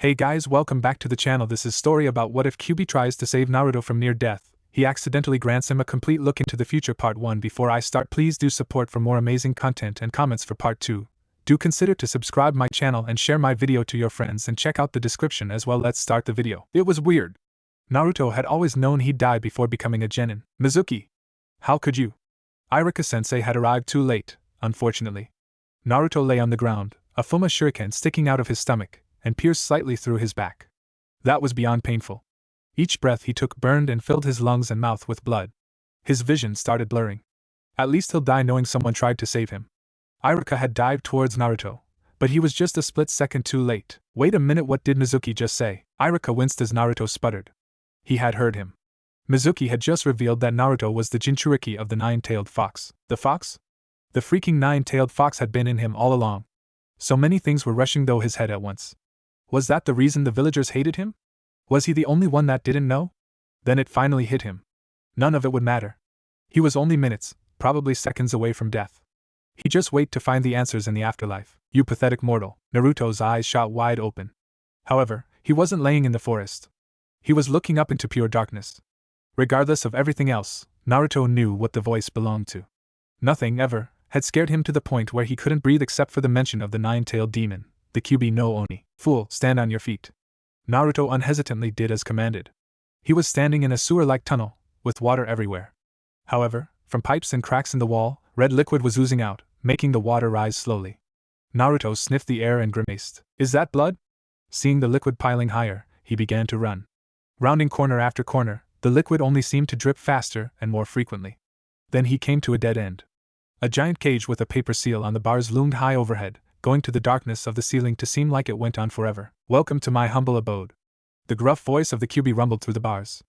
Hey guys, welcome back to the channel. This is story about what if Kyuubi tries to save Naruto from near death. He accidentally grants him a complete look into the future. Part 1. Before I start, please do support for more amazing content and comments for part 2. Do consider to subscribe my channel and share my video to your friends and check out the description as well. Let's start the video. It was weird. Naruto had always known he'd die before becoming a genin. Mizuki. How could you? Iruka-sensei had arrived too late, unfortunately. Naruto lay on the ground, a Fuma shuriken sticking out of his stomach, and pierced slightly through his back. That was beyond painful. Each breath he took burned and filled his lungs and mouth with blood. His vision started blurring. At least he'll die knowing someone tried to save him. Iruka had dived towards Naruto, but he was just a split second too late. Wait a minute, what did Mizuki just say? Iruka winced as Naruto sputtered. He had heard him. Mizuki had just revealed that Naruto was the Jinchuriki of the nine-tailed fox. The fox? The freaking nine-tailed fox had been in him all along. So many things were rushing through his head at once. Was that the reason the villagers hated him? Was he the only one that didn't know? Then it finally hit him. None of it would matter. He was only minutes, probably seconds away from death. He'd just wait to find the answers in the afterlife. You pathetic mortal. Naruto's eyes shot wide open. However, he wasn't laying in the forest. He was looking up into pure darkness. Regardless of everything else, Naruto knew what the voice belonged to. Nothing ever had scared him to the point where he couldn't breathe except for the mention of the nine-tailed demon, the Kyuubi no Oni. Fool, stand on your feet. Naruto unhesitantly did as commanded. He was standing in a sewer-like tunnel, with water everywhere. However, from pipes and cracks in the wall, red liquid was oozing out, making the water rise slowly. Naruto sniffed the air and grimaced. Is that blood? Seeing the liquid piling higher, he began to run. Rounding corner after corner, the liquid only seemed to drip faster and more frequently. Then he came to a dead end. A giant cage with a paper seal on the bars loomed high overhead, going to the darkness of the ceiling to seem like it went on forever. Welcome to my humble abode. The gruff voice of the Kyuubi rumbled through the bars.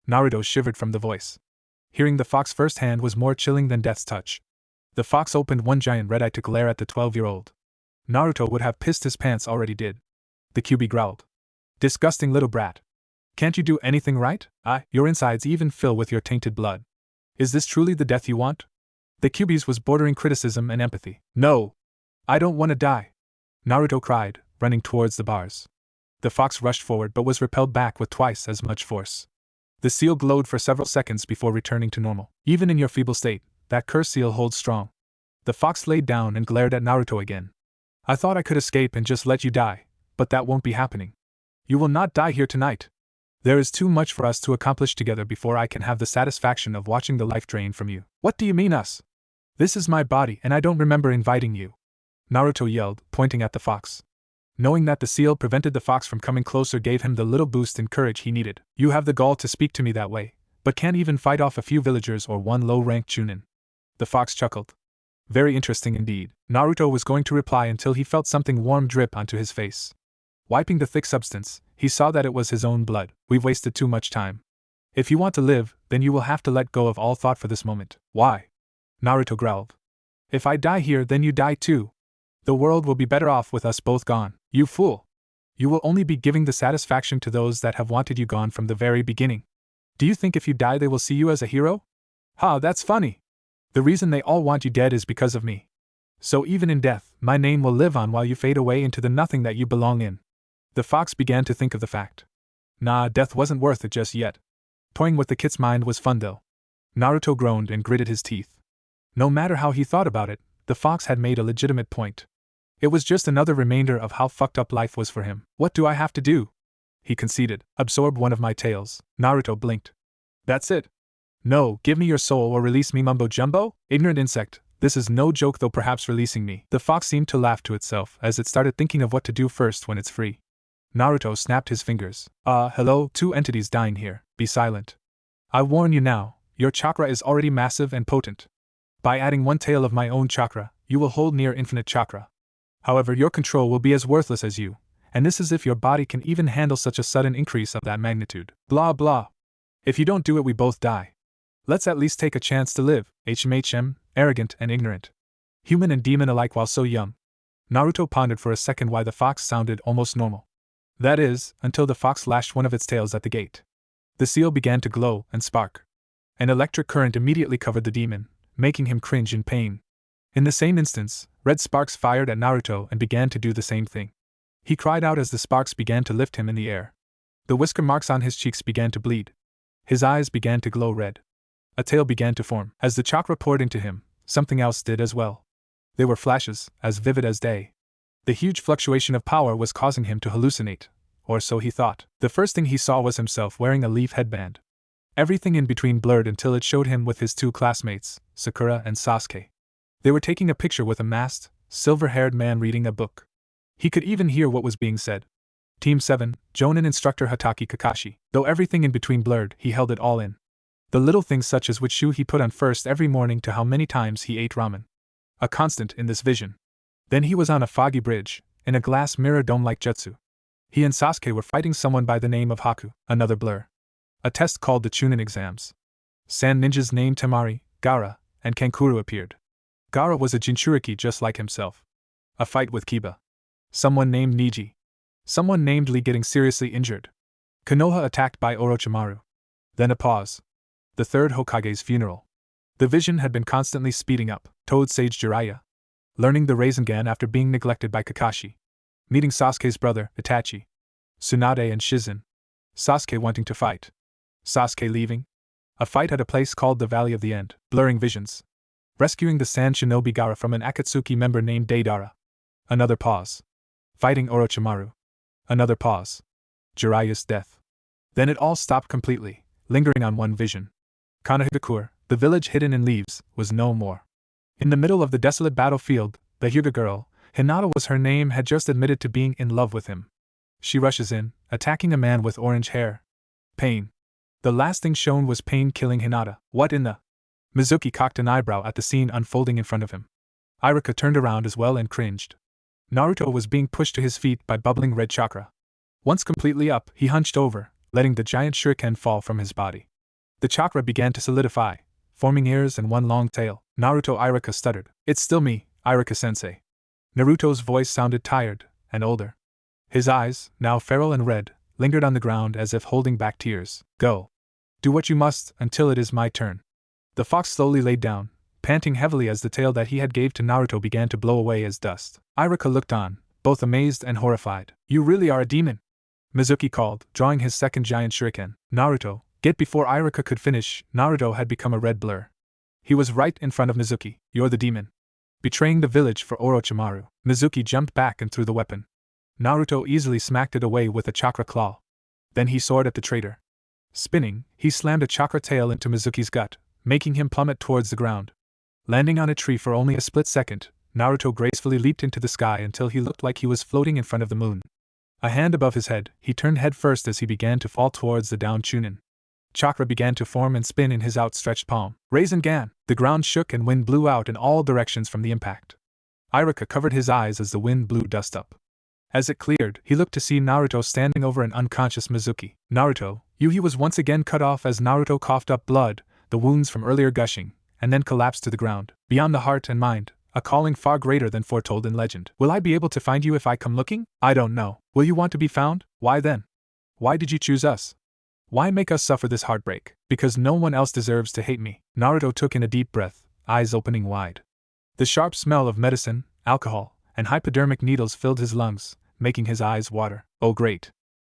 Naruto shivered from the voice. Hearing the fox firsthand was more chilling than death's touch. The fox opened one giant red eye to glare at the 12-year-old. Naruto would have pissed his pants already did. The Kyuubi growled. Disgusting little brat. Can't you do anything right? Your insides even fill with your tainted blood. Is this truly the death you want? The Kyuubi's was bordering criticism and empathy. No! I don't want to die! Naruto cried, running towards the bars. The fox rushed forward but was repelled back with twice as much force. The seal glowed for several seconds before returning to normal. Even in your feeble state, that cursed seal holds strong. The fox laid down and glared at Naruto again. I thought I could escape and just let you die, but that won't be happening. You will not die here tonight. There is too much for us to accomplish together before I can have the satisfaction of watching the life drain from you. What do you mean us? This is my body and I don't remember inviting you. Naruto yelled, pointing at the fox. Knowing that the seal prevented the fox from coming closer gave him the little boost in courage he needed. You have the gall to speak to me that way, but can't even fight off a few villagers or one low-ranked chunin. The fox chuckled. Very interesting indeed. Naruto was going to reply until he felt something warm drip onto his face. Wiping the thick substance, he saw that it was his own blood. We've wasted too much time. If you want to live, then you will have to let go of all thought for this moment. Why? Naruto growled. If I die here, then you die too. The world will be better off with us both gone. You fool! You will only be giving the satisfaction to those that have wanted you gone from the very beginning. Do you think if you die they will see you as a hero? Ha, that's funny! The reason they all want you dead is because of me. So even in death, my name will live on while you fade away into the nothing that you belong in. The fox began to think of the fact. Nah, death wasn't worth it just yet. Toying with the kid's mind was fun though. Naruto groaned and gritted his teeth. No matter how he thought about it, the fox had made a legitimate point. It was just another reminder of how fucked up life was for him. What do I have to do? He conceded. Absorb one of my tails. Naruto blinked. That's it. No, give me your soul or release me, mumbo jumbo? Ignorant insect, this is no joke though, perhaps releasing me. The fox seemed to laugh to itself as it started thinking of what to do first when it's free. Naruto snapped his fingers. Hello, two entities dying here. Be silent. I warn you now, your chakra is already massive and potent. By adding one tail of my own chakra, you will hold near infinite chakra. However, your control will be as worthless as you, and this is if your body can even handle such a sudden increase of that magnitude. Blah blah. If you don't do it, we both die. Let's at least take a chance to live. Arrogant and ignorant. Human and demon alike while so young. Naruto pondered for a second why the fox sounded almost normal. That is, until the fox lashed one of its tails at the gate. The seal began to glow and spark. An electric current immediately covered the demon, making him cringe in pain. In the same instance, red sparks fired at Naruto and began to do the same thing. He cried out as the sparks began to lift him in the air. The whisker marks on his cheeks began to bleed. His eyes began to glow red. A tail began to form. As the chakra poured into him, something else did as well. They were flashes, as vivid as day. The huge fluctuation of power was causing him to hallucinate, or so he thought. The first thing he saw was himself wearing a leaf headband. Everything in between blurred until it showed him with his two classmates, Sakura and Sasuke. They were taking a picture with a masked, silver-haired man reading a book. He could even hear what was being said. Team 7, Jonin instructor Hatake Kakashi. Though everything in between blurred, he held it all in. The little things such as which shoe he put on first every morning to how many times he ate ramen. A constant in this vision. Then he was on a foggy bridge, in a glass mirror dome-like jutsu. He and Sasuke were fighting someone by the name of Haku, another blur. A test called the Chunin exams. Sand ninjas named Temari, Gaara, and Kankuro appeared. Gaara was a Jinchuriki just like himself. A fight with Kiba. Someone named Niji. Someone named Lee getting seriously injured. Konoha attacked by Orochimaru. Then a pause. The third Hokage's funeral. The vision had been constantly speeding up. Toad Sage Jiraiya. Learning the Rasengan after being neglected by Kakashi. Meeting Sasuke's brother, Itachi. Tsunade and Shizen. Sasuke wanting to fight. Sasuke leaving. A fight at a place called the Valley of the End. Blurring visions. Rescuing the Sand Shinobi Gaara from an Akatsuki member named Deidara. Another pause. Fighting Orochimaru. Another pause. Jiraiya's death. Then it all stopped completely, lingering on one vision. Konohagakure, the village hidden in leaves, was no more. In the middle of the desolate battlefield, the Hyuga girl, Hinata was her name, had just admitted to being in love with him. She rushes in, attacking a man with orange hair. Pain. The last thing shown was Pain killing Hinata. What in the... Mizuki cocked an eyebrow at the scene unfolding in front of him. Iruka turned around as well and cringed. Naruto was being pushed to his feet by bubbling red chakra. Once completely up, he hunched over, letting the giant shuriken fall from his body. The chakra began to solidify, forming ears and one long tail. Naruto, Iruka stuttered. It's still me, Iruka-sensei. Naruto's voice sounded tired and older. His eyes, now feral and red, lingered on the ground as if holding back tears. Go. Do what you must until it is my turn. The fox slowly laid down, panting heavily as the tail that he had gave to Naruto began to blow away as dust. Iruka looked on, both amazed and horrified. You really are a demon? Mizuki called, drawing his second giant shuriken. Naruto, get before Iruka could finish. Naruto had become a red blur. He was right in front of Mizuki. You're the demon. Betraying the village for Orochimaru. Mizuki jumped back and threw the weapon. Naruto easily smacked it away with a chakra claw. Then he soared at the traitor. Spinning, he slammed a chakra tail into Mizuki's gut, making him plummet towards the ground. Landing on a tree for only a split second, Naruto gracefully leaped into the sky until he looked like he was floating in front of the moon. A hand above his head, he turned head first as he began to fall towards the downed Chunin. Chakra began to form and spin in his outstretched palm. Rasengan! The ground shook and wind blew out in all directions from the impact. Iruka covered his eyes as the wind blew dust up. As it cleared, he looked to see Naruto standing over an unconscious Mizuki. Naruto, He was once again cut off as Naruto coughed up blood, the wounds from earlier gushing, and then collapsed to the ground. Beyond the heart and mind, a calling far greater than foretold in legend. Will I be able to find you if I come looking? I don't know. Will you want to be found? Why then? Why did you choose us? Why make us suffer this heartbreak? Because no one else deserves to hate me. Naruto took in a deep breath, eyes opening wide. The sharp smell of medicine, alcohol, and hypodermic needles filled his lungs, making his eyes water. Oh great!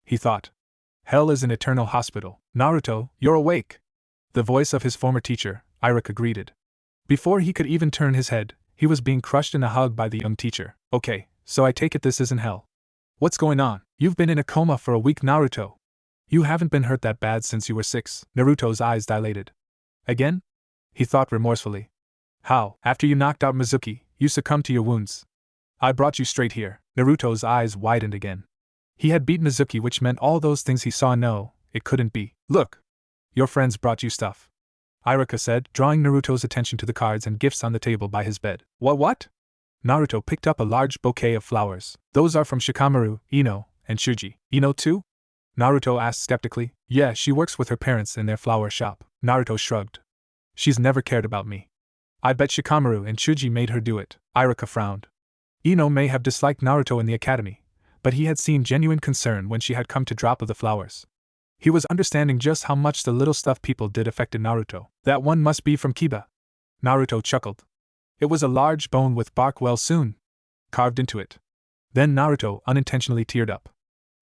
He thought. Hell is an eternal hospital. Naruto, you're awake! The voice of his former teacher, Iruka, greeted. Before he could even turn his head, he was being crushed in a hug by the young teacher. Okay, so I take it this isn't hell. What's going on? You've been in a coma for a week, Naruto. You haven't been hurt that bad since you were 6. Naruto's eyes dilated. Again? He thought remorsefully. How, after you knocked out Mizuki, you succumbed to your wounds? I brought you straight here. Naruto's eyes widened again. He had beat Mizuki, which meant all those things he saw. No, it couldn't be. Look! Your friends brought you stuff. Iruka said, drawing Naruto's attention to the cards and gifts on the table by his bed. What? Naruto picked up a large bouquet of flowers. Those are from Shikamaru, Ino, and Shuji. Ino too? Naruto asked skeptically. Yeah, she works with her parents in their flower shop. Naruto shrugged. She's never cared about me. I bet Shikamaru and Shuji made her do it. Iruka frowned. Ino may have disliked Naruto in the academy, but he had seen genuine concern when she had come to drop of the flowers. He was understanding just how much the little stuff people did affected Naruto. That one must be from Kiba. Naruto chuckled. It was a large bone with bark well sewn carved into it. Then Naruto unintentionally teared up.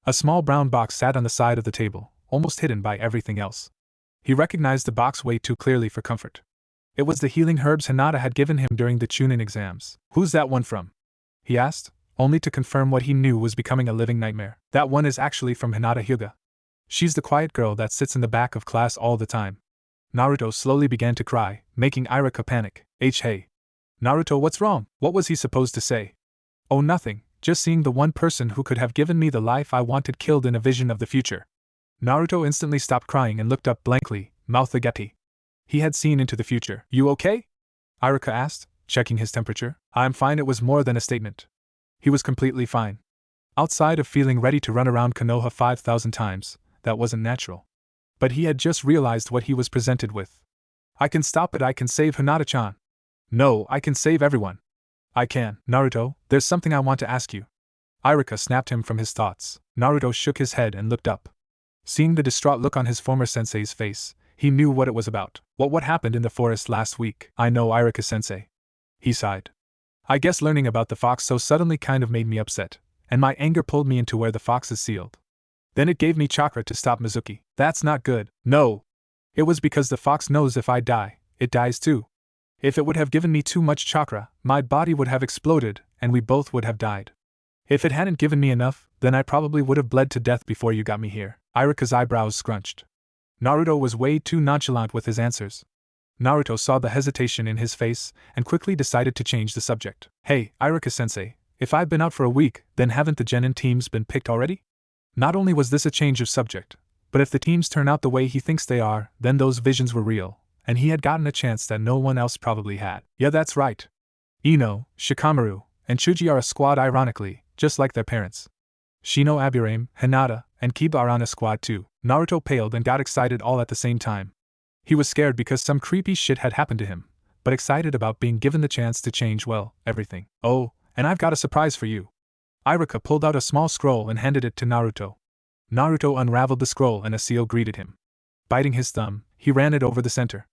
A small brown box sat on the side of the table, almost hidden by everything else. He recognized the box way too clearly for comfort. It was the healing herbs Hinata had given him during the Chunin exams. "Who's that one from?" he asked, only to confirm what he knew was becoming a living nightmare. "That one is actually from Hinata Hyuga. She's the quiet girl that sits in the back of class all the time." Naruto slowly began to cry, making Iruka panic. Hey. Naruto, what's wrong? What was he supposed to say? "Oh, nothing, just seeing the one person who could have given me the life I wanted killed in a vision of the future." Naruto instantly stopped crying and looked up blankly, mouth agape. He had seen into the future. "You okay?" Iruka asked, checking his temperature. "I'm fine." It was more than a statement. He was completely fine. Outside of feeling ready to run around Konoha 5,000 times, that wasn't natural. But he had just realized what he was presented with. "I can stop it. I can save Hinata-chan." "No, I can save everyone." "I can." "Naruto, there's something I want to ask you." Iruka snapped him from his thoughts. Naruto shook his head and looked up. Seeing the distraught look on his former sensei's face, he knew what it was about. What happened in the forest last week?" "I know, Iruka-sensei." He sighed. "I guess learning about the fox so suddenly kind of made me upset, and my anger pulled me into where the fox is sealed. Then it gave me chakra to stop Mizuki." "That's not good." "No. It was because the fox knows if I die, it dies too. If it would have given me too much chakra, my body would have exploded, and we both would have died. If it hadn't given me enough, then I probably would have bled to death before you got me here." Iruka's eyebrows scrunched. Naruto was way too nonchalant with his answers. Naruto saw the hesitation in his face and quickly decided to change the subject. "Hey, Iruka-sensei, if I've been out for a week, then haven't the genin teams been picked already?" Not only was this a change of subject, but if the teams turn out the way he thinks they are, then those visions were real, and he had gotten a chance that no one else probably had. "Yeah, that's right. Ino, Shikamaru, and Chuji are a squad, ironically, just like their parents. Shino, Aburame, Hinata, and Kiba are on a squad too." Naruto paled and got excited all at the same time. He was scared because some creepy shit had happened to him, but excited about being given the chance to change, well, everything. "Oh, and I've got a surprise for you." Iruka pulled out a small scroll and handed it to Naruto. Naruto unraveled the scroll and a seal greeted him. Biting his thumb, he ran it over the center.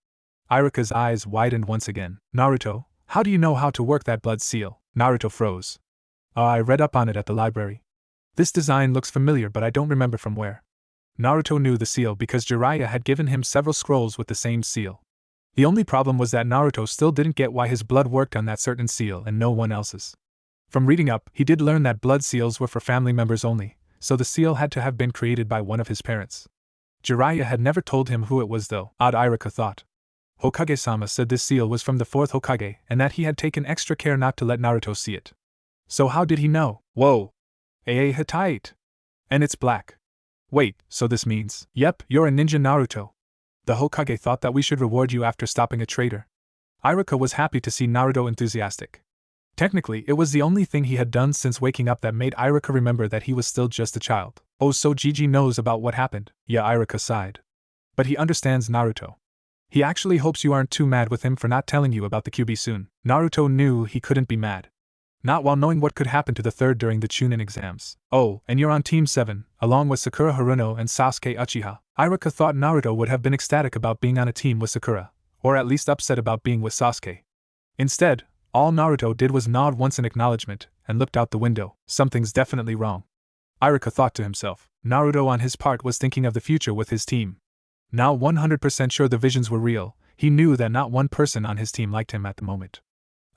Iruka's eyes widened once again. "Naruto, how do you know how to work that blood seal?" Naruto froze. "I read up on it at the library. This design looks familiar, but I don't remember from where." Naruto knew the seal because Jiraiya had given him several scrolls with the same seal. The only problem was that Naruto still didn't get why his blood worked on that certain seal and no one else's. From reading up, he did learn that blood seals were for family members only, so the seal had to have been created by one of his parents. Jiraiya had never told him who it was though. Odd, Iruka thought. Hokage-sama said this seal was from the fourth Hokage and that he had taken extra care not to let Naruto see it. So how did he know? Whoa! Hittite! And it's black. Wait, so this means, yep, you're a ninja, Naruto. The Hokage thought that we should reward you after stopping a traitor. Iruka was happy to see Naruto enthusiastic. Technically, it was the only thing he had done since waking up that made Iruka remember that he was still just a child. "Oh, so Gigi knows about what happened." "Yeah," Iruka sighed. "But he understands Naruto. He actually hopes you aren't too mad with him for not telling you about the Kyuubi soon." Naruto knew he couldn't be mad. Not while knowing what could happen to the third during the Chunin exams. "Oh, and you're on Team 7, along with Sakura Haruno and Sasuke Uchiha." Iruka thought Naruto would have been ecstatic about being on a team with Sakura, or at least upset about being with Sasuke. Instead, all Naruto did was nod once in acknowledgement and looked out the window. Something's definitely wrong. Iruka thought to himself. Naruto on his part was thinking of the future with his team. Now 100% sure the visions were real, he knew that not one person on his team liked him at the moment.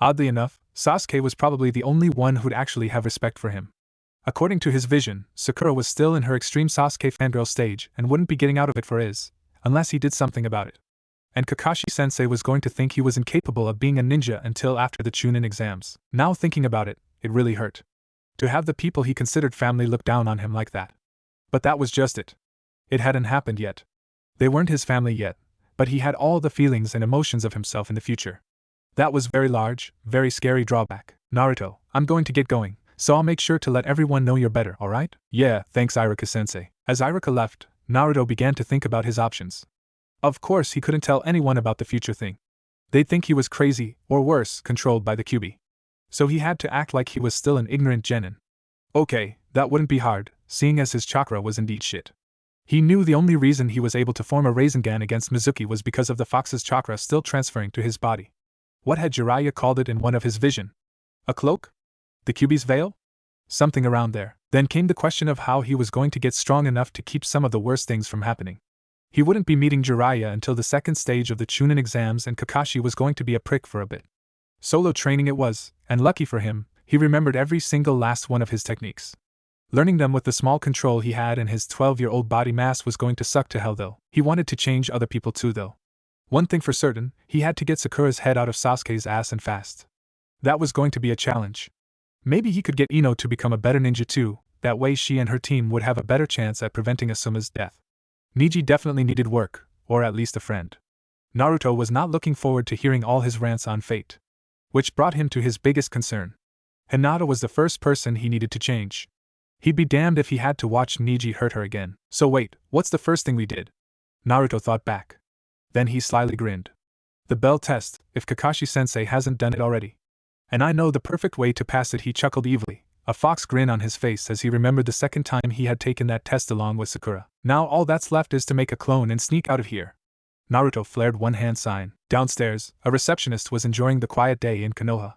Oddly enough, Sasuke was probably the only one who'd actually have respect for him. According to his vision, Sakura was still in her extreme Sasuke fangirl stage and wouldn't be getting out of it for his, unless he did something about it. And Kakashi-sensei was going to think he was incapable of being a ninja until after the Chunin exams. Now thinking about it, it really hurt. To have the people he considered family look down on him like that. But that was just it. It hadn't happened yet. They weren't his family yet, but he had all the feelings and emotions of himself in the future. That was very large, very scary drawback. "Naruto, I'm going to get going, so I'll make sure to let everyone know you're better, alright?" "Yeah, thanks, Iruka-sensei." As Iruka left, Naruto began to think about his options. Of course he couldn't tell anyone about the future thing. They'd think he was crazy, or worse, controlled by the Kyuubi. So he had to act like he was still an ignorant genin. Okay, that wouldn't be hard, seeing as his chakra was indeed shit. He knew the only reason he was able to form a Rasengan against Mizuki was because of the fox's chakra still transferring to his body. What had Jiraiya called it in one of his vision? A cloak? The Kyuubi's veil? Something around there. Then came the question of how he was going to get strong enough to keep some of the worst things from happening. He wouldn't be meeting Jiraiya until the second stage of the Chunin exams, and Kakashi was going to be a prick for a bit. Solo training it was, and lucky for him, he remembered every single last one of his techniques. Learning them with the small control he had and his 12-year-old body mass was going to suck to hell though. He wanted to change other people too though. One thing for certain, he had to get Sakura's head out of Sasuke's ass and fast. That was going to be a challenge. Maybe he could get Ino to become a better ninja too, that way she and her team would have a better chance at preventing Asuma's death. Neji definitely needed work, or at least a friend. Naruto was not looking forward to hearing all his rants on fate. Which brought him to his biggest concern. Hinata was the first person he needed to change. He'd be damned if he had to watch Neji hurt her again. So wait, what's the first thing we did? Naruto thought back. Then he slyly grinned. The bell test, if Kakashi-sensei hasn't done it already. And I know the perfect way to pass it, he chuckled evilly, a fox grin on his face as he remembered the second time he had taken that test along with Sakura. Now all that's left is to make a clone and sneak out of here. Naruto flared one hand sign. Downstairs, a receptionist was enjoying the quiet day in Konoha.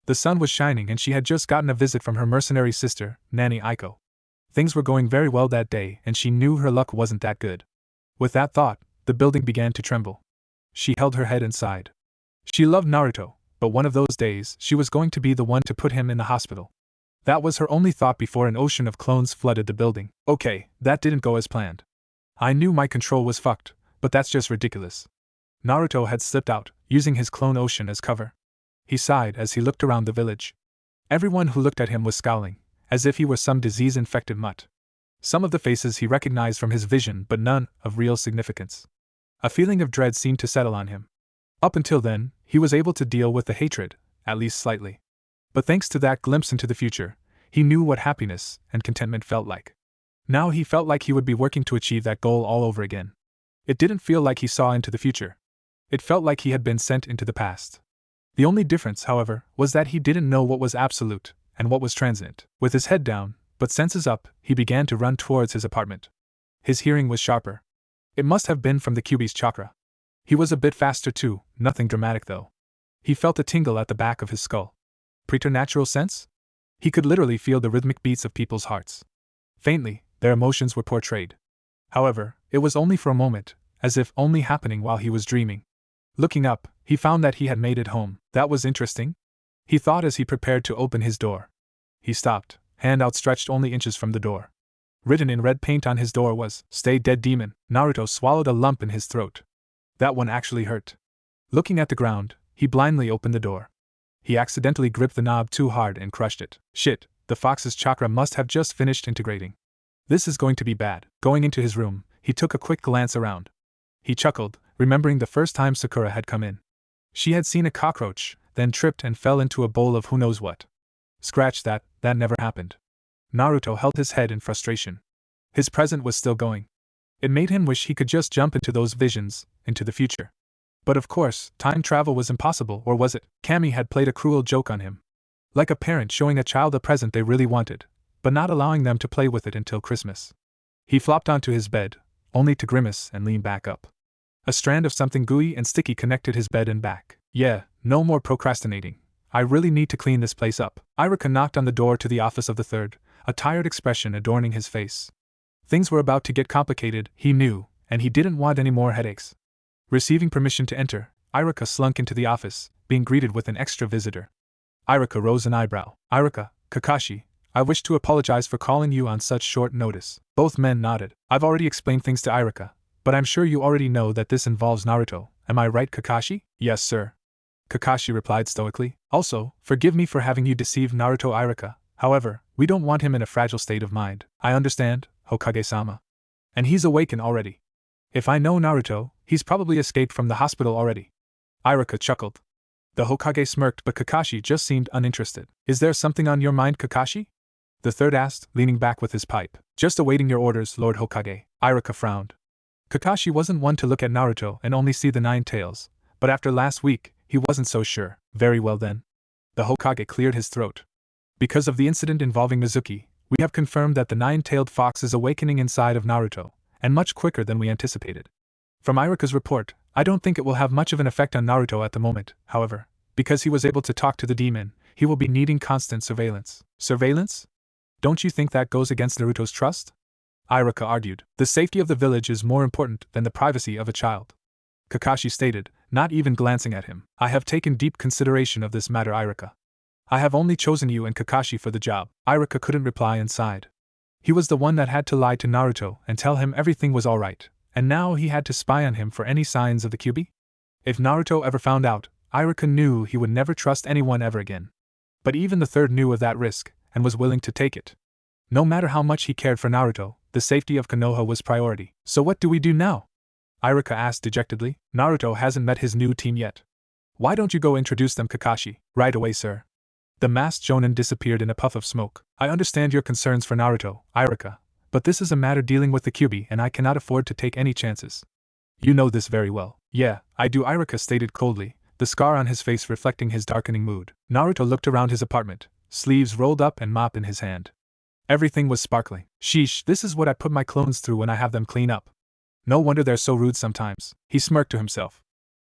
The sun was shining and she had just gotten a visit from her mercenary sister, Nanny Aiko. Things were going very well that day and she knew her luck wasn't that good. With that thought, the building began to tremble. She held her head and sighed. She loved Naruto, but one of those days she was going to be the one to put him in the hospital. That was her only thought before an ocean of clones flooded the building. Okay, that didn't go as planned. I knew my control was fucked, but that's just ridiculous. Naruto had slipped out, using his clone ocean as cover. He sighed as he looked around the village. Everyone who looked at him was scowling, as if he were some disease-infected mutt. Some of the faces he recognized from his vision, but none of real significance. A feeling of dread seemed to settle on him. Up until then, he was able to deal with the hatred, at least slightly. But thanks to that glimpse into the future, he knew what happiness and contentment felt like. Now he felt like he would be working to achieve that goal all over again. It didn't feel like he saw into the future. It felt like he had been sent into the past. The only difference, however, was that he didn't know what was absolute and what was transient. With his head down, but senses up, he began to run towards his apartment. His hearing was sharper. It must have been from the Kyuubi's chakra. He was a bit faster too, nothing dramatic though. He felt a tingle at the back of his skull. Preternatural sense? He could literally feel the rhythmic beats of people's hearts. Faintly, their emotions were portrayed. However, it was only for a moment, as if only happening while he was dreaming. Looking up, he found that he had made it home. That was interesting, he thought as he prepared to open his door. He stopped, hand outstretched only inches from the door. Written in red paint on his door was, "Stay dead, demon." Naruto swallowed a lump in his throat. That one actually hurt. Looking at the ground, he blindly opened the door. He accidentally gripped the knob too hard and crushed it. Shit, the fox's chakra must have just finished integrating. This is going to be bad. Going into his room, he took a quick glance around. He chuckled, remembering the first time Sakura had come in. She had seen a cockroach, then tripped and fell into a bowl of who knows what. Scratch that, that never happened. Naruto held his head in frustration. His present was still going. It made him wish he could just jump into those visions, into the future. But of course, time travel was impossible, or was it? Kami had played a cruel joke on him. Like a parent showing a child a present they really wanted, but not allowing them to play with it until Christmas. He flopped onto his bed, only to grimace and lean back up. A strand of something gooey and sticky connected his bed and back. Yeah, no more procrastinating. I really need to clean this place up. Iruka knocked on the door to the office of the third, a tired expression adorning his face. Things were about to get complicated, he knew, and he didn't want any more headaches. Receiving permission to enter, Iruka slunk into the office, being greeted with an extra visitor. Iruka rose an eyebrow. Iruka, Kakashi, I wish to apologize for calling you on such short notice. Both men nodded. I've already explained things to Iruka, but I'm sure you already know that this involves Naruto. Am I right, Kakashi? Yes, sir. Kakashi replied stoically. Also, forgive me for having you deceive Naruto. Iruka. However, we don't want him in a fragile state of mind. I understand, Hokage-sama. And he's awakened already. If I know Naruto, he's probably escaped from the hospital already. Iruka chuckled. The Hokage smirked, but Kakashi just seemed uninterested. Is there something on your mind, Kakashi? The third asked, leaning back with his pipe. Just awaiting your orders, Lord Hokage. Iruka frowned. Kakashi wasn't one to look at Naruto and only see the nine tails, but after last week, he wasn't so sure. Very well then. The Hokage cleared his throat. Because of the incident involving Mizuki, we have confirmed that the nine-tailed fox is awakening inside of Naruto, and much quicker than we anticipated. From Iruka's report, I don't think it will have much of an effect on Naruto at the moment, however, because he was able to talk to the demon, he will be needing constant surveillance. Surveillance? Don't you think that goes against Naruto's trust? Iruka argued. The safety of the village is more important than the privacy of a child. Kakashi stated, not even glancing at him. I have taken deep consideration of this matter, Iruka. I have only chosen you and Kakashi for the job. Iruka couldn't reply and sighed. He was the one that had to lie to Naruto and tell him everything was alright, and now he had to spy on him for any signs of the Kyuubi? If Naruto ever found out, Iruka knew he would never trust anyone ever again. But even the third knew of that risk, and was willing to take it. No matter how much he cared for Naruto, the safety of Konoha was priority. So what do we do now? Iruka asked dejectedly. Naruto hasn't met his new team yet. Why don't you go introduce them, Kakashi? Right away, sir. The masked shonen disappeared in a puff of smoke. I understand your concerns for Naruto, Iruka, but this is a matter dealing with the Kyuubi and I cannot afford to take any chances. You know this very well. Yeah, I do, Iruka stated coldly, the scar on his face reflecting his darkening mood. Naruto looked around his apartment, sleeves rolled up and mop in his hand. Everything was sparkling. Sheesh, this is what I put my clones through when I have them clean up. No wonder they're so rude sometimes. He smirked to himself.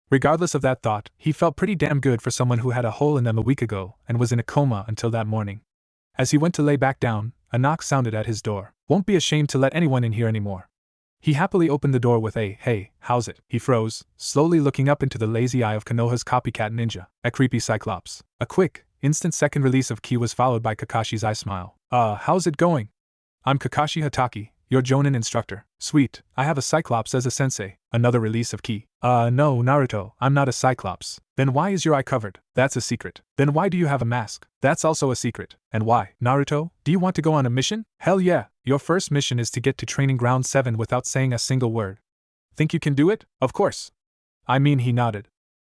Regardless of that thought, he felt pretty damn good for someone who had a hole in them a week ago and was in a coma until that morning. As he went to lay back down, a knock sounded at his door. Won't be ashamed to let anyone in here anymore. He happily opened the door with a, hey, how's it? He froze, slowly looking up into the lazy eye of Konoha's copycat ninja, a creepy cyclops. A quick, instant second release of ki was followed by Kakashi's eye smile. How's it going? I'm Kakashi Hataki, your Jonin instructor. Sweet, I have a cyclops as a sensei. Another release of ki. No, Naruto, I'm not a cyclops. Then why is your eye covered? That's a secret. Then why do you have a mask? That's also a secret. And why? Naruto, do you want to go on a mission? Hell yeah, your first mission is to get to Training Ground 7 without saying a single word. Think you can do it? Of course. I mean, he nodded.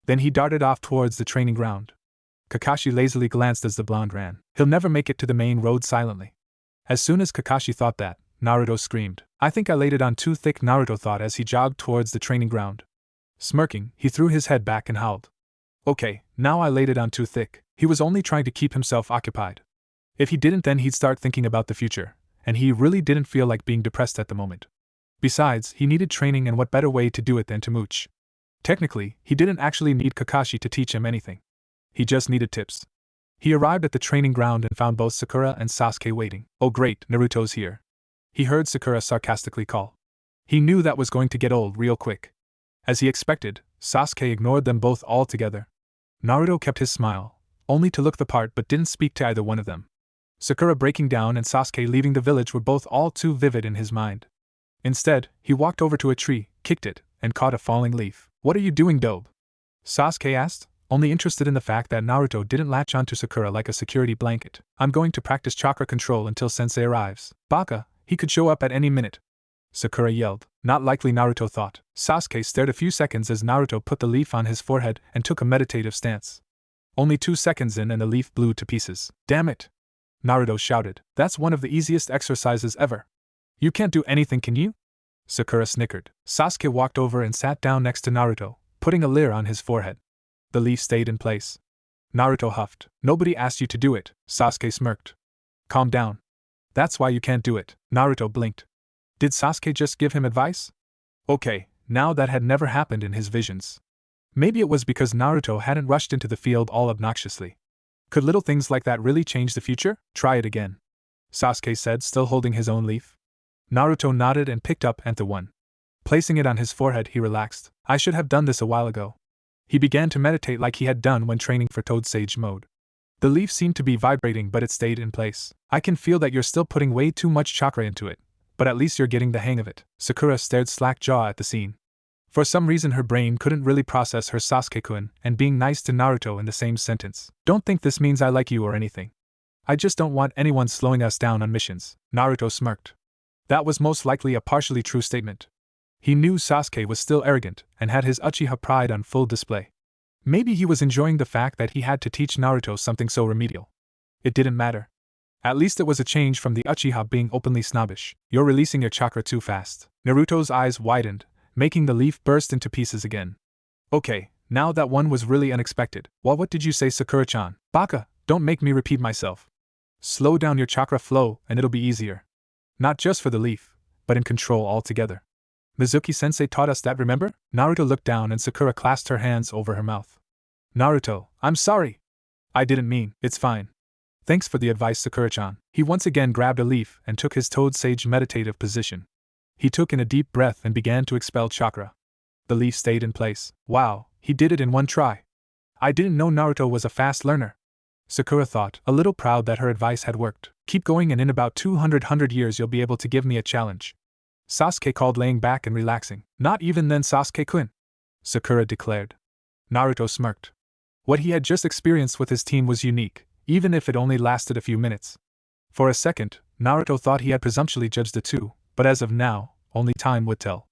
Then he darted off towards the training ground. Kakashi lazily glanced as the blonde ran. He'll never make it to the main road silently. As soon as Kakashi thought that, Naruto screamed. I think I laid it on too thick, Naruto thought as he jogged towards the training ground. Smirking, he threw his head back and howled. Okay, now I laid it on too thick. He was only trying to keep himself occupied. If he didn't, then he'd start thinking about the future, and he really didn't feel like being depressed at the moment. Besides, he needed training, and what better way to do it than to mooch. Technically, he didn't actually need Kakashi to teach him anything. He just needed tips. He arrived at the training ground and found both Sakura and Sasuke waiting. Oh great, Naruto's here. He heard Sakura sarcastically call. He knew that was going to get old real quick. As he expected, Sasuke ignored them both altogether. Naruto kept his smile, only to look the part but didn't speak to either one of them. Sakura breaking down and Sasuke leaving the village were both all too vivid in his mind. Instead, he walked over to a tree, kicked it, and caught a falling leaf. What are you doing, Dobe? Sasuke asked, only interested in the fact that Naruto didn't latch onto Sakura like a security blanket. I'm going to practice chakra control until sensei arrives. Baka, he could show up at any minute. Sakura yelled. Not likely, Naruto thought. Sasuke stared a few seconds as Naruto put the leaf on his forehead and took a meditative stance. Only 2 seconds in and the leaf blew to pieces. Damn it! Naruto shouted. That's one of the easiest exercises ever. You can't do anything, can you? Sakura snickered. Sasuke walked over and sat down next to Naruto, putting a leer on his forehead. The leaf stayed in place. Naruto huffed. Nobody asked you to do it, Sasuke smirked. Calm down. That's why you can't do it. Naruto blinked. Did Sasuke just give him advice? Okay, now that had never happened in his visions. Maybe it was because Naruto hadn't rushed into the field all obnoxiously. Could little things like that really change the future? Try it again, Sasuke said, still holding his own leaf. Naruto nodded and picked up the one. Placing it on his forehead, he relaxed. I should have done this a while ago. He began to meditate like he had done when training for Toad Sage mode. The leaf seemed to be vibrating, but it stayed in place. I can feel that you're still putting way too much chakra into it, but at least you're getting the hang of it. Sakura stared slack-jawed at the scene. For some reason her brain couldn't really process her Sasuke-kun and being nice to Naruto in the same sentence. Don't think this means I like you or anything. I just don't want anyone slowing us down on missions. Naruto smirked. That was most likely a partially true statement. He knew Sasuke was still arrogant and had his Uchiha pride on full display. Maybe he was enjoying the fact that he had to teach Naruto something so remedial. It didn't matter. At least it was a change from the Uchiha being openly snobbish. You're releasing your chakra too fast. Naruto's eyes widened, making the leaf burst into pieces again. Okay, now that one was really unexpected. Well, what did you say, Sakura-chan? Baka, don't make me repeat myself. Slow down your chakra flow and it'll be easier. Not just for the leaf, but in control altogether. Mizuki-sensei taught us that, remember? Naruto looked down and Sakura clasped her hands over her mouth. Naruto, I'm sorry. I didn't mean. It's fine. Thanks for the advice, Sakura-chan. He once again grabbed a leaf and took his Toad Sage meditative position. He took in a deep breath and began to expel chakra. The leaf stayed in place. Wow, he did it in one try. I didn't know Naruto was a fast learner. Sakura thought, a little proud that her advice had worked. Keep going and in about 200 years you'll be able to give me a challenge. Sasuke called, laying back and relaxing. Not even then, Sasuke-kun, Sakura declared. Naruto smirked. What he had just experienced with his team was unique, even if it only lasted a few minutes. For a second, Naruto thought he had presumptuously judged the two, but as of now, only time would tell.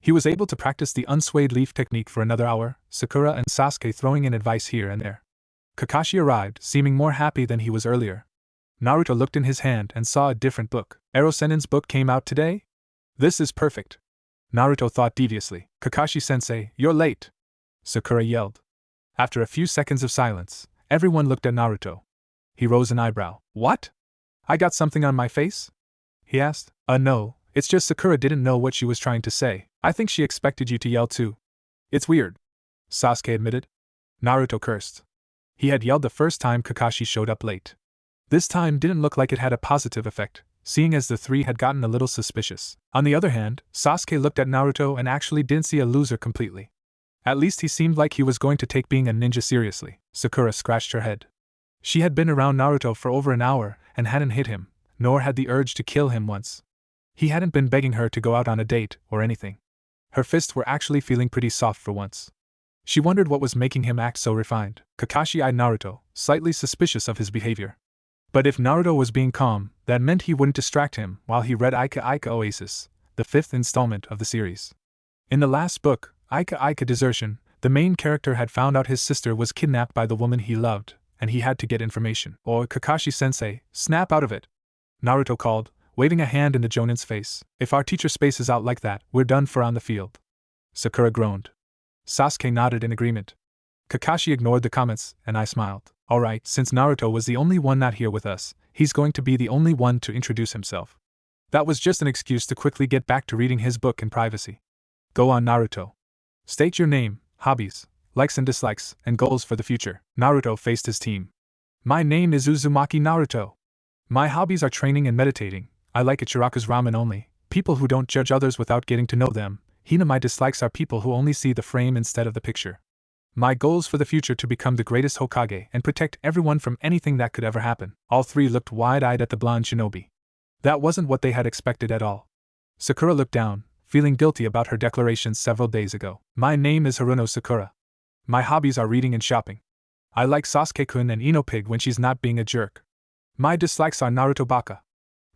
He was able to practice the unswayed leaf technique for another hour, Sakura and Sasuke throwing in advice here and there. Kakashi arrived, seeming more happy than he was earlier. Naruto looked in his hand and saw a different book. Ero-sennin's book came out today? This is perfect. Naruto thought deviously. Kakashi-sensei, you're late, Sakura yelled. After a few seconds of silence, everyone looked at Naruto. He rose an eyebrow. What? I got something on my face? He asked. No, it's just Sakura didn't know what she was trying to say. I think she expected you to yell too. It's weird, Sasuke admitted. Naruto cursed. He had yelled the first time Kakashi showed up late. This time didn't look like it had a positive effect, seeing as the three had gotten a little suspicious. On the other hand, Sasuke looked at Naruto and actually didn't see a loser completely. At least he seemed like he was going to take being a ninja seriously. Sakura scratched her head. She had been around Naruto for over an hour and hadn't hit him, nor had the urge to kill him once. He hadn't been begging her to go out on a date or anything. Her fists were actually feeling pretty soft for once. She wondered what was making him act so refined. Kakashi eyed Naruto, slightly suspicious of his behavior. But if Naruto was being calm, that meant he wouldn't distract him while he read Ika Ika Oasis, the 5th installment of the series. In the last book, Ika Ika Desertion, the main character had found out his sister was kidnapped by the woman he loved, and he had to get information. Or Kakashi-sensei, snap out of it, Naruto called, waving a hand in the Jonin's face. If our teacher spaces out like that, we're done for on the field. Sakura groaned. Sasuke nodded in agreement. Kakashi ignored the comments, and I smiled. Alright, since Naruto was the only one not here with us, he's going to be the only one to introduce himself. That was just an excuse to quickly get back to reading his book in privacy. Go on, Naruto. State your name, hobbies, likes and dislikes, and goals for the future. Naruto faced his team. My name is Uzumaki Naruto. My hobbies are training and meditating. I like Ichiraku's ramen only, people who don't judge others without getting to know them. Hina, my dislikes are people who only see the frame instead of the picture. My goals for the future to become the greatest Hokage and protect everyone from anything that could ever happen. All three looked wide-eyed at the blonde shinobi. That wasn't what they had expected at all. Sakura looked down, feeling guilty about her declarations several days ago. My name is Haruno Sakura. My hobbies are reading and shopping. I like Sasuke-kun and Ino Pig when she's not being a jerk. My dislikes are Naruto Baka.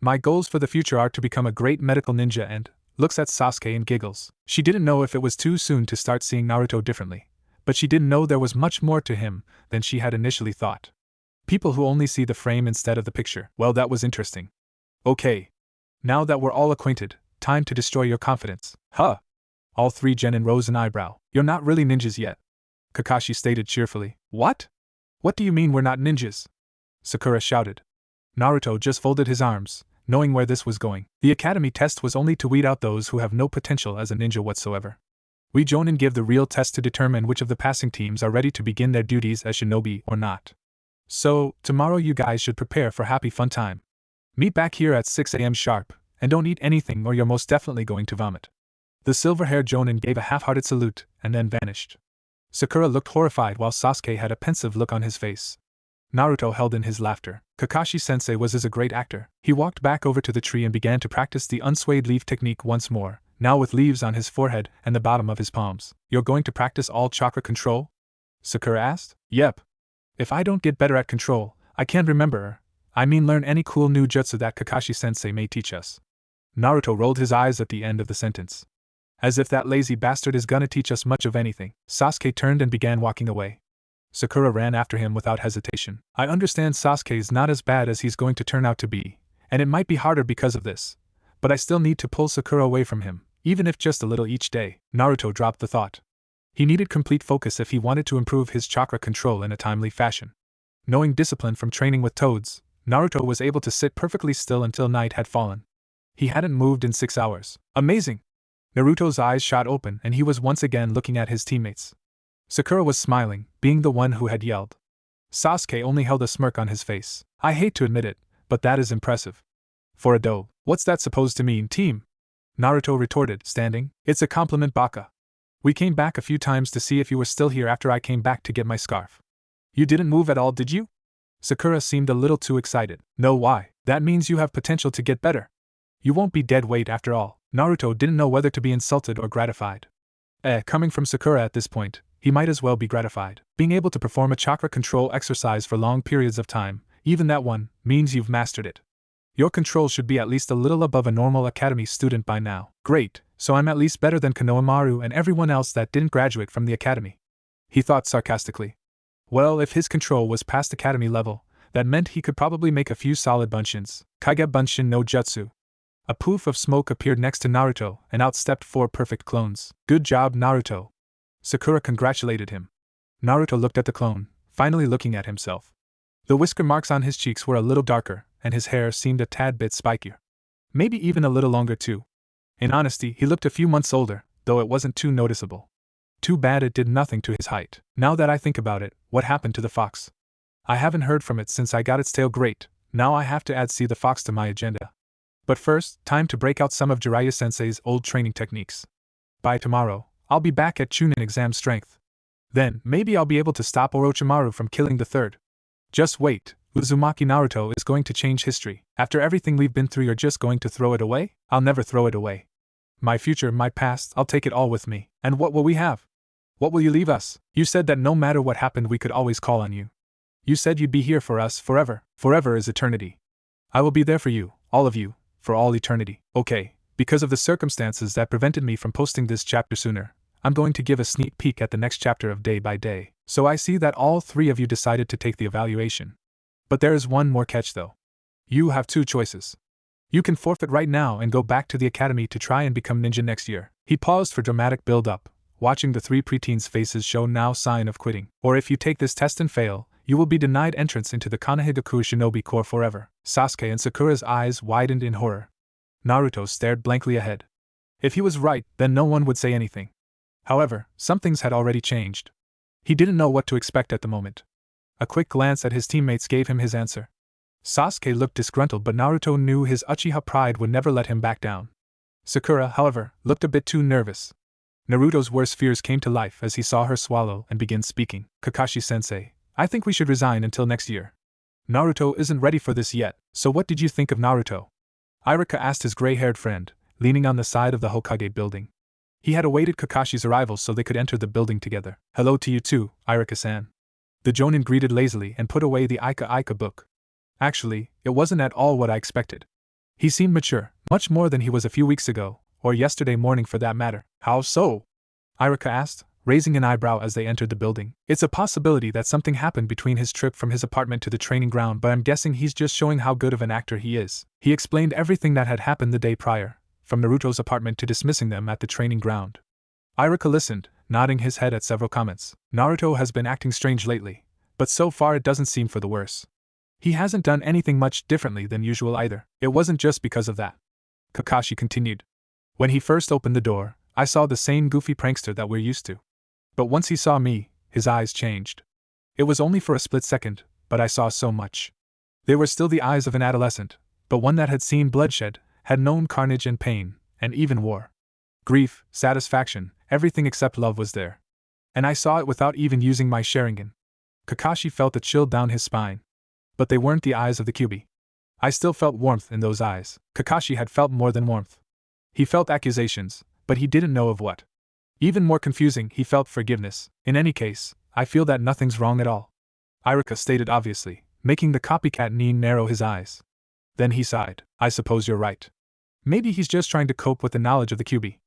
My goals for the future are to become a great medical ninja and looks at Sasuke and giggles. She didn't know if it was too soon to start seeing Naruto differently, but she didn't know there was much more to him than she had initially thought. People who only see the frame instead of the picture. Well, that was interesting. Okay. Now that we're all acquainted, time to destroy your confidence. Huh? All three genin rose an eyebrow. You're not really ninjas yet, Kakashi stated cheerfully. What? What do you mean we're not ninjas? Sakura shouted. Naruto just folded his arms, knowing where this was going. The academy test was only to weed out those who have no potential as a ninja whatsoever. We Jonin give the real test to determine which of the passing teams are ready to begin their duties as shinobi or not. So, tomorrow you guys should prepare for happy fun time. Meet back here at 6 a.m. sharp, and don't eat anything or you're most definitely going to vomit. The silver-haired Jonin gave a half-hearted salute and then vanished. Sakura looked horrified while Sasuke had a pensive look on his face. Naruto held in his laughter. Kakashi-sensei was a great actor. He walked back over to the tree and began to practice the unswayed leaf technique once more, now with leaves on his forehead and the bottom of his palms. You're going to practice all chakra control? Sakura asked. Yep. If I don't get better at control, I can't remember. I mean learn any cool new jutsu that Kakashi-sensei may teach us. Naruto rolled his eyes at the end of the sentence. As if that lazy bastard is gonna teach us much of anything. Sasuke turned and began walking away. Sakura ran after him without hesitation. I understand Sasuke's not as bad as he's going to turn out to be, and it might be harder because of this, but I still need to pull Sakura away from him, even if just a little each day. Naruto dropped the thought. He needed complete focus if he wanted to improve his chakra control in a timely fashion. Knowing discipline from training with toads, Naruto was able to sit perfectly still until night had fallen. He hadn't moved in 6 hours. Amazing! Naruto's eyes shot open and he was once again looking at his teammates. Sakura was smiling, being the one who had yelled. Sasuke only held a smirk on his face. I hate to admit it, but that is impressive. For a doe, what's that supposed to mean, team? Naruto retorted, standing. It's a compliment, Baka. We came back a few times to see if you were still here after I came back to get my scarf. You didn't move at all, did you? Sakura seemed a little too excited. No, why? That means you have potential to get better. You won't be dead weight after all. Naruto didn't know whether to be insulted or gratified. Coming from Sakura at this point, he might as well be gratified. Being able to perform a chakra control exercise for long periods of time, even that one, means you've mastered it. Your control should be at least a little above a normal academy student by now. Great, so I'm at least better than Konohamaru and everyone else that didn't graduate from the academy. He thought sarcastically. Well, if his control was past academy level, that meant he could probably make a few solid bunshins. Kage Bunshin no Jutsu. A poof of smoke appeared next to Naruto, and out stepped 4 perfect clones. Good job, Naruto. Sakura congratulated him. Naruto looked at the clone, finally looking at himself. The whisker marks on his cheeks were a little darker, and his hair seemed a tad bit spikier. Maybe even a little longer too. In honesty, he looked a few months older, though it wasn't too noticeable. Too bad it did nothing to his height. Now that I think about it, what happened to the fox? I haven't heard from it since I got its tail. Great, now I have to add see the fox to my agenda. But first, time to break out some of Jiraiya-sensei's old training techniques. By tomorrow, I'll be back at Chunin exam strength. Then, maybe I'll be able to stop Orochimaru from killing the third. Just wait, Uzumaki Naruto is going to change history. After everything we've been through, you're just going to throw it away? I'll never throw it away. My future, my past, I'll take it all with me. And what will we have? What will you leave us? You said that no matter what happened we could always call on you. You said you'd be here for us forever. Forever is eternity. I will be there for you, all of you, for all eternity. Okay, because of the circumstances that prevented me from posting this chapter sooner, I'm going to give a sneak peek at the next chapter of Day by Day. So I see that all 3 of you decided to take the evaluation. But there is one more catch though. You have 2 choices. You can forfeit right now and go back to the academy to try and become ninja next year. He paused for dramatic build-up, watching the 3 preteens' faces show no sign of quitting. Or if you take this test and fail, you will be denied entrance into the Konohagakure Shinobi Corps forever. Sasuke and Sakura's eyes widened in horror. Naruto stared blankly ahead. If he was right, then no one would say anything. However, some things had already changed. He didn't know what to expect at the moment. A quick glance at his teammates gave him his answer. Sasuke looked disgruntled, but Naruto knew his Uchiha pride would never let him back down. Sakura, however, looked a bit too nervous. Naruto's worst fears came to life as he saw her swallow and begin speaking. Kakashi-sensei, I think we should resign until next year. Naruto isn't ready for this yet, so what did you think of Naruto? Irika asked his gray-haired friend, leaning on the side of the Hokage building. He had awaited Kakashi's arrival so they could enter the building together. Hello to you too, Irika-san. The Jonin greeted lazily and put away the Ika book. Actually, it wasn't at all what I expected. He seemed mature, much more than he was a few weeks ago, or yesterday morning for that matter. How so? Irika asked, raising an eyebrow as they entered the building. It's a possibility that something happened between his trip from his apartment to the training ground, but I'm guessing he's just showing how good of an actor he is. He explained everything that had happened the day prior, from Naruto's apartment to dismissing them at the training ground. Irika listened, nodding his head at several comments. Naruto has been acting strange lately, but so far it doesn't seem for the worse. He hasn't done anything much differently than usual either. It wasn't just because of that. Kakashi continued. When he first opened the door, I saw the same goofy prankster that we're used to. But once he saw me, his eyes changed. It was only for a split second, but I saw so much. They were still the eyes of an adolescent, but one that had seen bloodshed, had known carnage and pain, and even war. Grief, satisfaction, everything except love was there. And I saw it without even using my Sharingan. Kakashi felt a chill down his spine. But they weren't the eyes of the Kyuubi. I still felt warmth in those eyes. Kakashi had felt more than warmth. He felt accusations, but he didn't know of what. Even more confusing, he felt forgiveness. In any case, I feel that nothing's wrong at all. Irika stated obviously, making the copycat Nin narrow his eyes. Then he sighed. I suppose you're right. Maybe he's just trying to cope with the knowledge of the Kyuubi.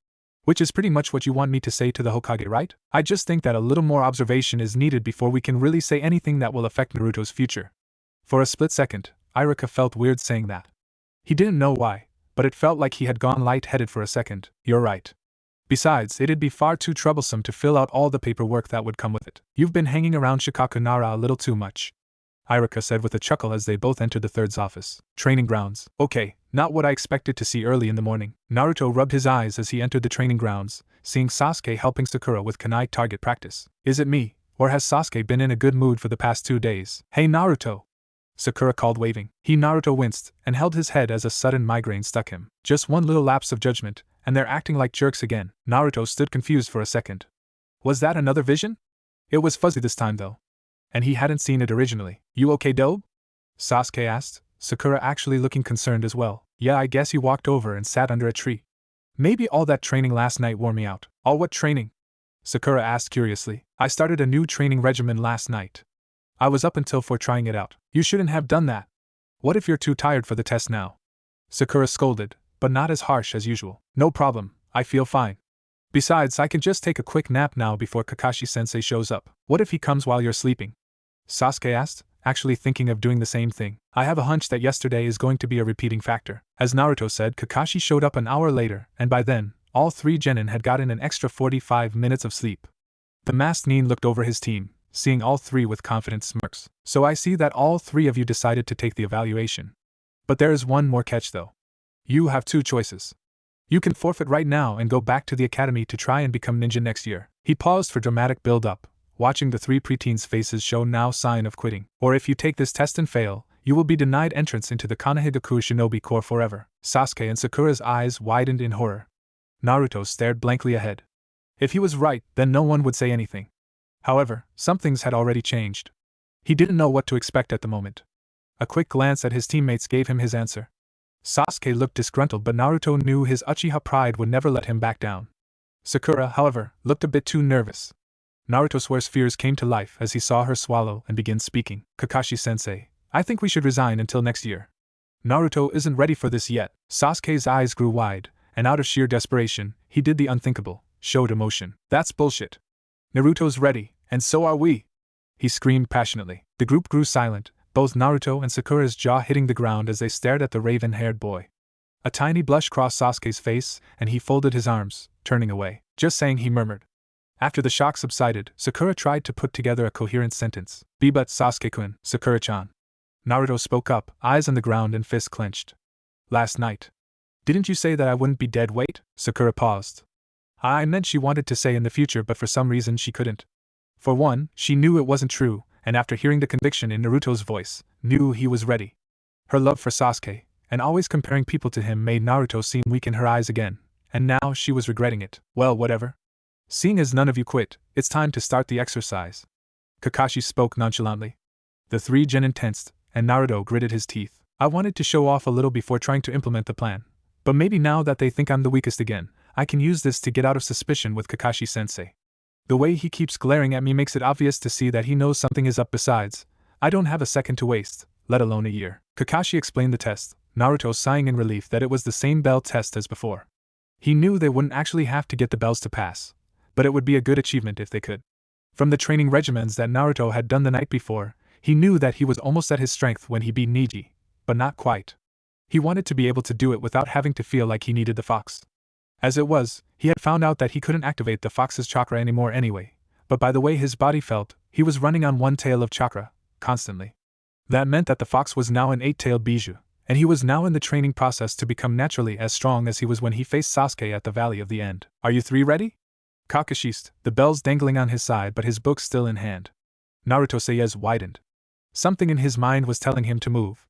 Which is pretty much what you want me to say to the Hokage, right? I just think that a little more observation is needed before we can really say anything that will affect Naruto's future. For a split second, Irika felt weird saying that. He didn't know why, but it felt like he had gone light-headed for a second. You're right. Besides, it'd be far too troublesome to fill out all the paperwork that would come with it. You've been hanging around Shikaku Nara a little too much, Irika said with a chuckle as they both entered the third's office. Training grounds. Okay, not what I expected to see early in the morning. Naruto rubbed his eyes as he entered the training grounds, seeing Sasuke helping Sakura with kunai target practice. Is it me, or has Sasuke been in a good mood for the past 2 days? Hey Naruto! Sakura called, waving. Naruto winced and held his head as a sudden migraine stuck him. Just one little lapse of judgment, and they're acting like jerks again. Naruto stood confused for a second. Was that another vision? It was fuzzy this time though. And he hadn't seen it originally. You okay, Dobe? Sasuke asked, Sakura actually looking concerned as well. Yeah, I guess he walked over and sat under a tree. Maybe all that training last night wore me out. All what training? Sakura asked curiously. I started a new training regimen last night. I was up until 4 trying it out. You shouldn't have done that. What if you're too tired for the test now? Sakura scolded, but not as harsh as usual. No problem, I feel fine. Besides, I can just take a quick nap now before Kakashi-sensei shows up. What if he comes while you're sleeping? Sasuke asked, actually thinking of doing the same thing. I have a hunch that yesterday is going to be a repeating factor. As Naruto said, Kakashi showed up an hour later, and by then, all 3 genin had gotten an extra 45 minutes of sleep. The masked Nin looked over his team, seeing all 3 with confident smirks. So I see that all 3 of you decided to take the evaluation. But there is one more catch though. You have 2 choices. You can forfeit right now and go back to the academy to try and become ninja next year. He paused for dramatic build-up, watching the 3 preteens' faces show now sign of quitting. Or if you take this test and fail, you will be denied entrance into the Konohagakure Shinobi Corps forever. Sasuke and Sakura's eyes widened in horror. Naruto stared blankly ahead. If he was right, then no one would say anything. However, some things had already changed. He didn't know what to expect at the moment. A quick glance at his teammates gave him his answer. Sasuke looked disgruntled, but Naruto knew his Uchiha pride would never let him back down. Sakura, however, looked a bit too nervous. Naruto's worst fears came to life as he saw her swallow and begin speaking. Kakashi-sensei, I think we should resign until next year. Naruto isn't ready for this yet. Sasuke's eyes grew wide, and out of sheer desperation, he did the unthinkable, showed emotion. That's bullshit. Naruto's ready, and so are we! He screamed passionately. The group grew silent, both Naruto and Sakura's jaw hitting the ground as they stared at the raven-haired boy. A tiny blush crossed Sasuke's face, and he folded his arms, turning away. Just saying, he murmured. After the shock subsided, Sakura tried to put together a coherent sentence. But Sasuke-kun, Sakura-chan. Naruto spoke up, eyes on the ground and fists clenched. Last night. Didn't you say that I wouldn't be dead weight? Sakura paused. I meant she wanted to say in the future, but for some reason she couldn't. For one, she knew it wasn't true, and after hearing the conviction in Naruto's voice, knew he was ready. Her love for Sasuke, and always comparing people to him, made Naruto seem weak in her eyes again, and now she was regretting it. Well, whatever. Seeing as none of you quit, it's time to start the exercise. Kakashi spoke nonchalantly. The 3 genin tensed, and Naruto gritted his teeth. I wanted to show off a little before trying to implement the plan. But maybe now that they think I'm the weakest again, I can use this to get out of suspicion with Kakashi-sensei. The way he keeps glaring at me makes it obvious to see that he knows something is up. Besides, I don't have a second to waste, let alone a year. Kakashi explained the test, Naruto sighing in relief that it was the same bell test as before. He knew they wouldn't actually have to get the bells to pass, but it would be a good achievement if they could. From the training regimens that Naruto had done the night before, he knew that he was almost at his strength when he beat Neji, but not quite. He wanted to be able to do it without having to feel like he needed the fox. As it was, he had found out that he couldn't activate the fox's chakra anymore anyway, but by the way his body felt, he was running on 1 tail of chakra, constantly. That meant that the fox was now an 8-tailed bijou, and he was now in the training process to become naturally as strong as he was when he faced Sasuke at the Valley of the End. Are you 3 ready? Kakashist, the bells dangling on his side but his book still in hand. Naruto's eyes widened. Something in his mind was telling him to move.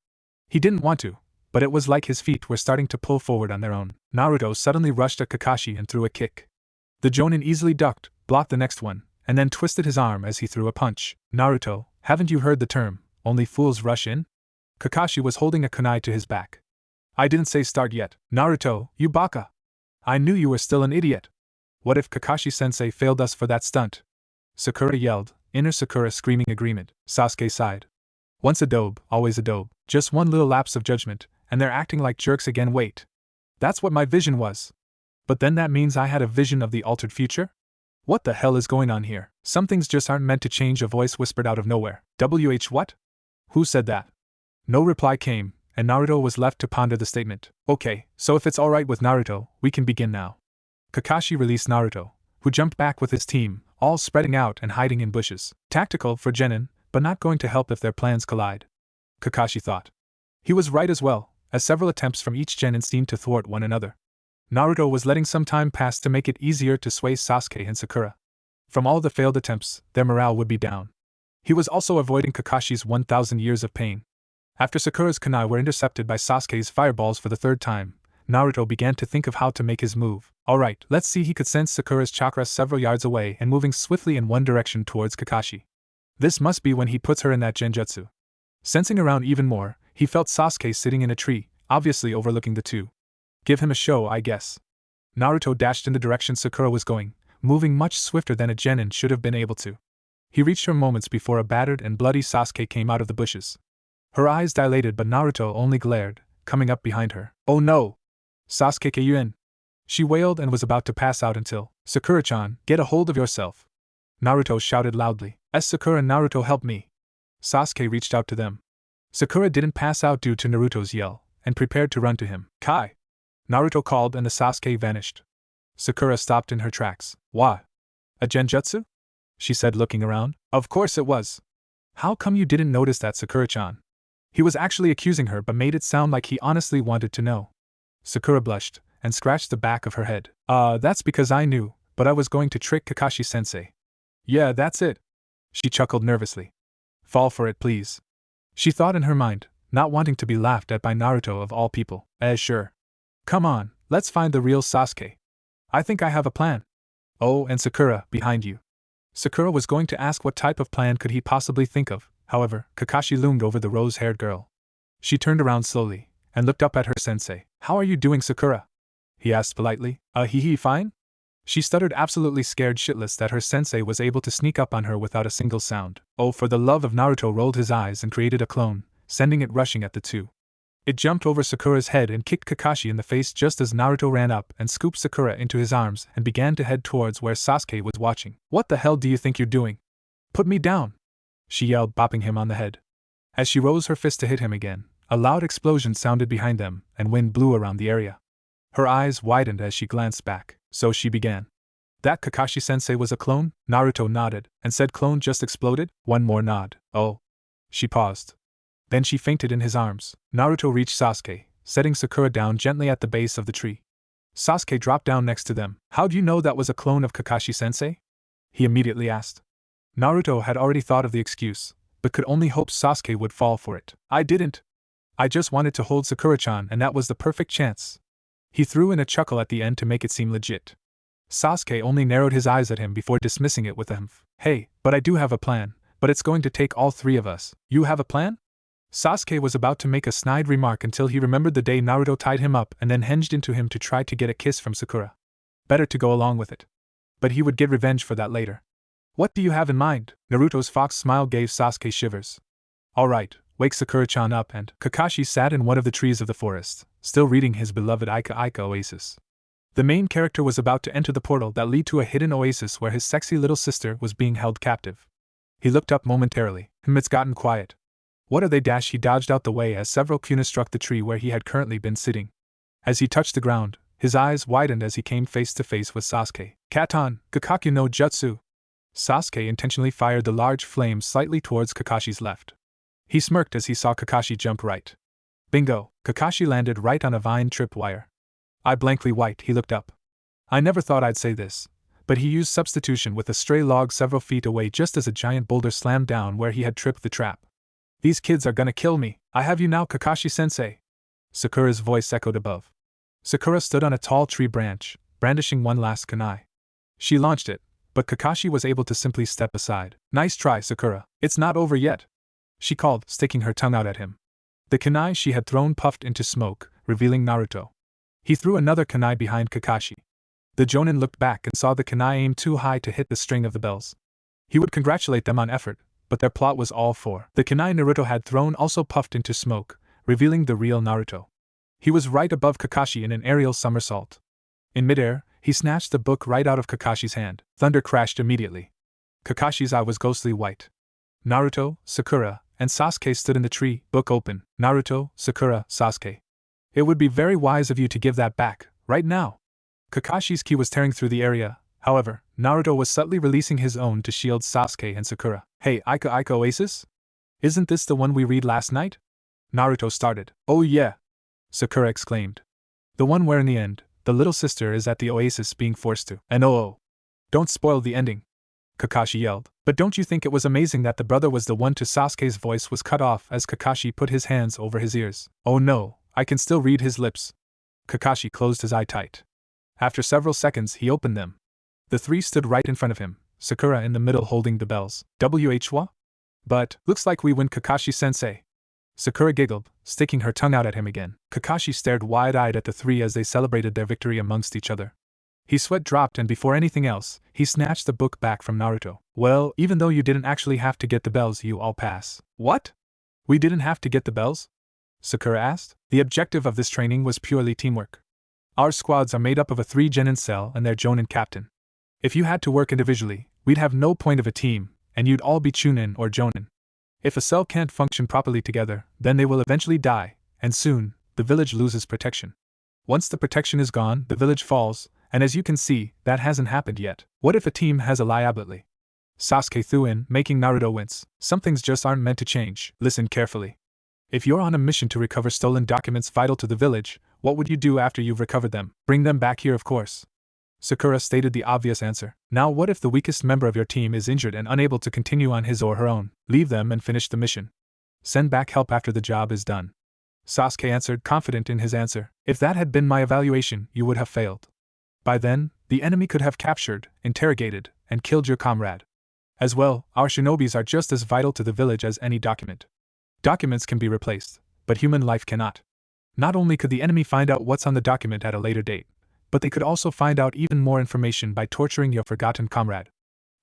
He didn't want to, but it was like his feet were starting to pull forward on their own. Naruto suddenly rushed at Kakashi and threw a kick. The Jonin easily ducked, blocked the next one, and then twisted his arm as he threw a punch. Naruto, haven't you heard the term, only fools rush in? Kakashi was holding a kunai to his back. I didn't say start yet. Naruto, you baka! I knew you were still an idiot. What if Kakashi-sensei failed us for that stunt? Sakura yelled, inner Sakura screaming agreement. Sasuke sighed. Once a dobe, always a dobe. Just one little lapse of judgment, and they're acting like jerks again. Wait. That's what my vision was. But then that means I had a vision of the altered future? What the hell is going on here? Some things just aren't meant to change, a voice whispered out of nowhere. What? Who said that? No reply came, and Naruto was left to ponder the statement. Okay, so if it's alright with Naruto, we can begin now. Kakashi released Naruto, who jumped back with his team, all spreading out and hiding in bushes. Tactical for genin, but not going to help if their plans collide. Kakashi thought. He was right as well, as several attempts from each genin seemed to thwart one another. Naruto was letting some time pass to make it easier to sway Sasuke and Sakura. From all the failed attempts, their morale would be down. He was also avoiding Kakashi's 1,000 years of pain. After Sakura's kunai were intercepted by Sasuke's fireballs for the third time, Naruto began to think of how to make his move. Alright, let's see. He could sense Sakura's chakra several yards away and moving swiftly in one direction towards Kakashi. This must be when he puts her in that genjutsu. Sensing around even more, he felt Sasuke sitting in a tree, obviously overlooking the two. Give him a show, I guess. Naruto dashed in the direction Sakura was going, moving much swifter than a genin should have been able to. He reached her moments before a battered and bloody Sasuke came out of the bushes. Her eyes dilated, but Naruto only glared, coming up behind her. Oh no! Sasuke Kyuubi! She wailed and was about to pass out until, Sakura-chan, get a hold of yourself! Naruto shouted loudly. Sakura and Naruto, help me! Sasuke reached out to them. Sakura didn't pass out due to Naruto's yell, and prepared to run to him. Kai! Naruto called and the Sasuke vanished. Sakura stopped in her tracks. What? A genjutsu? She said, looking around. Of course it was. How come you didn't notice that, Sakura-chan? He was actually accusing her but made it sound like he honestly wanted to know. Sakura blushed, and scratched the back of her head. That's because I knew, but I was going to trick Kakashi-sensei. Yeah, that's it. She chuckled nervously. Fall for it, please. She thought in her mind, not wanting to be laughed at by Naruto of all people. Sure. Come on, let's find the real Sasuke. I think I have a plan. Oh, and Sakura, behind you. Sakura was going to ask what type of plan could he possibly think of. However, Kakashi loomed over the rose-haired girl. She turned around slowly, and looked up at her sensei. How are you doing, Sakura? He asked politely. Fine? She stuttered, absolutely scared shitless that her sensei was able to sneak up on her without a single sound. Oh, for the love of Naruto rolled his eyes and created a clone, sending it rushing at the two. It jumped over Sakura's head and kicked Kakashi in the face just as Naruto ran up and scooped Sakura into his arms and began to head towards where Sasuke was watching. What the hell do you think you're doing? Put me down! She yelled, bopping him on the head. As she rose her fist to hit him again, a loud explosion sounded behind them, and wind blew around the area. Her eyes widened as she glanced back, so she began. That Kakashi-sensei was a clone? Naruto nodded, and said clone just exploded? One more nod. Oh. She paused. Then she fainted in his arms. Naruto reached Sasuke, setting Sakura down gently at the base of the tree. Sasuke dropped down next to them. How'd you know that was a clone of Kakashi-sensei? He immediately asked. Naruto had already thought of the excuse, but could only hope Sasuke would fall for it. I didn't. I just wanted to hold Sakura-chan and that was the perfect chance. He threw in a chuckle at the end to make it seem legit. Sasuke only narrowed his eyes at him before dismissing it with a humph. Hey, but I do have a plan, but it's going to take all three of us. You have a plan? Sasuke was about to make a snide remark until he remembered the day Naruto tied him up and then hinged into him to try to get a kiss from Sakura. Better to go along with it. But he would get revenge for that later. What do you have in mind? Naruto's fox smile gave Sasuke shivers. Alright, wake Sakura-chan up and… Kakashi sat in one of the trees of the forest, still reading his beloved Ika Oasis. The main character was about to enter the portal that led to a hidden oasis where his sexy little sister was being held captive. He looked up momentarily. It's gotten quiet. What are they? He dodged out the way as several kunas struck the tree where he had currently been sitting. As he touched the ground, his eyes widened as he came face to face with Sasuke. Katon, Gakakyu no Jutsu. Sasuke intentionally fired the large flame slightly towards Kakashi's left. He smirked as he saw Kakashi jump right. Bingo! Kakashi landed right on a vine tripwire. Eye blankly white, he looked up. I never thought I'd say this, but he used substitution with a stray log several feet away just as a giant boulder slammed down where he had tripped the trap. These kids are gonna kill me. I have you now, Kakashi-sensei. Sakura's voice echoed above. Sakura stood on a tall tree branch, brandishing one last kunai. She launched it, but Kakashi was able to simply step aside. Nice try, Sakura. It's not over yet, she called, sticking her tongue out at him. The kunai she had thrown puffed into smoke, revealing Naruto. He threw another kunai behind Kakashi. The Jonin looked back and saw the kunai aim too high to hit the string of the bells. He would congratulate them on effort, but their plot was all for. The kunai Naruto had thrown also puffed into smoke, revealing the real Naruto. He was right above Kakashi in an aerial somersault. In midair, he snatched the book right out of Kakashi's hand. Thunder crashed immediately. Kakashi's eye was ghostly white. Naruto, Sakura, and Sasuke stood in the tree, book open. Naruto, Sakura, Sasuke. It would be very wise of you to give that back, right now. Kakashi's ki was tearing through the area, however, Naruto was subtly releasing his own to shield Sasuke and Sakura. Hey, Ika Oasis? Isn't this the one we read last night? Naruto started. Oh yeah! Sakura exclaimed. The one where in the end, the little sister is at the oasis being forced to. And oh, don't spoil the ending. Kakashi yelled. But don't you think it was amazing that the brother was the one to Sasuke's voice was cut off as Kakashi put his hands over his ears. Oh no, I can still read his lips. Kakashi closed his eye tight. After several seconds, he opened them. The three stood right in front of him, Sakura in the middle holding the bells. Wh? But, looks like we win, Kakashi-sensei. Sakura giggled, sticking her tongue out at him again. Kakashi stared wide-eyed at the three as they celebrated their victory amongst each other. His sweat dropped and before anything else, he snatched the book back from Naruto. Well, even though you didn't actually have to get the bells, you all pass. What? We didn't have to get the bells? Sakura asked. The objective of this training was purely teamwork. Our squads are made up of a 3-genin cell and their jonin captain. If you had to work individually, we'd have no point of a team, and you'd all be chunin or jonin. If a cell can't function properly together, then they will eventually die, and soon, the village loses protection. Once the protection is gone, the village falls, and as you can see, that hasn't happened yet. What if a team has a liability? Sasuke threw in, making Naruto wince. Some things just aren't meant to change. Listen carefully. If you're on a mission to recover stolen documents vital to the village, what would you do after you've recovered them? Bring them back here, of course. Sakura stated the obvious answer. Now what if the weakest member of your team is injured and unable to continue on his or her own? Leave them and finish the mission. Send back help after the job is done. Sasuke answered, confident in his answer. If that had been my evaluation, you would have failed. By then, the enemy could have captured, interrogated, and killed your comrade. As well, our shinobis are just as vital to the village as any document. Documents can be replaced, but human life cannot. Not only could the enemy find out what's on the document at a later date, but they could also find out even more information by torturing your forgotten comrade.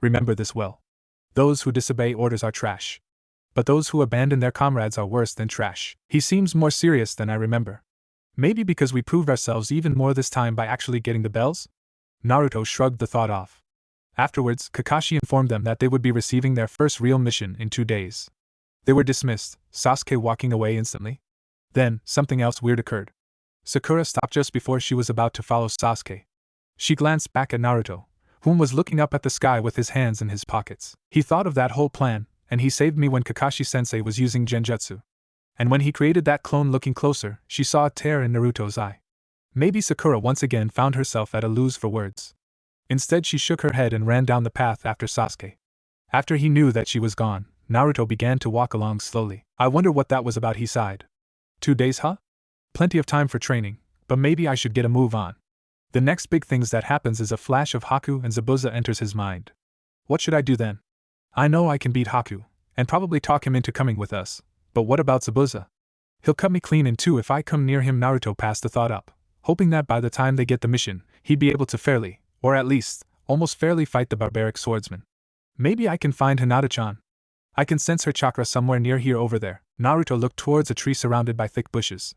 Remember this well. Those who disobey orders are trash. But those who abandon their comrades are worse than trash. He seems more serious than I remember. Maybe because we proved ourselves even more this time by actually getting the bells? Naruto shrugged the thought off. Afterwards, Kakashi informed them that they would be receiving their first real mission in 2 days. They were dismissed, Sasuke walking away instantly. Then, something else weird occurred. Sakura stopped just before she was about to follow Sasuke. She glanced back at Naruto, whom was looking up at the sky with his hands in his pockets. He thought of that whole plan, and he saved me when Kakashi-sensei was using genjutsu. And when he created that clone looking closer, she saw a tear in Naruto's eye. Maybe Sakura once again found herself at a lose for words. Instead she shook her head and ran down the path after Sasuke. After he knew that she was gone, Naruto began to walk along slowly. I wonder what that was about, he sighed. 2 days, huh? Plenty of time for training, but maybe I should get a move on. The next big things that happens is a flash of Haku and Zabuza enters his mind. What should I do then? I know I can beat Haku, and probably talk him into coming with us, but what about Zabuza? He'll cut me clean in two if I come near him. Naruto passed the thought up, hoping that by the time they get the mission, he'd be able to fairly, or at least, almost fairly fight the barbaric swordsman. Maybe I can find Hinata-chan. I can sense her chakra somewhere near here over there. Naruto looked towards a tree surrounded by thick bushes.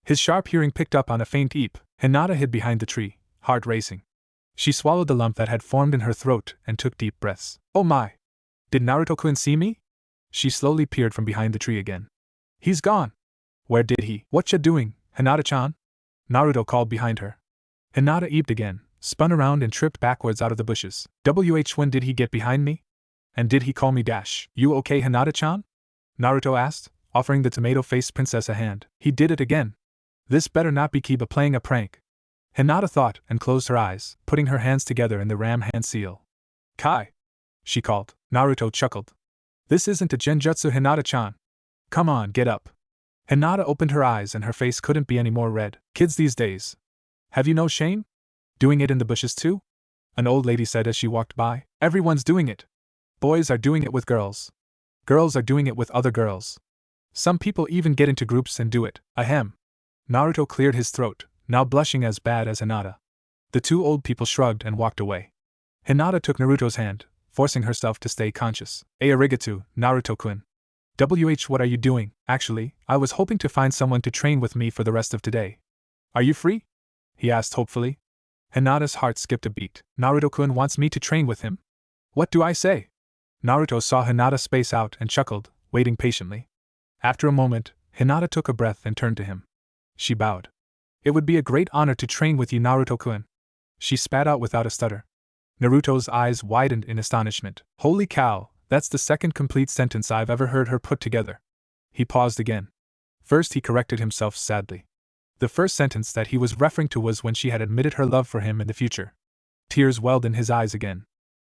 His sharp hearing picked up on a faint eep. Hinata hid behind the tree, heart racing. She swallowed the lump that had formed in her throat and took deep breaths. Oh my! Did Naruto-kun see me? She slowly peered from behind the tree again. He's gone! Where did he? Whatcha doing, Hinata-chan? Naruto called behind her. Hinata eeped again, spun around and tripped backwards out of the bushes. When did he get behind me? And did he call me dash? You okay, Hinata-chan? Naruto asked, offering the tomato-faced princess a hand. He did it again. This better not be Kiba playing a prank. Hinata thought and closed her eyes, putting her hands together in the ram hand seal. Kai! She called. Naruto chuckled. This isn't a genjutsu, Hinata-chan. Come on, get up. Hinata opened her eyes and her face couldn't be any more red. Kids these days. Have you no shame? Doing it in the bushes too? An old lady said as she walked by. Everyone's doing it. Boys are doing it with girls. Girls are doing it with other girls. Some people even get into groups and do it. Ahem. Naruto cleared his throat, now blushing as bad as Hinata. The two old people shrugged and walked away. Hinata took Naruto's hand, forcing herself to stay conscious. Arigato, Naruto-kun. What are you doing? Actually, I was hoping to find someone to train with me for the rest of today. Are you free? He asked hopefully. Hinata's heart skipped a beat. Naruto-kun wants me to train with him? What do I say? Naruto saw Hinata space out and chuckled, waiting patiently. After a moment, Hinata took a breath and turned to him. She bowed. It would be a great honor to train with you, Naruto-kun. She spat out without a stutter. Naruto's eyes widened in astonishment. Holy cow, that's the second complete sentence I've ever heard her put together. He paused again. First he corrected himself sadly. The first sentence that he was referring to was when she had admitted her love for him in the future. Tears welled in his eyes again.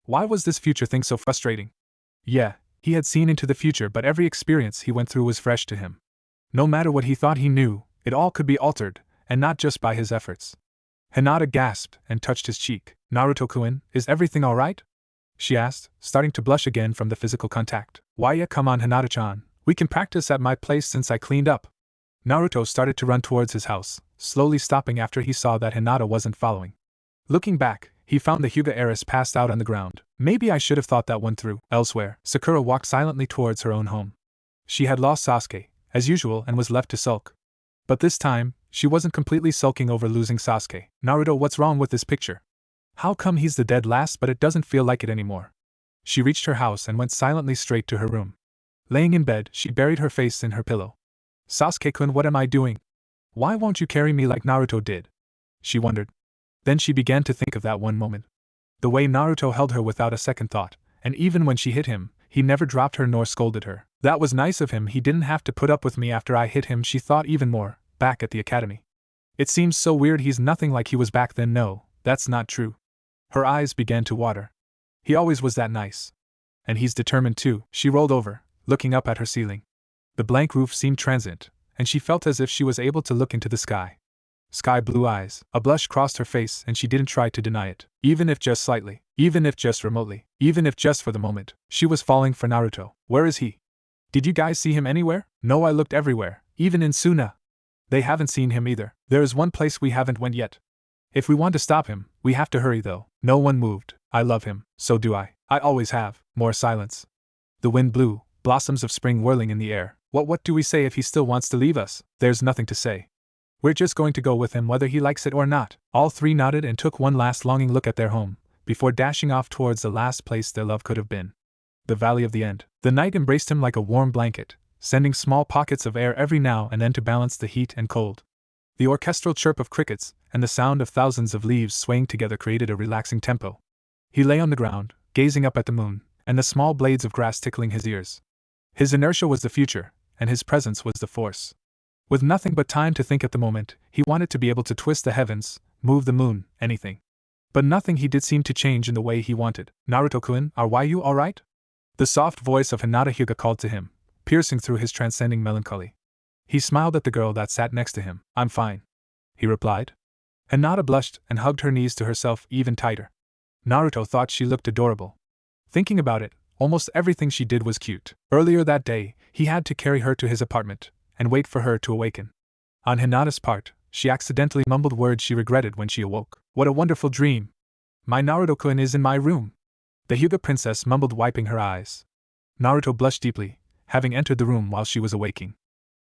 Why was this future thing so frustrating? Yeah, he had seen into the future, but every experience he went through was fresh to him. No matter what he thought he knew, it all could be altered, and not just by his efforts. Hinata gasped and touched his cheek. Naruto-kun, is everything alright? She asked, starting to blush again from the physical contact. Why yeah, come on Hinata-chan, we can practice at my place since I cleaned up. Naruto started to run towards his house, slowly stopping after he saw that Hinata wasn't following. Looking back, he found the Hyuga heiress passed out on the ground. Maybe I should have thought that one through. Elsewhere, Sakura walked silently towards her own home. She had lost Sasuke, as usual, and was left to sulk. But this time, she wasn't completely sulking over losing Sasuke. Naruto, what's wrong with this picture? How come he's the dead last but it doesn't feel like it anymore? She reached her house and went silently straight to her room. Laying in bed, she buried her face in her pillow. Sasuke-kun, what am I doing? Why won't you carry me like Naruto did? She wondered. Then she began to think of that one moment. The way Naruto held her without a second thought, and even when she hit him, he never dropped her nor scolded her. That was nice of him, he didn't have to put up with me after I hit him, she thought even more, back at the academy. It seems so weird he's nothing like he was back then. No, that's not true. Her eyes began to water. He always was that nice. And he's determined too. She rolled over, looking up at her ceiling. The blank roof seemed transient, and she felt as if she was able to look into the sky. Sky blue eyes. A blush crossed her face and she didn't try to deny it. Even if just slightly, even if just remotely, even if just for the moment, she was falling for Naruto. Where is he? Did you guys see him anywhere? No, I looked everywhere, even in Suna. They haven't seen him either. There is one place we haven't went yet. If we want to stop him, we have to hurry though. No one moved. I love him, so do I. I always have. More silence. The wind blew, blossoms of spring whirling in the air. What do we say if he still wants to leave us? There's nothing to say. We're just going to go with him whether he likes it or not. All three nodded and took one last longing look at their home, before dashing off towards the last place their love could have been. The Valley of the End. The night embraced him like a warm blanket, sending small pockets of air every now and then to balance the heat and cold. The orchestral chirp of crickets and the sound of thousands of leaves swaying together created a relaxing tempo. He lay on the ground, gazing up at the moon, and the small blades of grass tickling his ears. His inertia was the future, and his presence was the force. With nothing but time to think at the moment, he wanted to be able to twist the heavens, move the moon, anything. But nothing he did seemed to change in the way he wanted. Naruto-kun, are you alright? The soft voice of Hinata Hyuga called to him, piercing through his transcending melancholy. He smiled at the girl that sat next to him. I'm fine, he replied. Hinata blushed and hugged her knees to herself even tighter. Naruto thought she looked adorable. Thinking about it, almost everything she did was cute. Earlier that day, he had to carry her to his apartment and wait for her to awaken. On Hinata's part, she accidentally mumbled words she regretted when she awoke. What a wonderful dream! My Naruto-kun is in my room. The Hyuga princess mumbled, wiping her eyes. Naruto blushed deeply, having entered the room while she was awaking.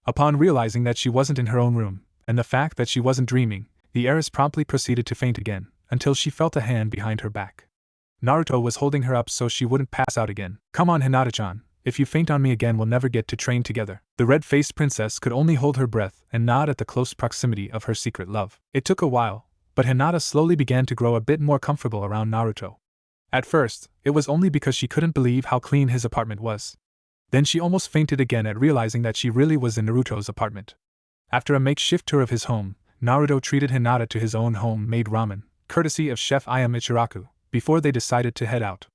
Upon realizing that she wasn't in her own room, and the fact that she wasn't dreaming, the heiress promptly proceeded to faint again, until she felt a hand behind her back. Naruto was holding her up so she wouldn't pass out again. Come on Hinata-chan, if you faint on me again we'll never get to train together. The red-faced princess could only hold her breath and nod at the close proximity of her secret love. It took a while, but Hinata slowly began to grow a bit more comfortable around Naruto. At first, it was only because she couldn't believe how clean his apartment was. Then she almost fainted again at realizing that she really was in Naruto's apartment. After a makeshift tour of his home, Naruto treated Hinata to his own home-made ramen, courtesy of Chef Ayam Ichiraku, before they decided to head out.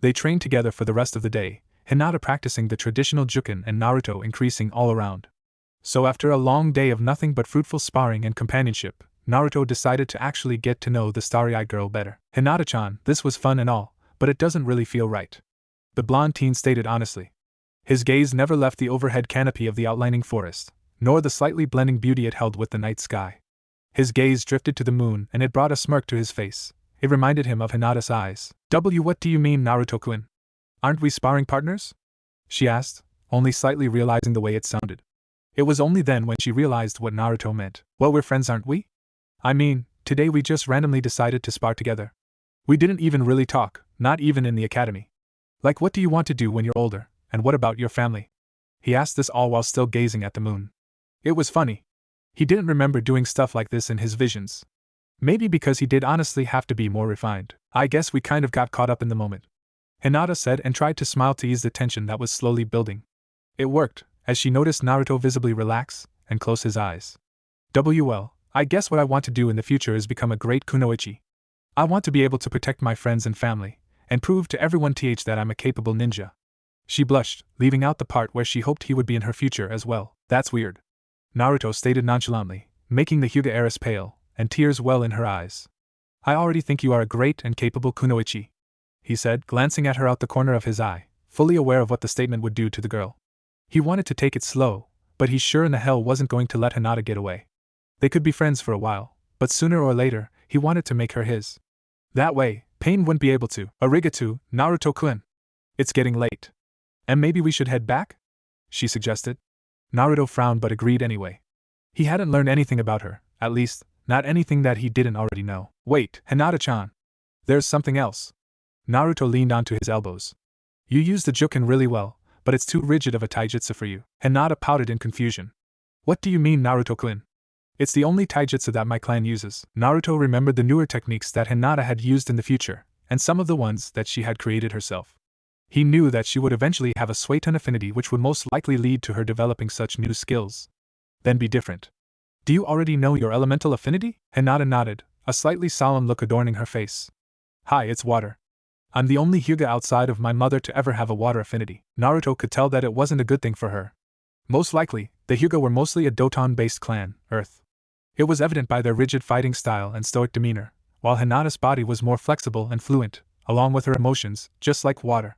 They trained together for the rest of the day, Hinata practicing the traditional juken and Naruto increasing all around. So after a long day of nothing but fruitful sparring and companionship, Naruto decided to actually get to know the starry-eyed girl better. Hinata-chan, this was fun and all, but it doesn't really feel right. The blonde teen stated honestly. His gaze never left the overhead canopy of the outlining forest, nor the slightly blending beauty it held with the night sky. His gaze drifted to the moon and it brought a smirk to his face. It reminded him of Hinata's eyes. What do you mean, Naruto-kun? Aren't we sparring partners? She asked, only slightly realizing the way it sounded. It was only then when she realized what Naruto meant. Well, we're friends, aren't we? I mean, today we just randomly decided to spar together. We didn't even really talk, not even in the academy. Like, what do you want to do when you're older, and what about your family? He asked this all while still gazing at the moon. It was funny. He didn't remember doing stuff like this in his visions. Maybe because he did honestly have to be more refined. I guess we kind of got caught up in the moment, Hinata said and tried to smile to ease the tension that was slowly building. It worked, as she noticed Naruto visibly relax and close his eyes. Well, I guess what I want to do in the future is become a great kunoichi. I want to be able to protect my friends and family, and prove to everyone that I'm a capable ninja. She blushed, leaving out the part where she hoped he would be in her future as well. That's weird, Naruto stated nonchalantly, making the Hyuga heiress pale, and tears well in her eyes. I already think you are a great and capable kunoichi, he said, glancing at her out the corner of his eye, fully aware of what the statement would do to the girl. He wanted to take it slow, but he sure in the hell wasn't going to let Hinata get away. They could be friends for a while, but sooner or later, he wanted to make her his. That way, Pain wouldn't be able to. Arigato, Naruto-kun. It's getting late. And maybe we should head back? She suggested. Naruto frowned but agreed anyway. He hadn't learned anything about her, at least, not anything that he didn't already know. Wait, Hinata-chan. There's something else. Naruto leaned onto his elbows. You use the Juken really well, but it's too rigid of a taijutsu for you. Hinata pouted in confusion. What do you mean, Naruto-kun? It's the only taijutsu that my clan uses. Naruto remembered the newer techniques that Hinata had used in the future, and some of the ones that she had created herself. He knew that she would eventually have a Suiton affinity which would most likely lead to her developing such new skills. Then be different. Do you already know your elemental affinity? Hinata nodded, a slightly solemn look adorning her face. Hi, it's water. I'm the only Hyuga outside of my mother to ever have a water affinity. Naruto could tell that it wasn't a good thing for her. Most likely, the Hyuga were mostly a Doton-based clan, Earth. It was evident by their rigid fighting style and stoic demeanor, while Hinata's body was more flexible and fluent, along with her emotions, just like water.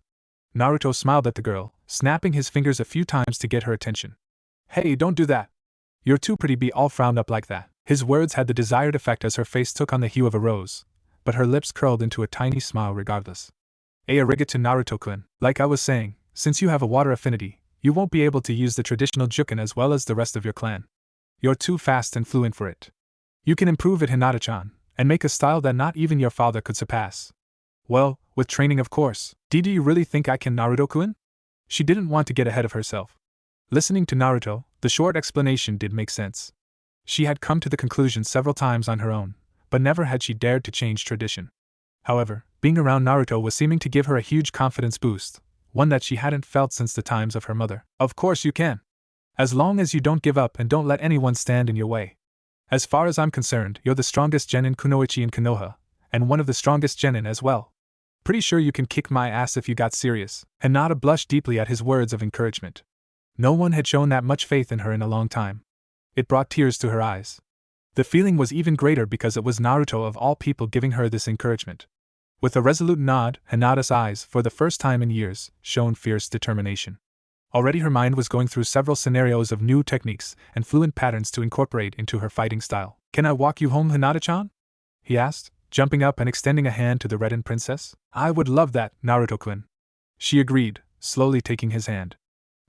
Naruto smiled at the girl, snapping his fingers a few times to get her attention. Hey, don't do that. You're too pretty to be all frowned up like that. His words had the desired effect as her face took on the hue of a rose, but her lips curled into a tiny smile regardless. Arigato Naruto-kun, like I was saying, since you have a water affinity, you won't be able to use the traditional Juken as well as the rest of your clan. You're too fast and fluent for it. You can improve it, Hinata-chan, and make a style that not even your father could surpass. Well, with training of course. Do you really think I can, Naruto-kun? She didn't want to get ahead of herself. Listening to Naruto, the short explanation did make sense. She had come to the conclusion several times on her own, but never had she dared to change tradition. However, being around Naruto was seeming to give her a huge confidence boost, one that she hadn't felt since the times of her mother. Of course you can. As long as you don't give up and don't let anyone stand in your way. As far as I'm concerned, you're the strongest genin kunoichi in Konoha, and one of the strongest genin as well. Pretty sure you can kick my ass if you got serious. Hinata blushed deeply at his words of encouragement. No one had shown that much faith in her in a long time. It brought tears to her eyes. The feeling was even greater because it was Naruto of all people giving her this encouragement. With a resolute nod, Hinata's eyes, for the first time in years, shone fierce determination. Already her mind was going through several scenarios of new techniques and fluent patterns to incorporate into her fighting style. Can I walk you home, Hinata-chan? He asked, jumping up and extending a hand to the reddened princess. I would love that, Naruto-kun. She agreed, slowly taking his hand.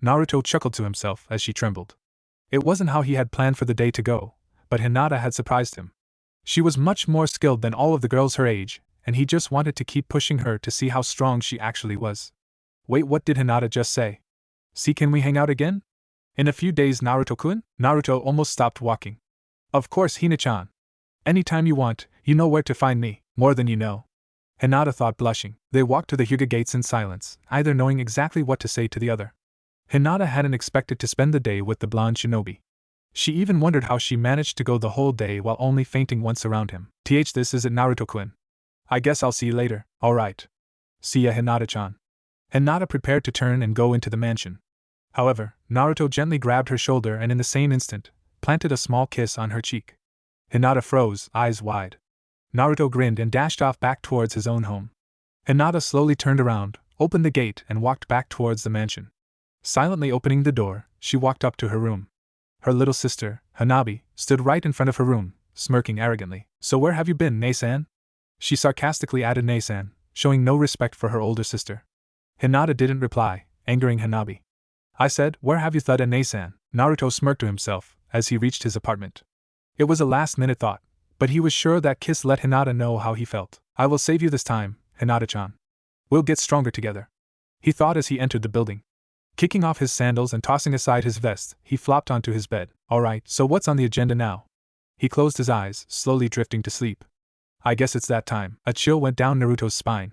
Naruto chuckled to himself as she trembled. It wasn't how he had planned for the day to go, but Hinata had surprised him. She was much more skilled than all of the girls her age, and he just wanted to keep pushing her to see how strong she actually was. Wait, what did Hinata just say? See, can we hang out again? In a few days, Naruto-kun? Naruto almost stopped walking. Of course, Hina-chan. Anytime you want, you know where to find me, more than you know. Hinata thought, blushing. They walked to the Hyuga gates in silence, either knowing exactly what to say to the other. Hinata hadn't expected to spend the day with the blonde shinobi. She even wondered how she managed to go the whole day while only fainting once around him. This isn't Naruto-kun. I guess I'll see you later. Alright. See ya, Hinata-chan. Hinata prepared to turn and go into the mansion. However, Naruto gently grabbed her shoulder and in the same instant, planted a small kiss on her cheek. Hinata froze, eyes wide. Naruto grinned and dashed off back towards his own home. Hinata slowly turned around, opened the gate and walked back towards the mansion. Silently opening the door, she walked up to her room. Her little sister, Hanabi, stood right in front of her room, smirking arrogantly. So where have you been, Nei-san? She sarcastically added Nei-san, showing no respect for her older sister. Hinata didn't reply, angering Hanabi. I said, where have you thought, Nei-san? Naruto smirked to himself, as he reached his apartment. It was a last-minute thought, but he was sure that kiss let Hinata know how he felt. I will save you this time, Hinata-chan. We'll get stronger together. He thought as he entered the building. Kicking off his sandals and tossing aside his vest, he flopped onto his bed. Alright, so what's on the agenda now? He closed his eyes, slowly drifting to sleep. I guess it's that time. A chill went down Naruto's spine.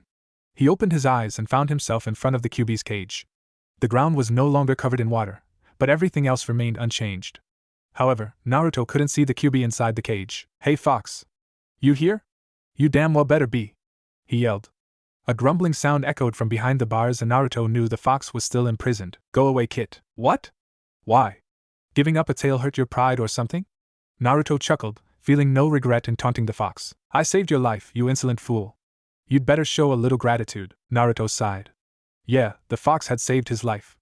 He opened his eyes and found himself in front of the Kyuubi's cage. The ground was no longer covered in water, but everything else remained unchanged. However, Naruto couldn't see the Kyuubi inside the cage. Hey fox! You here? You damn well better be! He yelled. A grumbling sound echoed from behind the bars and Naruto knew the fox was still imprisoned. Go away, Kit. What? Why? Giving up a tail hurt your pride or something? Naruto chuckled, feeling no regret in taunting the fox. I saved your life, you insolent fool. You'd better show a little gratitude, Naruto sighed. Yeah, the fox had saved his life.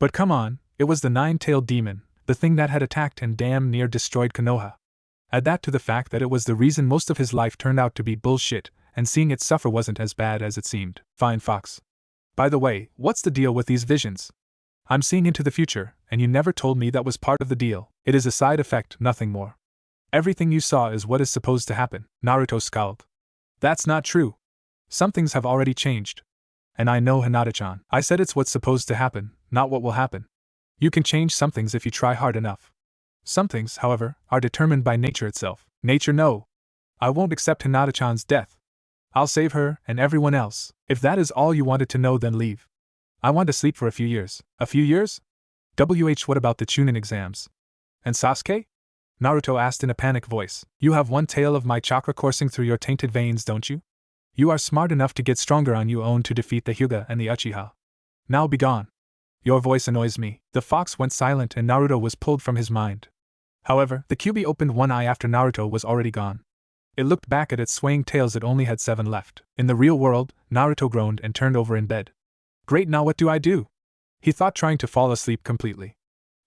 But come on, it was the nine-tailed demon, the thing that had attacked and damn near destroyed Konoha. Add that to the fact that it was the reason most of his life turned out to be bullshit, and seeing it suffer wasn't as bad as it seemed. Fine, fox. By the way, what's the deal with these visions? I'm seeing into the future, and you never told me that was part of the deal. It is a side effect, nothing more. Everything you saw is what is supposed to happen, Naruto scowled. That's not true. Some things have already changed. And I know, Hinata-chan. I said it's what's supposed to happen, not what will happen. You can change some things if you try hard enough. Some things, however, are determined by nature itself. Nature, no. I won't accept Hinata-chan's death. I'll save her and everyone else. If that is all you wanted to know, then leave. I want to sleep for a few years. A few years? What about the Chunin exams? And Sasuke? Naruto asked in a panicked voice. You have one tail of my chakra coursing through your tainted veins, don't you? You are smart enough to get stronger on your own to defeat the Hyuga and the Uchiha. Now be gone. Your voice annoys me. The fox went silent and Naruto was pulled from his mind. However, the Kyuubi opened one eye after Naruto was already gone. It looked back at its swaying tails. It only had 7 left. In the real world, Naruto groaned and turned over in bed. Great, now what do I do? He thought, trying to fall asleep completely.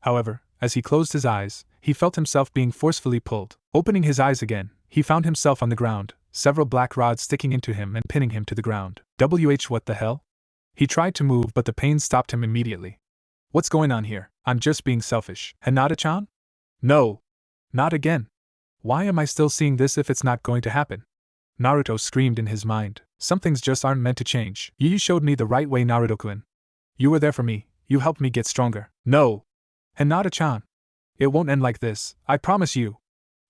However, as he closed his eyes, he felt himself being forcefully pulled. Opening his eyes again, he found himself on the ground, several black rods sticking into him and pinning him to the ground. What the hell? He tried to move, but the pain stopped him immediately. What's going on here? I'm just being selfish. Hinata-chan? No. Not again. Why am I still seeing this if it's not going to happen? Naruto screamed in his mind. Some things just aren't meant to change. You showed me the right way, Naruto-kun. You were there for me. You helped me get stronger. No. Hinata-chan. It won't end like this, I promise you.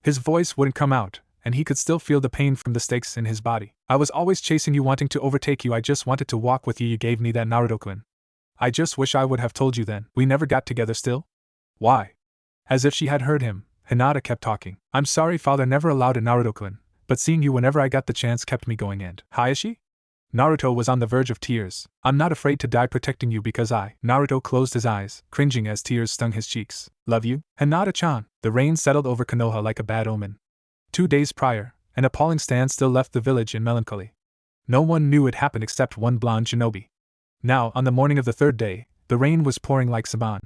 His voice wouldn't come out, and he could still feel the pain from the stakes in his body. I was always chasing you, wanting to overtake you. I just wanted to walk with you. You gave me that, Naruto-kun. I just wish I would have told you then. We never got together still? Why? As if she had heard him, Hinata kept talking. I'm sorry, father never allowed it, Naruto-kun, but seeing you whenever I got the chance kept me going. And Hayashi? Naruto was on the verge of tears. I'm not afraid to die protecting you because Naruto closed his eyes, cringing as tears stung his cheeks. Love you? Hinata-chan. The rain settled over Konoha like a bad omen. 2 days prior, an appalling standstill left the village in melancholy. No one knew it happened except one blonde shinobi. Now, on the morning of the 3rd day, the rain was pouring like saban.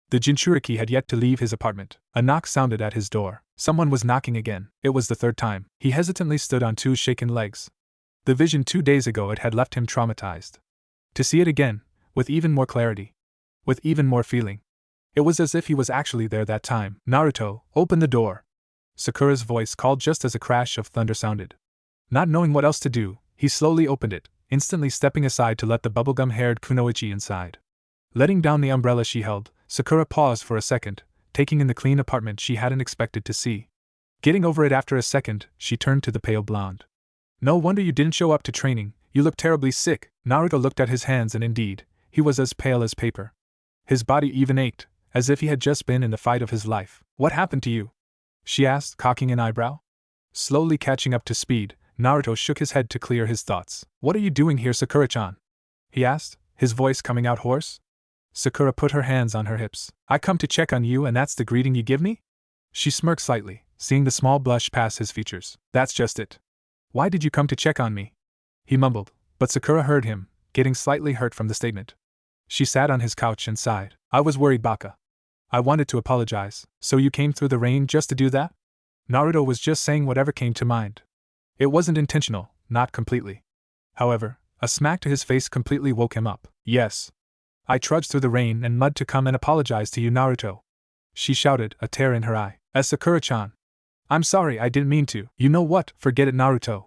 The Jinchuriki had yet to leave his apartment. A knock sounded at his door. Someone was knocking again. It was the 3rd time. He hesitantly stood on 2 shaken legs. The vision 2 days ago, it had left him traumatized. To see it again, with even more clarity, with even more feeling. It was as if he was actually there that time. Naruto, open the door. Sakura's voice called just as a crash of thunder sounded. Not knowing what else to do, he slowly opened it, instantly stepping aside to let the bubblegum-haired kunoichi inside. Letting down the umbrella she held, Sakura paused for a second, taking in the clean apartment she hadn't expected to see. Getting over it after a second, she turned to the pale blonde. No wonder you didn't show up to training, you look terribly sick. Naruto looked at his hands and indeed, he was as pale as paper. His body even ached, as if he had just been in the fight of his life. What happened to you? She asked, cocking an eyebrow. Slowly catching up to speed, Naruto shook his head to clear his thoughts. What are you doing here, Sakura-chan? He asked, his voice coming out hoarse. Sakura put her hands on her hips. I come to check on you and that's the greeting you give me? She smirked slightly, seeing the small blush pass his features. That's just it. Why did you come to check on me? He mumbled, but Sakura heard him, getting slightly hurt from the statement. She sat on his couch and sighed. I was worried, Baka. I wanted to apologize. So you came through the rain just to do that? Naruto was just saying whatever came to mind. It wasn't intentional, not completely. However, a smack to his face completely woke him up. Yes. I trudged through the rain and mud to come and apologize to you, Naruto. She shouted, a tear in her eye. As Sakura-chan. I'm sorry, I didn't mean to. You know what, forget it, Naruto.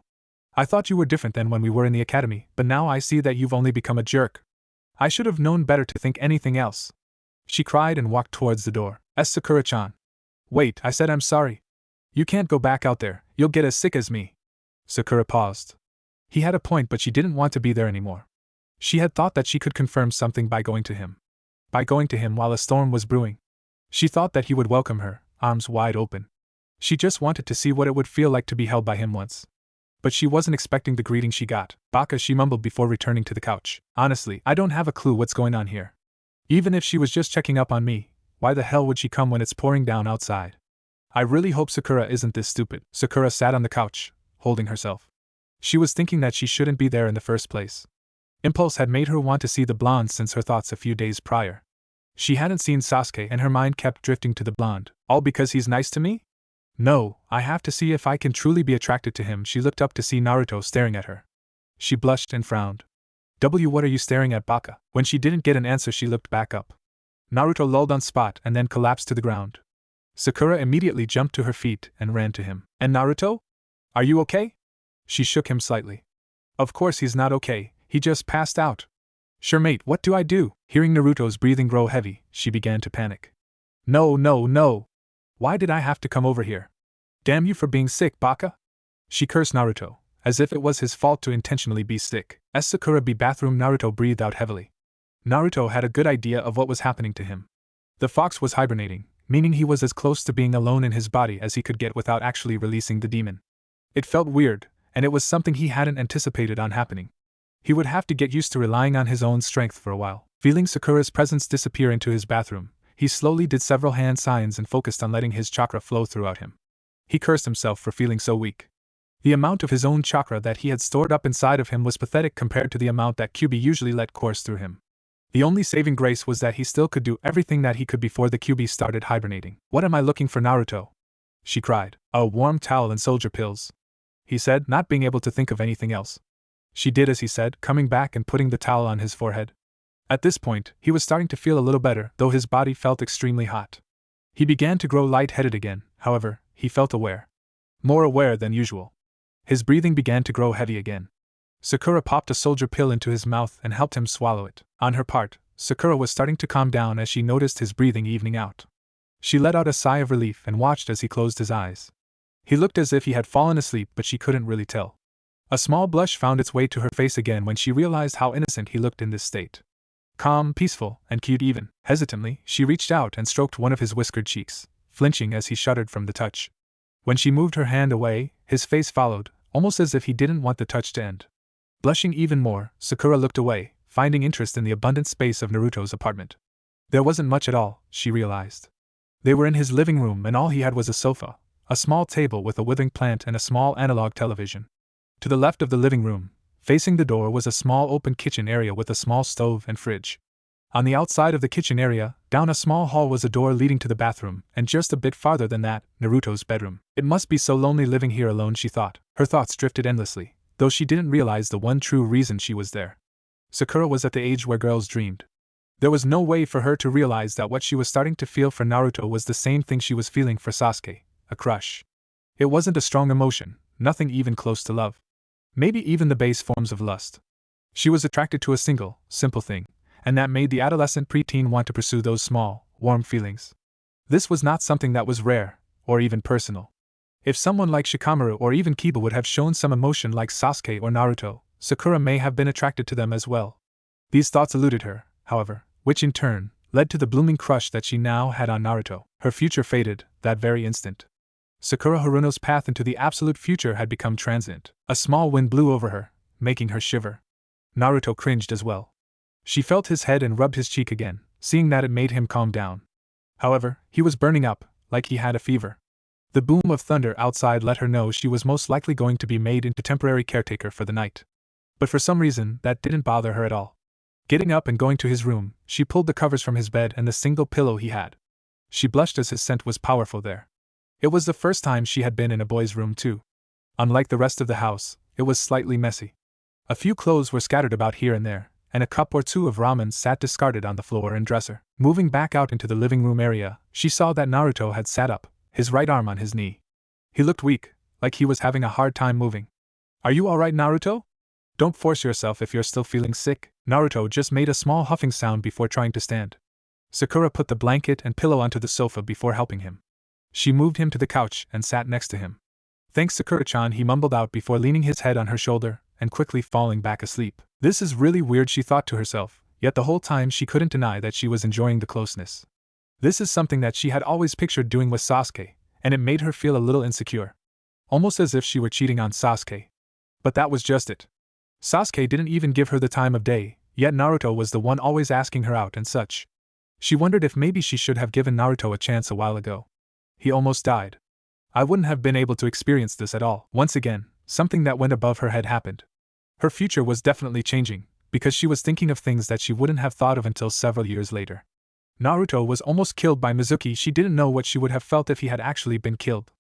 I thought you were different than when we were in the academy, but now I see that you've only become a jerk. I should have known better to think anything else. She cried and walked towards the door. As Sakura-chan. Wait, I said I'm sorry. You can't go back out there, you'll get as sick as me. Sakura paused. He had a point, but she didn't want to be there anymore. She had thought that she could confirm something by going to him. By going to him while a storm was brewing. She thought that he would welcome her, arms wide open. She just wanted to see what it would feel like to be held by him once. But she wasn't expecting the greeting she got. Baka, she mumbled before returning to the couch. Honestly, I don't have a clue what's going on here. Even if she was just checking up on me, why the hell would she come when it's pouring down outside? I really hope Sakura isn't this stupid. Sakura sat on the couch, holding herself. She was thinking that she shouldn't be there in the first place. Impulse had made her want to see the blonde since her thoughts a few days prior. She hadn't seen Sasuke and her mind kept drifting to the blonde. All because he's nice to me? No, I have to see if I can truly be attracted to him. She looked up to see Naruto staring at her. She blushed and frowned. What are you staring at, Baka? When she didn't get an answer, she looked back up. Naruto lulled on spot and then collapsed to the ground. Sakura immediately jumped to her feet and ran to him. And Naruto? Are you okay? She shook him slightly. Of course he's not okay, he just passed out. Sure mate, what do I do? Hearing Naruto's breathing grow heavy, she began to panic. No. Why did I have to come over here? Damn you for being sick, Baka? She cursed Naruto, as if it was his fault to intentionally be sick. As Sakura be bathroom, Naruto breathed out heavily. Naruto had a good idea of what was happening to him. The fox was hibernating, meaning he was as close to being alone in his body as he could get without actually releasing the demon. It felt weird, and it was something he hadn't anticipated on happening. He would have to get used to relying on his own strength for a while. Feeling Sakura's presence disappear into his bathroom, he slowly did several hand signs and focused on letting his chakra flow throughout him. He cursed himself for feeling so weak. The amount of his own chakra that he had stored up inside of him was pathetic compared to the amount that Kyuubi usually let course through him. The only saving grace was that he still could do everything that he could before the Kyuubi started hibernating. What am I looking for, Naruto? She cried. A warm towel and soldier pills, he said, not being able to think of anything else. She did as he said, coming back and putting the towel on his forehead. At this point, he was starting to feel a little better, though his body felt extremely hot. He began to grow lightheaded again, however, he felt aware. More aware than usual. His breathing began to grow heavy again. Sakura popped a soldier pill into his mouth and helped him swallow it. On her part, Sakura was starting to calm down as she noticed his breathing evening out. She let out a sigh of relief and watched as he closed his eyes. He looked as if he had fallen asleep, but she couldn't really tell. A small blush found its way to her face again when she realized how innocent he looked in this state. Calm, peaceful, and cute even. Hesitantly, she reached out and stroked one of his whiskered cheeks, flinching as he shuddered from the touch. When she moved her hand away, his face followed, almost as if he didn't want the touch to end. Blushing even more, Sakura looked away, finding interest in the abundant space of Naruto's apartment. There wasn't much at all, she realized. They were in his living room and all he had was a sofa, a small table with a withering plant and a small analog television. To the left of the living room, facing the door, was a small open kitchen area with a small stove and fridge. On the outside of the kitchen area, down a small hall, was a door leading to the bathroom, and just a bit farther than that, Naruto's bedroom. It must be so lonely living here alone, she thought. Her thoughts drifted endlessly, though she didn't realize the one true reason she was there. Sakura was at the age where girls dreamed. There was no way for her to realize that what she was starting to feel for Naruto was the same thing she was feeling for Sasuke, a crush. It wasn't a strong emotion, nothing even close to love. Maybe even the base forms of lust. She was attracted to a simple thing, and that made the adolescent preteen want to pursue those small, warm feelings. This was not something that was rare, or even personal. If someone like Shikamaru or even Kiba would have shown some emotion like Sasuke or Naruto, Sakura may have been attracted to them as well. These thoughts eluded her, however, which in turn led to the blooming crush that she now had on Naruto. Her future faded that very instant. Sakura Haruno's path into the absolute future had become transient. A small wind blew over her, making her shiver. Naruto cringed as well. She felt his head and rubbed his cheek again, seeing that it made him calm down. However, he was burning up, like he had a fever. The boom of thunder outside let her know she was most likely going to be made into temporary caretaker for the night. But for some reason, that didn't bother her at all. Getting up and going to his room, she pulled the covers from his bed and the single pillow he had. She blushed as his scent was powerful there. It was the first time she had been in a boy's room too. Unlike the rest of the house, it was slightly messy. A few clothes were scattered about here and there, and a cup or two of ramen sat discarded on the floor and dresser. Moving back out into the living room area, she saw that Naruto had sat up, his right arm on his knee. He looked weak, like he was having a hard time moving. Are you alright, Naruto? Don't force yourself if you're still feeling sick. Naruto just made a small huffing sound before trying to stand. Sakura put the blanket and pillow onto the sofa before helping him. She moved him to the couch and sat next to him. Thanks, Sakura-chan, he mumbled out before leaning his head on her shoulder and quickly falling back asleep. This is really weird, she thought to herself, yet the whole time she couldn't deny that she was enjoying the closeness. This is something that she had always pictured doing with Sasuke, and it made her feel a little insecure. Almost as if she were cheating on Sasuke. But that was just it. Sasuke didn't even give her the time of day, yet Naruto was the one always asking her out and such. She wondered if maybe she should have given Naruto a chance a while ago. He almost died. I wouldn't have been able to experience this at all. Once again, something that went above her head happened. Her future was definitely changing, because she was thinking of things that she wouldn't have thought of until several years later. Naruto was almost killed by Mizuki. She didn't know what she would have felt if he had actually been killed.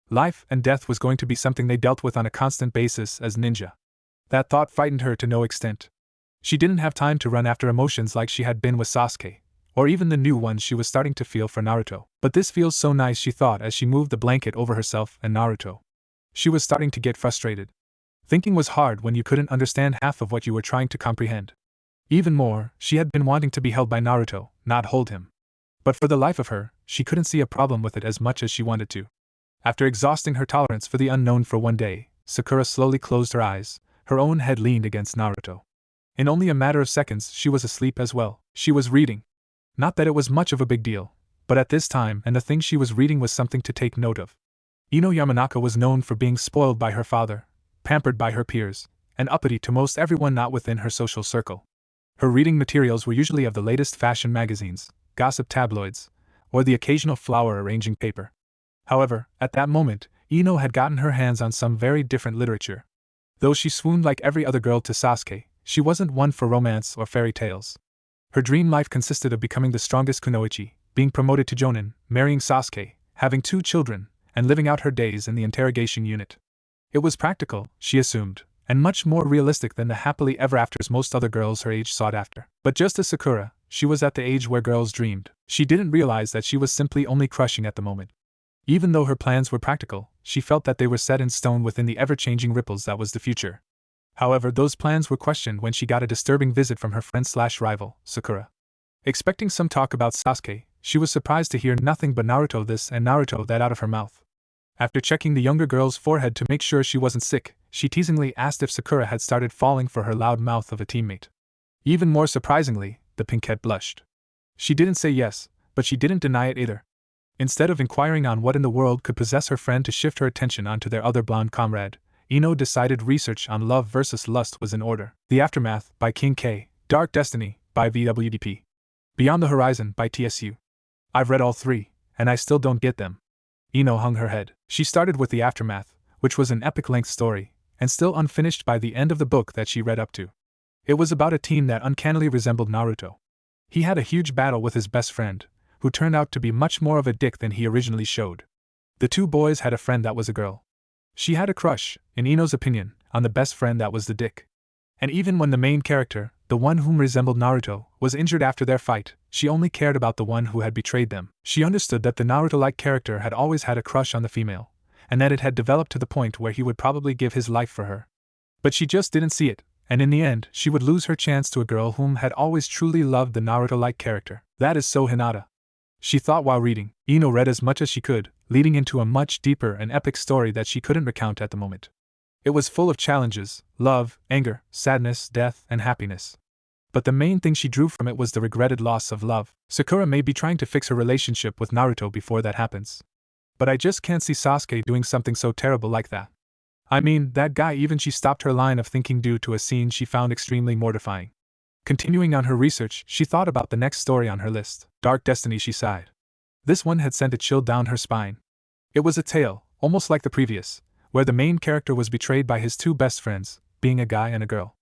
Life and death was going to be something they dealt with on a constant basis as ninja. That thought frightened her to no extent. She didn't have time to run after emotions like she had been with Sasuke, or even the new ones she was starting to feel for Naruto. But this feels so nice, she thought as she moved the blanket over herself and Naruto. She was starting to get frustrated. Thinking was hard when you couldn't understand half of what you were trying to comprehend. Even more, she had been wanting to be held by Naruto, not hold him. But for the life of her, she couldn't see a problem with it as much as she wanted to. After exhausting her tolerance for the unknown for one day, Sakura slowly closed her eyes, her own head leaned against Naruto. In only a matter of seconds, she was asleep as well. She was reading. Not that it was much of a big deal, but at this time, and the thing she was reading was something to take note of. Ino Yamanaka was known for being spoiled by her father, pampered by her peers, and uppity to most everyone not within her social circle. Her reading materials were usually of the latest fashion magazines, gossip tabloids, or the occasional flower-arranging paper. However, at that moment, Ino had gotten her hands on some very different literature. Though she swooned like every other girl to Sasuke, she wasn't one for romance or fairy tales. Her dream life consisted of becoming the strongest kunoichi, being promoted to jonin, marrying Sasuke, having 2 children, and living out her days in the interrogation unit. It was practical, she assumed, and much more realistic than the happily ever afters most other girls her age sought after. But just as Sakura, she was at the age where girls dreamed. She didn't realize that she was simply only crushing at the moment. Even though her plans were practical, she felt that they were set in stone within the ever-changing ripples that was the future. However, those plans were questioned when she got a disturbing visit from her friend/rival, Sakura. Expecting some talk about Sasuke, she was surprised to hear nothing but Naruto this and Naruto that out of her mouth. After checking the younger girl's forehead to make sure she wasn't sick, she teasingly asked if Sakura had started falling for her loud mouth of a teammate. Even more surprisingly, the pinkette blushed. She didn't say yes, but she didn't deny it either. Instead of inquiring on what in the world could possess her friend to shift her attention onto their other blonde comrade, Ino decided research on love versus lust was in order. The Aftermath, by King K. Dark Destiny, by VWDP. Beyond the Horizon, by TSU. I've read all 3, and I still don't get them. Ino hung her head. She started with The Aftermath, which was an epic-length story, and still unfinished by the end of the book that she read up to. It was about a teen that uncannily resembled Naruto. He had a huge battle with his best friend, who turned out to be much more of a dick than he originally showed. The 2 boys had a friend that was a girl. She had a crush, in Ino's opinion, on the best friend that was the dick. And even when the main character, the one whom resembled Naruto, was injured after their fight, she only cared about the one who had betrayed them. She understood that the Naruto-like character had always had a crush on the female, and that it had developed to the point where he would probably give his life for her. But she just didn't see it, and in the end, she would lose her chance to a girl whom had always truly loved the Naruto-like character. That is so Hinata. She thought while reading. Ino read as much as she could, leading into a much deeper and epic story that she couldn't recount at the moment. It was full of challenges, love, anger, sadness, death, and happiness. But the main thing she drew from it was the regretted loss of love. Sakura may be trying to fix her relationship with Naruto before that happens. But I just can't see Sasuke doing something so terrible like that. I mean, that guy. Even she stopped her line of thinking due to a scene she found extremely mortifying. Continuing on her research, she thought about the next story on her list. Dark Destiny, she sighed. This one had sent a chill down her spine. It was a tale, almost like the previous, where the main character was betrayed by his 2 best friends, being a guy and a girl.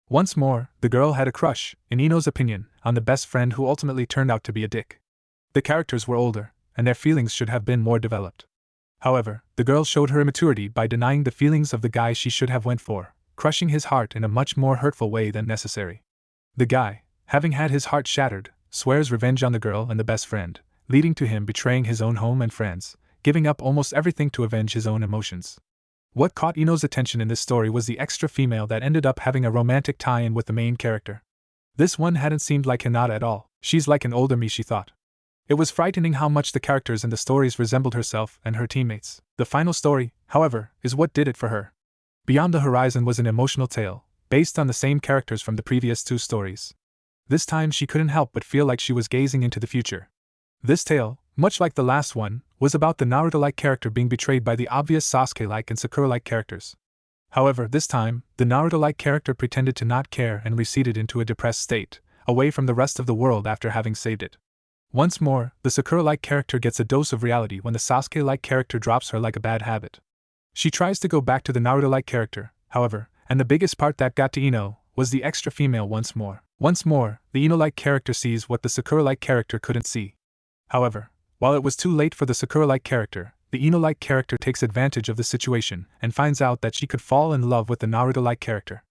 Once more, the girl had a crush, in Ino's opinion, on the best friend who ultimately turned out to be a dick. The characters were older, and their feelings should have been more developed. However, the girl showed her immaturity by denying the feelings of the guy she should have went for, crushing his heart in a much more hurtful way than necessary. The guy, having had his heart shattered, swears revenge on the girl and the best friend, leading to him betraying his own home and friends, giving up almost everything to avenge his own emotions. What caught Ino's attention in this story was the extra female that ended up having a romantic tie-in with the main character. This one hadn't seemed like Hinata at all. She's like an older me, she thought. It was frightening how much the characters in the stories resembled herself and her teammates. The final story, however, is what did it for her. Beyond the Horizon was an emotional tale, based on the same characters from the previous 2 stories. This time she couldn't help but feel like she was gazing into the future. This tale, much like the last one, was about the Naruto-like character being betrayed by the obvious Sasuke-like and Sakura-like characters. However, this time, the Naruto-like character pretended to not care and receded into a depressed state, away from the rest of the world after having saved it. Once more, the Sakura-like character gets a dose of reality when the Sasuke-like character drops her like a bad habit. She tries to go back to the Naruto-like character, however, and the biggest part that got to Ino was the extra female once more. Once more, the Ino-like character sees what the Sakura-like character couldn't see. However, while it was too late for the Sakura-like character, the Ino-like character takes advantage of the situation and finds out that she could fall in love with the Naruto-like character.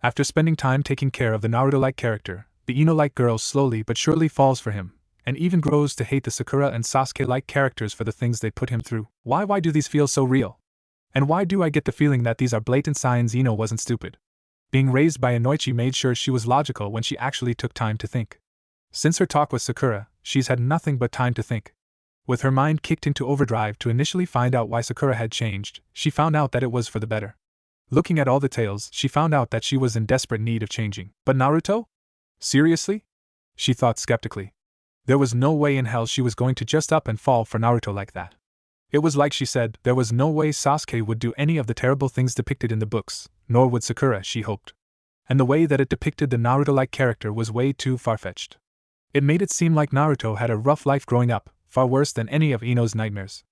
After spending time taking care of the Naruto-like character, the Ino-like girl slowly but surely falls for him, and even grows to hate the Sakura and Sasuke-like characters for the things they put him through. Why do these feel so real? And why do I get the feeling that these are blatant signs Ino wasn't stupid? Being raised by Inoichi made sure she was logical when she actually took time to think. Since her talk with Sakura, she's had nothing but time to think. With her mind kicked into overdrive to initially find out why Sakura had changed, she found out that it was for the better. Looking at all the tales, she found out that she was in desperate need of changing. But Naruto? Seriously? She thought skeptically. There was no way in hell she was going to just up and fall for Naruto like that. It was like she said, there was no way Sasuke would do any of the terrible things depicted in the books, nor would Sakura, she hoped. And the way that it depicted the Naruto-like character was way too far-fetched. It made it seem like Naruto had a rough life growing up, far worse than any of Ino's nightmares.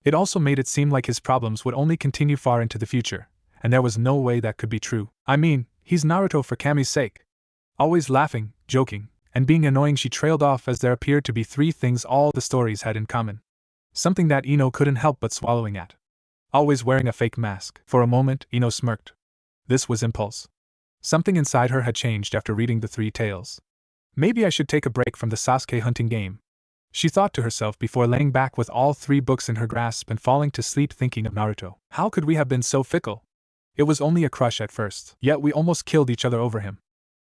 It also made it seem like his problems would only continue far into the future, and there was no way that could be true. I mean, he's Naruto for Kami's sake. Always laughing, joking, and being annoying, she trailed off as there appeared to be three things all the stories had in common. Something that Ino couldn't help but swallowing at. Always wearing a fake mask. For a moment, Ino smirked. This was impulse. Something inside her had changed after reading the three tales. Maybe I should take a break from the Sasuke hunting game, she thought to herself before laying back with all three books in her grasp and falling to sleep thinking of Naruto. How could we have been so fickle? It was only a crush at first, yet we almost killed each other over him.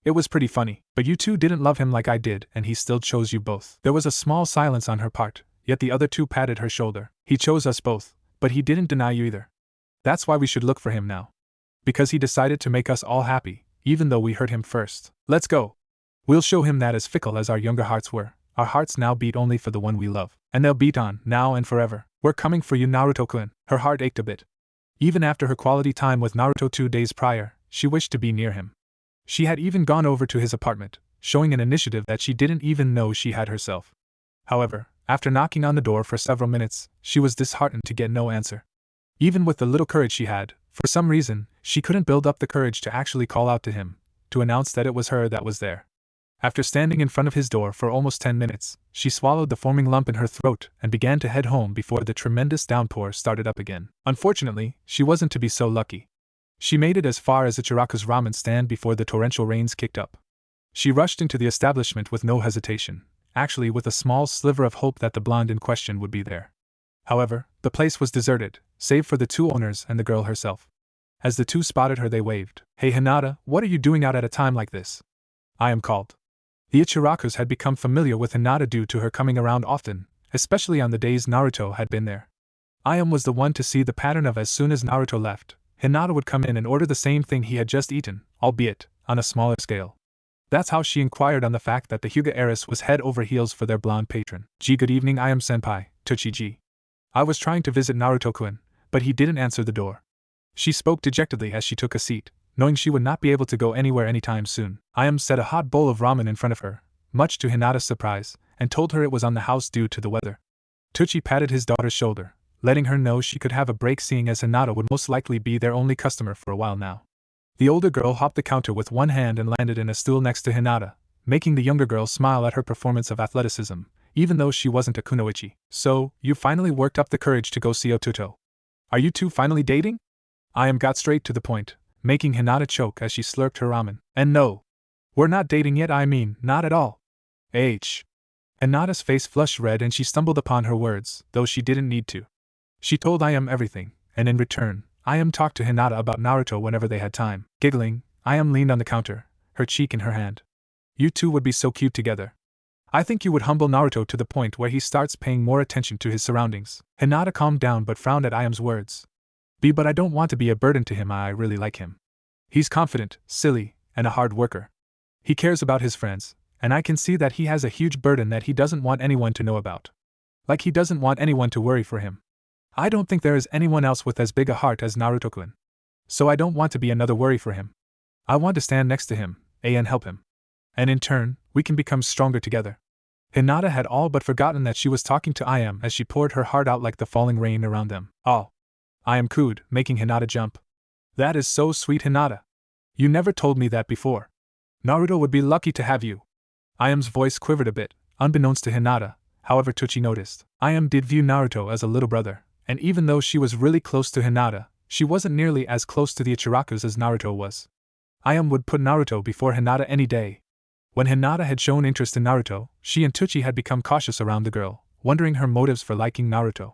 It was pretty funny, but you two didn't love him like I did, and he still chose you both. There was a small silence on her part, yet the other two patted her shoulder. He chose us both, but he didn't deny you either. That's why we should look for him now. Because he decided to make us all happy, even though we hurt him first. Let's go. We'll show him that as fickle as our younger hearts were, our hearts now beat only for the one we love. And they'll beat on, now and forever. We're coming for you, Naruto-kun. Her heart ached a bit. Even after her quality time with Naruto 2 days prior, she wished to be near him. She had even gone over to his apartment, showing an initiative that she didn't even know she had herself. However, after knocking on the door for several minutes, she was disheartened to get no answer. Even with the little courage she had, for some reason, she couldn't build up the courage to actually call out to him, to announce that it was her that was there. After standing in front of his door for almost 10 minutes, she swallowed the forming lump in her throat and began to head home before the tremendous downpour started up again. Unfortunately, she wasn't to be so lucky. She made it as far as Ichiraku's ramen stand before the torrential rains kicked up. She rushed into the establishment with no hesitation, actually with a small sliver of hope that the blonde in question would be there. However, the place was deserted, save for the two owners and the girl herself. As the two spotted her, they waved. "Hey Hinata, what are you doing out at a time like this?" "I am called." The Ichirakus had become familiar with Hinata due to her coming around often, especially on the days Naruto had been there. Ayam was the one to see the pattern of as soon as Naruto left, Hinata would come in and order the same thing he had just eaten, albeit on a smaller scale. That's how she inquired on the fact that the Hyuga heiress was head over heels for their blonde patron. Good evening, Ayam-senpai, Tochi-ji. I was trying to visit Naruto-kun, but he didn't answer the door. She spoke dejectedly as she took a seat, knowing she would not be able to go anywhere anytime soon. Ayam set a hot bowl of ramen in front of her, much to Hinata's surprise, and told her it was on the house due to the weather. Tochi patted his daughter's shoulder, letting her know she could have a break seeing as Hinata would most likely be their only customer for a while now. The older girl hopped the counter with one hand and landed in a stool next to Hinata, making the younger girl smile at her performance of athleticism, even though she wasn't a kunoichi. "So, you finally worked up the courage to go see Otuto. Are you two finally dating?" Ayam got straight to the point, making Hinata choke as she slurped her ramen. "And no, we're not dating yet, I mean, not at all." Hinata's face flushed red and she stumbled upon her words, though she didn't need to. She told Ayam everything, and in return, Ayam talked to Hinata about Naruto whenever they had time. Giggling, Ayam leaned on the counter, her cheek in her hand. "You two would be so cute together. I think you would humble Naruto to the point where he starts paying more attention to his surroundings." Hinata calmed down but frowned at Ayam's words. But I don't want to be a burden to him. I really like him. He's confident, silly, and a hard worker. He cares about his friends, and I can see that he has a huge burden that he doesn't want anyone to know about. Like he doesn't want anyone to worry for him. I don't think there is anyone else with as big a heart as Naruto-kun. So I don't want to be another worry for him. I want to stand next to him, and help him. And in turn, we can become stronger together. Hinata had all but forgotten that she was talking to Ayam as she poured her heart out like the falling rain around them. Oh! Ayam cooed, making Hinata jump. That is so sweet, Hinata. You never told me that before. Naruto would be lucky to have you. Ayam's voice quivered a bit, unbeknownst to Hinata. However, Tochi noticed. Ayam did view Naruto as a little brother, and even though she was really close to Hinata, she wasn't nearly as close to the Ichirakus as Naruto was. Ayam would put Naruto before Hinata any day. When Hinata had shown interest in Naruto, she and Tochi had become cautious around the girl, wondering her motives for liking Naruto.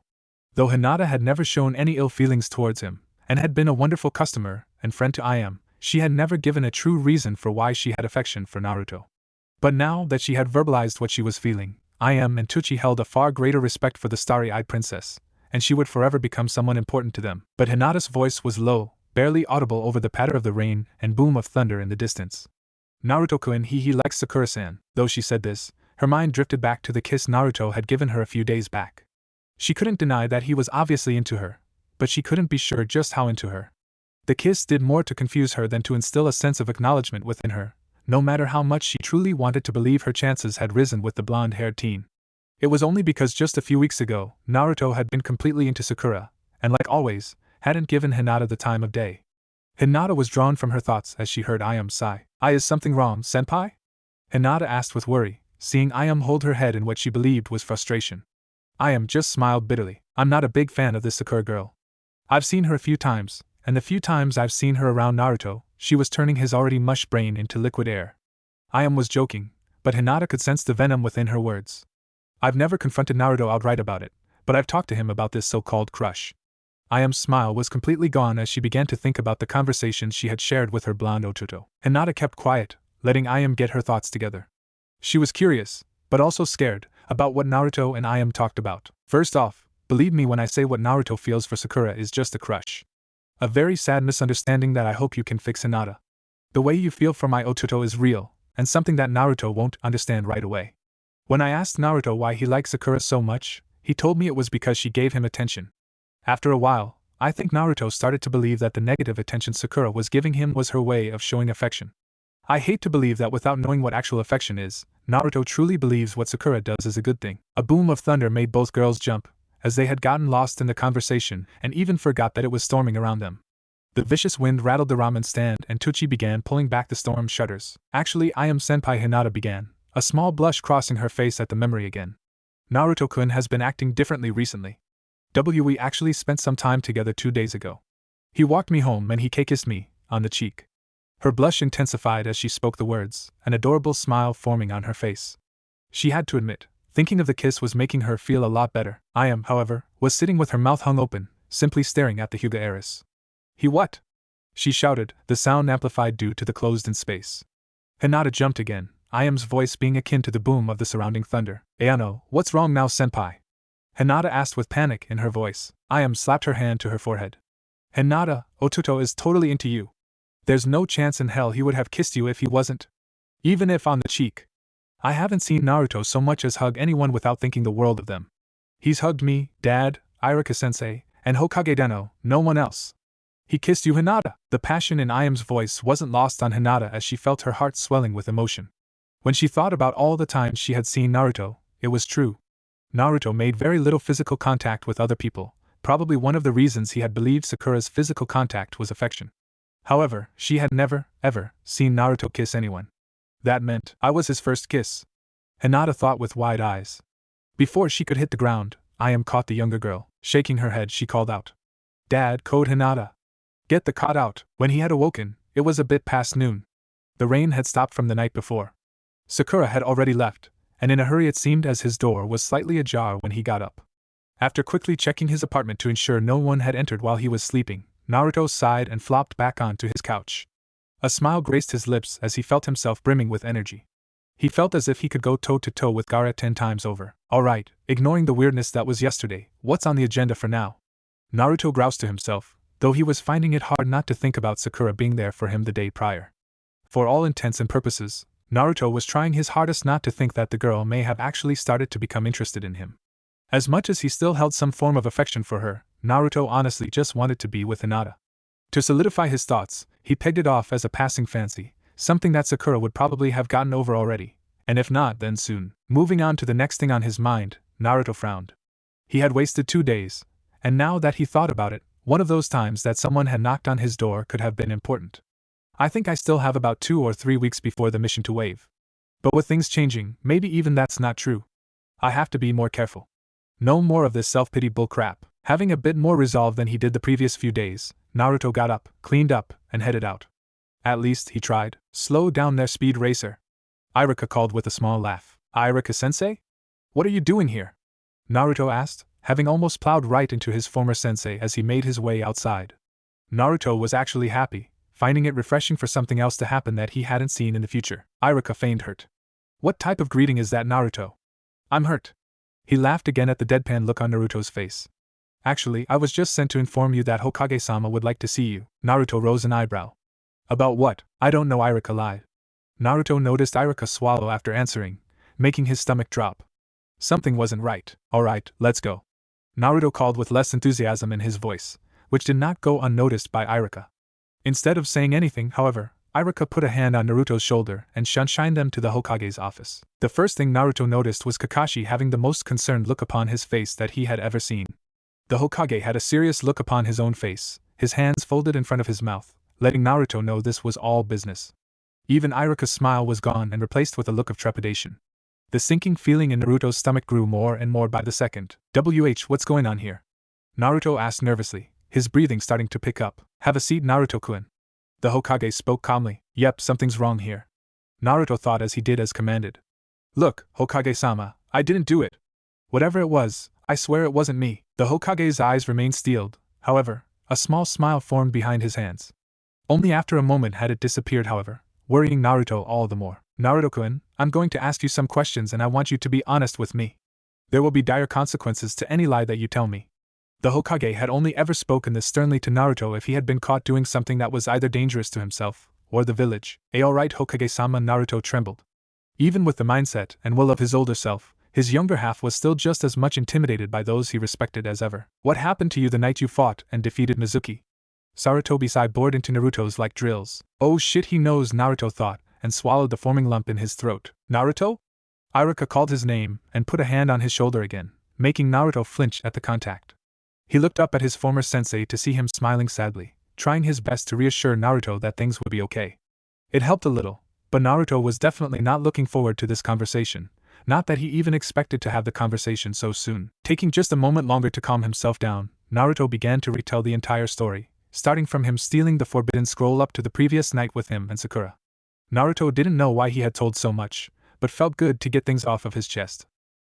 Though Hinata had never shown any ill feelings towards him, and had been a wonderful customer and friend to Ayam, she had never given a true reason for why she had affection for Naruto. But now that she had verbalized what she was feeling, Ayam and Tochi held a far greater respect for the starry-eyed princess, and she would forever become someone important to them. But Hinata's voice was low, barely audible over the patter of the rain and boom of thunder in the distance. Naruto-kun, he likes Sakura-san. Though she said this, her mind drifted back to the kiss Naruto had given her a few days back. She couldn't deny that he was obviously into her, but she couldn't be sure just how into her. The kiss did more to confuse her than to instill a sense of acknowledgement within her, no matter how much she truly wanted to believe her chances had risen with the blonde-haired teen. It was only because just a few weeks ago, Naruto had been completely into Sakura, and like always, hadn't given Hinata the time of day. Hinata was drawn from her thoughts as she heard Ayam sigh. Is something wrong, senpai? Hinata asked with worry, seeing Ayam hold her head in what she believed was frustration. Ayam just smiled bitterly. I'm not a big fan of this Sakura girl. I've seen her a few times, and the few times I've seen her around Naruto, she was turning his already mush brain into liquid air. Ayam was joking, but Hinata could sense the venom within her words. I've never confronted Naruto outright about it, but I've talked to him about this so-called crush. Ayam's smile was completely gone as she began to think about the conversations she had shared with her blonde Ototo. Hinata kept quiet, letting Ayam get her thoughts together. She was curious, but also scared, about what Naruto and Ayam talked about. First off, believe me when I say what Naruto feels for Sakura is just a crush. A very sad misunderstanding that I hope you can fix, Hinata. The way you feel for my Ototo is real, and something that Naruto won't understand right away. When I asked Naruto why he liked Sakura so much, he told me it was because she gave him attention. After a while, I think Naruto started to believe that the negative attention Sakura was giving him was her way of showing affection. I hate to believe that without knowing what actual affection is, Naruto truly believes what Sakura does is a good thing. A boom of thunder made both girls jump, as they had gotten lost in the conversation and even forgot that it was storming around them. The vicious wind rattled the ramen stand and Tochi began pulling back the storm shutters. Actually, Senpai Hinata began, a small blush crossing her face at the memory again. Naruto-kun has been acting differently recently. We actually spent some time together 2 days ago. He walked me home and he kissed me, on the cheek. Her blush intensified as she spoke the words, an adorable smile forming on her face. She had to admit, thinking of the kiss was making her feel a lot better. Ayam, however, was sitting with her mouth hung open, simply staring at the Hyuga heiress. He what? She shouted, the sound amplified due to the closed-in space. Hinata jumped again, Ayam's voice being akin to the boom of the surrounding thunder. Ayano, what's wrong now, senpai? Hinata asked with panic in her voice. Ayam slapped her hand to her forehead. Hinata, Ototo is totally into you. There's no chance in hell he would have kissed you if he wasn't. Even if on the cheek. I haven't seen Naruto so much as hug anyone without thinking the world of them. He's hugged me, Dad, Irika-sensei, and Hokage-dano, no one else. He kissed you, Hinata. The passion in Ayam's voice wasn't lost on Hinata as she felt her heart swelling with emotion. When she thought about all the times she had seen Naruto, it was true. Naruto made very little physical contact with other people, probably one of the reasons he had believed Sakura's physical contact was affection. However, she had never, ever, seen Naruto kiss anyone. That meant I was his first kiss. Hinata thought with wide eyes. Before she could hit the ground, Ayam caught the younger girl. Shaking her head, she called out. Dad, code Hinata. Get the cot out. When he had awoken, it was a bit past noon. The rain had stopped from the night before. Sakura had already left, and in a hurry it seemed as his door was slightly ajar when he got up. After quickly checking his apartment to ensure no one had entered while he was sleeping, Naruto sighed and flopped back onto his couch. A smile graced his lips as he felt himself brimming with energy. He felt as if he could go toe-to-toe with Gaara 10 times over. Alright, ignoring the weirdness that was yesterday, what's on the agenda for now? Naruto groused to himself, though he was finding it hard not to think about Sakura being there for him the day prior. For all intents and purposes, Naruto was trying his hardest not to think that the girl may have actually started to become interested in him. As much as he still held some form of affection for her, Naruto honestly just wanted to be with Hinata. To solidify his thoughts, he pegged it off as a passing fancy, something that Sakura would probably have gotten over already, and if not, then soon. Moving on to the next thing on his mind, Naruto frowned. He had wasted 2 days, and now that he thought about it, one of those times that someone had knocked on his door could have been important. I think I still have about 2 or 3 weeks before the mission to Wave. But with things changing, maybe even that's not true. I have to be more careful. No more of this self-pity bullcrap. Having a bit more resolve than he did the previous few days, Naruto got up, cleaned up, and headed out. At least, he tried. Slow down there, speed racer. Iruka called with a small laugh. Iruka-sensei? What are you doing here? Naruto asked, having almost plowed right into his former sensei as he made his way outside. Naruto was actually happy, finding it refreshing for something else to happen that he hadn't seen in the future. Iruka feigned hurt. What type of greeting is that, Naruto? I'm hurt. He laughed again at the deadpan look on Naruto's face. Actually, I was just sent to inform you that Hokage-sama would like to see you. Naruto rose an eyebrow. About what? I don't know, Iruka lied. Naruto noticed Iruka swallow after answering, making his stomach drop. Something wasn't right. Alright, let's go. Naruto called with less enthusiasm in his voice, which did not go unnoticed by Iruka. Instead of saying anything, however, Iruka put a hand on Naruto's shoulder and shined them to the Hokage's office. The first thing Naruto noticed was Kakashi having the most concerned look upon his face that he had ever seen. The Hokage had a serious look upon his own face, his hands folded in front of his mouth, letting Naruto know this was all business. Even Iruka's smile was gone and replaced with a look of trepidation. The sinking feeling in Naruto's stomach grew more and more by the second. What's going on here? Naruto asked nervously, his breathing starting to pick up. Have a seat, Naruto-kun. The Hokage spoke calmly. Yep, something's wrong here. Naruto thought as he did as commanded. Look, Hokage-sama, I didn't do it. Whatever it was, I swear it wasn't me. The Hokage's eyes remained steeled, however, a small smile formed behind his hands. Only after a moment had it disappeared, however, worrying Naruto all the more. Naruto-kun, I'm going to ask you some questions and I want you to be honest with me. There will be dire consequences to any lie that you tell me. The Hokage had only ever spoken this sternly to Naruto if he had been caught doing something that was either dangerous to himself or the village. Alright, Hokage-sama. Naruto trembled. Even with the mindset and will of his older self, his younger half was still just as much intimidated by those he respected as ever. What happened to you the night you fought and defeated Mizuki? Sarutobi-sai bored into Naruto's like drills. Oh shit, he knows, Naruto thought, and swallowed the forming lump in his throat. Naruto? Iruka called his name and put a hand on his shoulder again, making Naruto flinch at the contact. He looked up at his former sensei to see him smiling sadly, trying his best to reassure Naruto that things would be okay. It helped a little, but Naruto was definitely not looking forward to this conversation, not that he even expected to have the conversation so soon. Taking just a moment longer to calm himself down, Naruto began to retell the entire story, starting from him stealing the forbidden scroll up to the previous night with him and Sakura. Naruto didn't know why he had told so much, but felt good to get things off of his chest.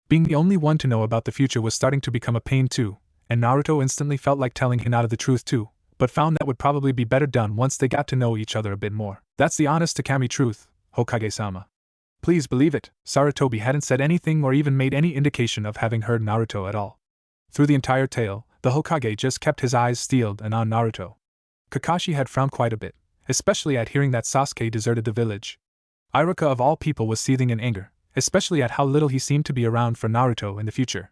Being the only one to know about the future was starting to become a pain too, and Naruto instantly felt like telling Hinata the truth too, but found that would probably be better done once they got to know each other a bit more. That's the honest to Kami truth, Hokage-sama. Please believe it. Sarutobi hadn't said anything or even made any indication of having heard Naruto at all. Through the entire tale, the Hokage just kept his eyes steeled and on Naruto. Kakashi had frowned quite a bit, especially at hearing that Sasuke deserted the village. Iruka of all people was seething in anger, especially at how little he seemed to be around for Naruto in the future.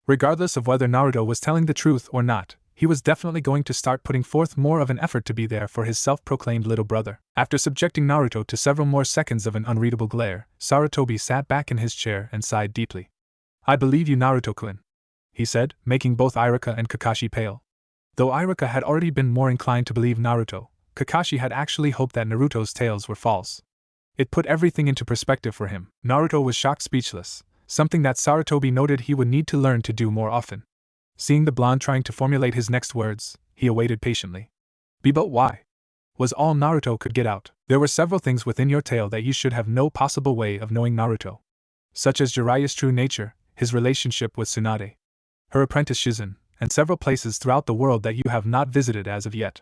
Regardless of whether Naruto was telling the truth or not, he was definitely going to start putting forth more of an effort to be there for his self-proclaimed little brother. After subjecting Naruto to several more seconds of an unreadable glare, Sarutobi sat back in his chair and sighed deeply. I believe you, Naruto-kun, he said, making both Iruka and Kakashi pale. Though Iruka had already been more inclined to believe Naruto, Kakashi had actually hoped that Naruto's tales were false. It put everything into perspective for him. Naruto was shocked speechless, something that Sarutobi noted he would need to learn to do more often. Seeing the blonde trying to formulate his next words, he awaited patiently. But why? Was all Naruto could get out. There were several things within your tale that you should have no possible way of knowing Naruto. Such as Jiraiya's true nature, his relationship with Tsunade, her apprentice Shizen, and several places throughout the world that you have not visited as of yet.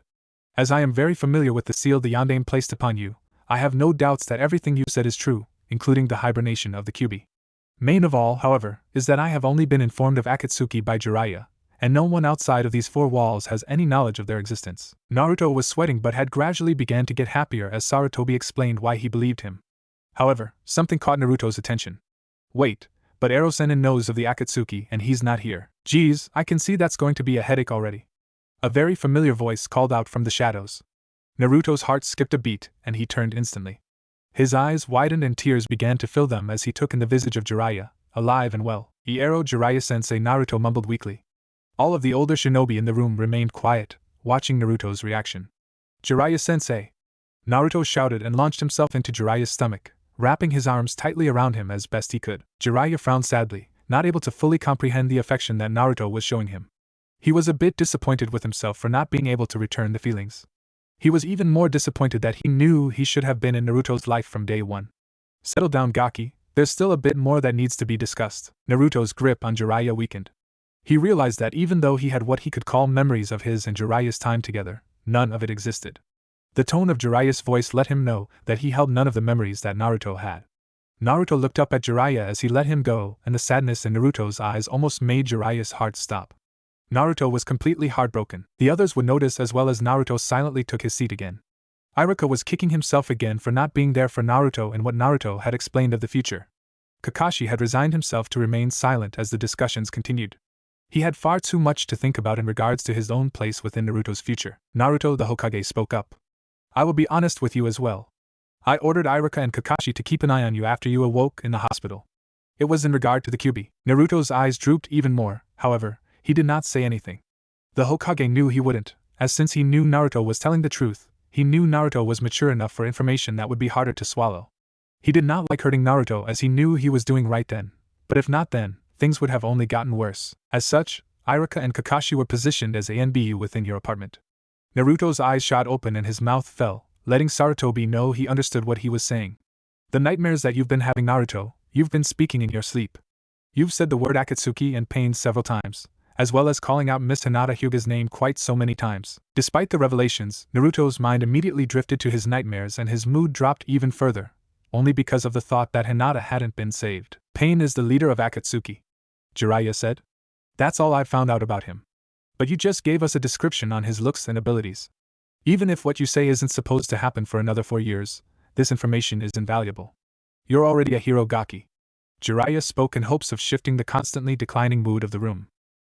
As I am very familiar with the seal the Yondaime placed upon you, I have no doubts that everything you said is true, including the hibernation of the Kyuubi. Main of all, however, is that I have only been informed of Akatsuki by Jiraiya, and no one outside of these four walls has any knowledge of their existence. Naruto was sweating but had gradually began to get happier as Sarutobi explained why he believed him. However, something caught Naruto's attention. Wait, but Ero-sennin knows of the Akatsuki and he's not here. Geez, I can see that's going to be a headache already. A very familiar voice called out from the shadows. Naruto's heart skipped a beat, and he turned instantly. His eyes widened and tears began to fill them as he took in the visage of Jiraiya, alive and well. Iero Jiraiya-sensei, Naruto mumbled weakly. All of the older shinobi in the room remained quiet, watching Naruto's reaction. Jiraiya-sensei! Naruto shouted and launched himself into Jiraiya's stomach, wrapping his arms tightly around him as best he could. Jiraiya frowned sadly, not able to fully comprehend the affection that Naruto was showing him. He was a bit disappointed with himself for not being able to return the feelings. He was even more disappointed that he knew he should have been in Naruto's life from day one. Settle down, Gaki, there's still a bit more that needs to be discussed. Naruto's grip on Jiraiya weakened. He realized that even though he had what he could call memories of his and Jiraiya's time together, none of it existed. The tone of Jiraiya's voice let him know that he held none of the memories that Naruto had. Naruto looked up at Jiraiya as he let him go, and the sadness in Naruto's eyes almost made Jiraiya's heart stop. Naruto was completely heartbroken. The others would notice as well as Naruto silently took his seat again. Iruka was kicking himself again for not being there for Naruto and what Naruto had explained of the future. Kakashi had resigned himself to remain silent as the discussions continued. He had far too much to think about in regards to his own place within Naruto's future. Naruto the Hokage spoke up. I will be honest with you as well. I ordered Iruka and Kakashi to keep an eye on you after you awoke in the hospital. It was in regard to the Kyuubi. Naruto's eyes drooped even more, however, he did not say anything. The Hokage knew he wouldn't, as since he knew Naruto was telling the truth, he knew Naruto was mature enough for information that would be harder to swallow. He did not like hurting Naruto as he knew he was doing right then, but if not then, things would have only gotten worse. As such, Iruka and Kakashi were positioned as ANBU within your apartment. Naruto's eyes shot open and his mouth fell, letting Sarutobi know he understood what he was saying. The nightmares that you've been having, Naruto, you've been speaking in your sleep. You've said the word Akatsuki and pain several times, as well as calling out Miss Hinata Hyuga's name quite so many times. Despite the revelations, Naruto's mind immediately drifted to his nightmares and his mood dropped even further, only because of the thought that Hinata hadn't been saved. Pain is the leader of Akatsuki, Jiraiya said. That's all I've found out about him. But you just gave us a description on his looks and abilities. Even if what you say isn't supposed to happen for another 4 years, this information is invaluable. You're already a hero, Gaki. Jiraiya spoke in hopes of shifting the constantly declining mood of the room.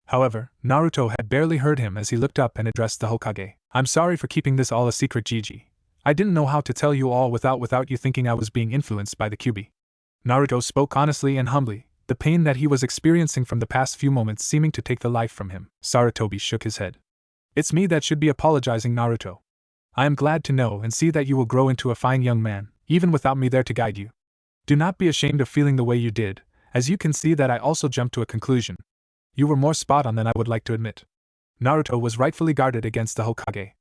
However, Naruto had barely heard him as he looked up and addressed the Hokage. I'm sorry for keeping this all a secret, Gigi. I didn't know how to tell you all without you thinking I was being influenced by the Kyuubi. Naruto spoke honestly and humbly, the pain that he was experiencing from the past few moments seeming to take the life from him. Sarutobi shook his head. It's me that should be apologizing, Naruto. I am glad to know and see that you will grow into a fine young man, even without me there to guide you. Do not be ashamed of feeling the way you did, as you can see that I also jumped to a conclusion. You were more spot on than I would like to admit. Naruto was rightfully guarded against the Hokage.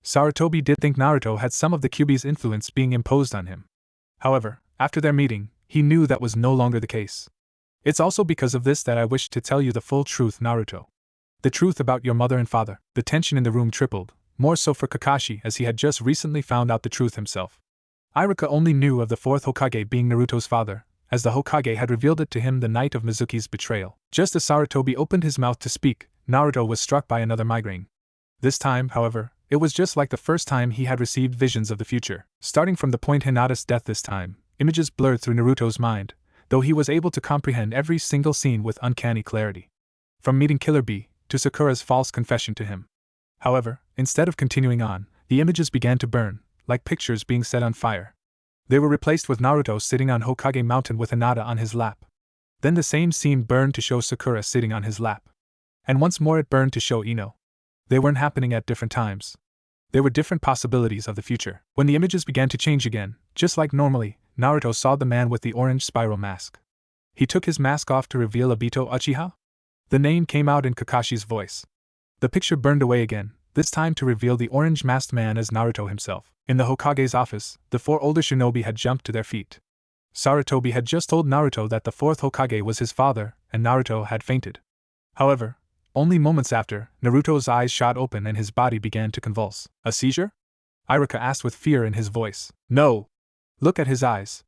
Sarutobi did think Naruto had some of the Kyuubi's influence being imposed on him. However, after their meeting, he knew that was no longer the case. It's also because of this that I wished to tell you the full truth, Naruto. The truth about your mother and father. The tension in the room tripled, more so for Kakashi as he had just recently found out the truth himself. Iruka only knew of the fourth Hokage being Naruto's father, as the Hokage had revealed it to him the night of Mizuki's betrayal. Just as Sarutobi opened his mouth to speak, Naruto was struck by another migraine. This time, however, it was just like the first time he had received visions of the future. Starting from the point Hinata's death this time, images blurred through Naruto's mind, though he was able to comprehend every single scene with uncanny clarity. From meeting Killer Bee, to Sakura's false confession to him. However, instead of continuing on, the images began to burn, like pictures being set on fire. They were replaced with Naruto sitting on Hokage Mountain with Hinata on his lap. Then the same scene burned to show Sakura sitting on his lap. And once more it burned to show Ino. They weren't happening at different times. There were different possibilities of the future. When the images began to change again, just like normally, Naruto saw the man with the orange spiral mask. He took his mask off to reveal Obito Uchiha? The name came out in Kakashi's voice. The picture burned away again, this time to reveal the orange-masked man as Naruto himself. In the Hokage's office, the 4 older shinobi had jumped to their feet. Sarutobi had just told Naruto that the 4th Hokage was his father, and Naruto had fainted. However, only moments after, Naruto's eyes shot open and his body began to convulse. A seizure? Iruka asked with fear in his voice. No! Look at his eyes,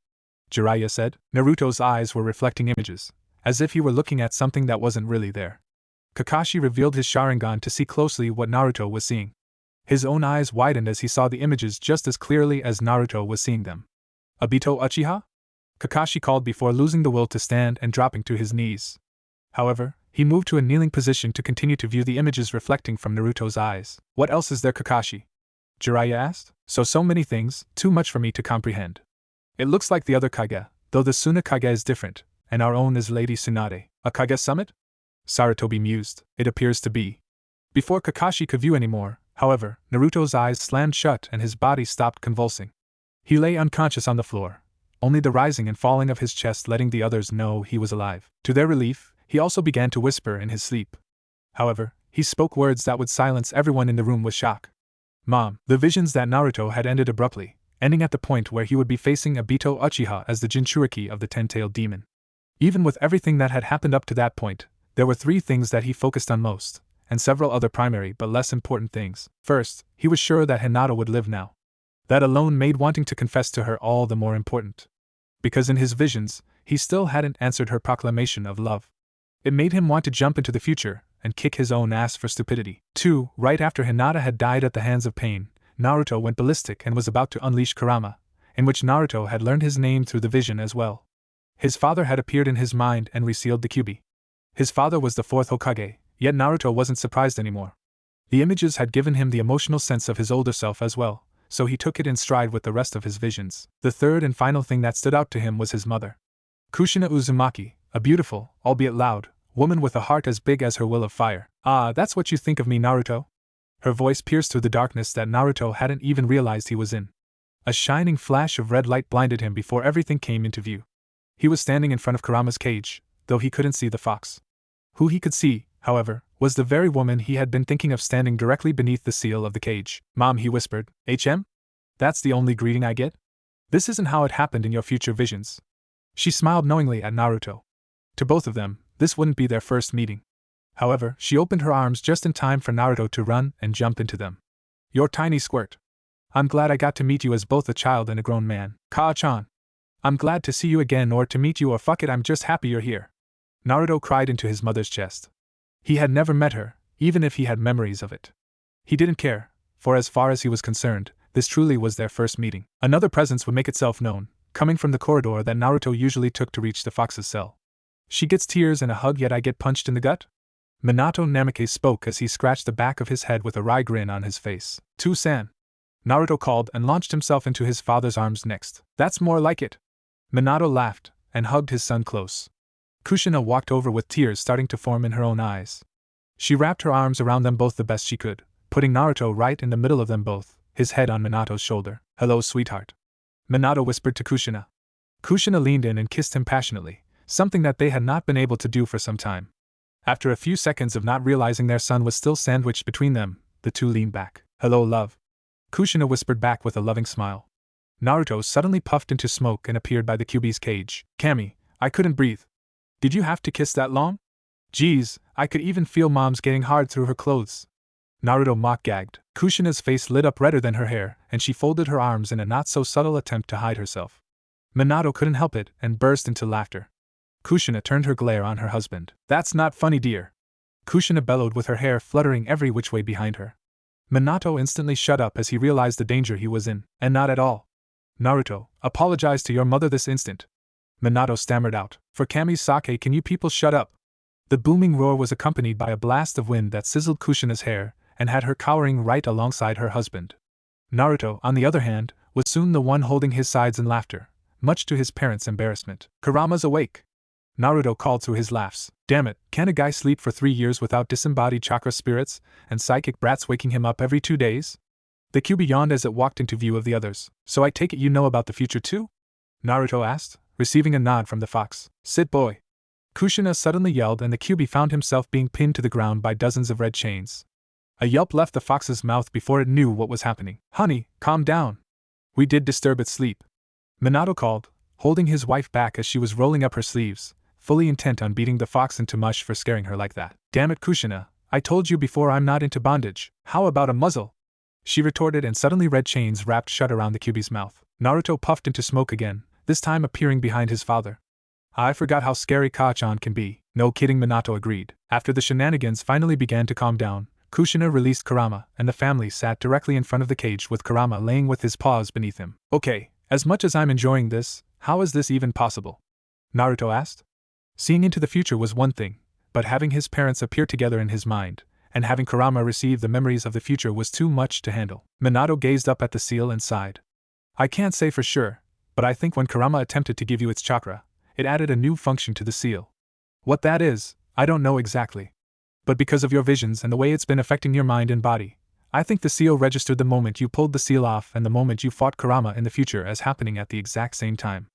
Jiraiya said. Naruto's eyes were reflecting images, as if he were looking at something that wasn't really there. Kakashi revealed his Sharingan to see closely what Naruto was seeing. His own eyes widened as he saw the images just as clearly as Naruto was seeing them. Obito Uchiha? Kakashi called before losing the will to stand and dropping to his knees. However, He moved to a kneeling position to continue to view the images reflecting from Naruto's eyes. What else is there, Kakashi? Jiraiya asked. So many things, too much for me to comprehend. It looks like the other Kage, though the Suna Kage is different, and our own is Lady Tsunade. A Kage summit? Sarutobi mused. It appears to be. Before Kakashi could view any more, however, Naruto's eyes slammed shut and his body stopped convulsing. He lay unconscious on the floor, only the rising and falling of his chest letting the others know he was alive. To their relief, he also began to whisper in his sleep. However, he spoke words that would silence everyone in the room with shock. Mom. The visions that Naruto had ended abruptly, ending at the point where he would be facing Obito Uchiha as the Jinchuriki of the Ten-Tailed Demon. Even with everything that had happened up to that point, there were three things that he focused on most, and several other primary but less important things. First, he was sure that Hinata would live now. That alone made wanting to confess to her all the more important. Because in his visions, he still hadn't answered her proclamation of love. It made him want to jump into the future and kick his own ass for stupidity. 2. Right after Hinata had died at the hands of Pain, Naruto went ballistic and was about to unleash Kurama, in which Naruto had learned his name through the vision as well. His father had appeared in his mind and resealed the Kyuubi. His father was the fourth Hokage, yet Naruto wasn't surprised anymore. The images had given him the emotional sense of his older self as well, so he took it in stride with the rest of his visions. The third and final thing that stood out to him was his mother. Kushina Uzumaki, a beautiful, albeit loud, woman with a heart as big as her will of fire. Ah, that's what you think of me, Naruto? Her voice pierced through the darkness that Naruto hadn't even realized he was in. A shining flash of red light blinded him before everything came into view. He was standing in front of Kurama's cage, though he couldn't see the fox. Who he could see, however, was the very woman he had been thinking of standing directly beneath the seal of the cage. Mom, he whispered. HM? That's the only greeting I get? This isn't how it happened in your future visions. She smiled knowingly at Naruto. To both of them, this wouldn't be their first meeting. However, she opened her arms just in time for Naruto to run and jump into them. You're tiny squirt. I'm glad I got to meet you as both a child and a grown man. Kaa-chan. I'm glad to see you again, or to meet you, or fuck it, I'm just happy you're here. Naruto cried into his mother's chest. He had never met her, even if he had memories of it. He didn't care, for as far as he was concerned, this truly was their first meeting. Another presence would make itself known, coming from the corridor that Naruto usually took to reach the fox's cell. She gets tears and a hug, yet I get punched in the gut? Minato Namike spoke as he scratched the back of his head with a wry grin on his face. To-san. Naruto called and launched himself into his father's arms next. That's more like it. Minato laughed and hugged his son close. Kushina walked over with tears starting to form in her own eyes. She wrapped her arms around them both the best she could, putting Naruto right in the middle of them both, his head on Minato's shoulder. Hello, sweetheart. Minato whispered to Kushina. Kushina leaned in and kissed him passionately, something that they had not been able to do for some time. After a few seconds of not realizing their son was still sandwiched between them, the two leaned back. Hello, love. Kushina whispered back with a loving smile. Naruto suddenly puffed into smoke and appeared by the Kyuubi's cage. Kami, I couldn't breathe. Did you have to kiss that long? Geez, I could even feel Mom's getting hard through her clothes. Naruto mock-gagged. Kushina's face lit up redder than her hair, and she folded her arms in a not-so-subtle attempt to hide herself. Minato couldn't help it and burst into laughter. Kushina turned her glare on her husband. That's not funny, dear. Kushina bellowed with her hair fluttering every which way behind her. Minato instantly shut up as he realized the danger he was in. And not at all. Naruto, apologize to your mother this instant. Minato stammered out. For Kami's sake, can you people shut up? The booming roar was accompanied by a blast of wind that sizzled Kushina's hair and had her cowering right alongside her husband. Naruto, on the other hand, was soon the one holding his sides in laughter, much to his parents' embarrassment. Kurama's awake. Naruto called through his laughs. Damn it, can a guy sleep for 3 years without disembodied chakra spirits and psychic brats waking him up every 2 days? The Kyuubi yawned as it walked into view of the others. So I take it you know about the future too? Naruto asked, receiving a nod from the fox. Sit, boy. Kushina suddenly yelled and the Kyuubi found himself being pinned to the ground by dozens of red chains. A yelp left the fox's mouth before it knew what was happening. Honey, calm down. We did disturb its sleep. Minato called, holding his wife back as she was rolling up her sleeves, fully intent on beating the fox into mush for scaring her like that. Damn it, Kushina, I told you before I'm not into bondage. How about a muzzle? She retorted and suddenly red chains wrapped shut around the Kyuubi's mouth. Naruto puffed into smoke again, this time appearing behind his father. I forgot how scary Kaa-chan can be. No kidding, Minato agreed. After the shenanigans finally began to calm down, Kushina released Kurama and the family sat directly in front of the cage with Kurama laying with his paws beneath him. Okay, as much as I'm enjoying this, how is this even possible? Naruto asked. Seeing into the future was one thing, but having his parents appear together in his mind, and having Kurama receive the memories of the future was too much to handle. Minato gazed up at the seal and sighed. I can't say for sure, but I think when Kurama attempted to give you its chakra, it added a new function to the seal. What that is, I don't know exactly. But because of your visions and the way it's been affecting your mind and body, I think the seal registered the moment you pulled the seal off and the moment you fought Kurama in the future as happening at the exact same time.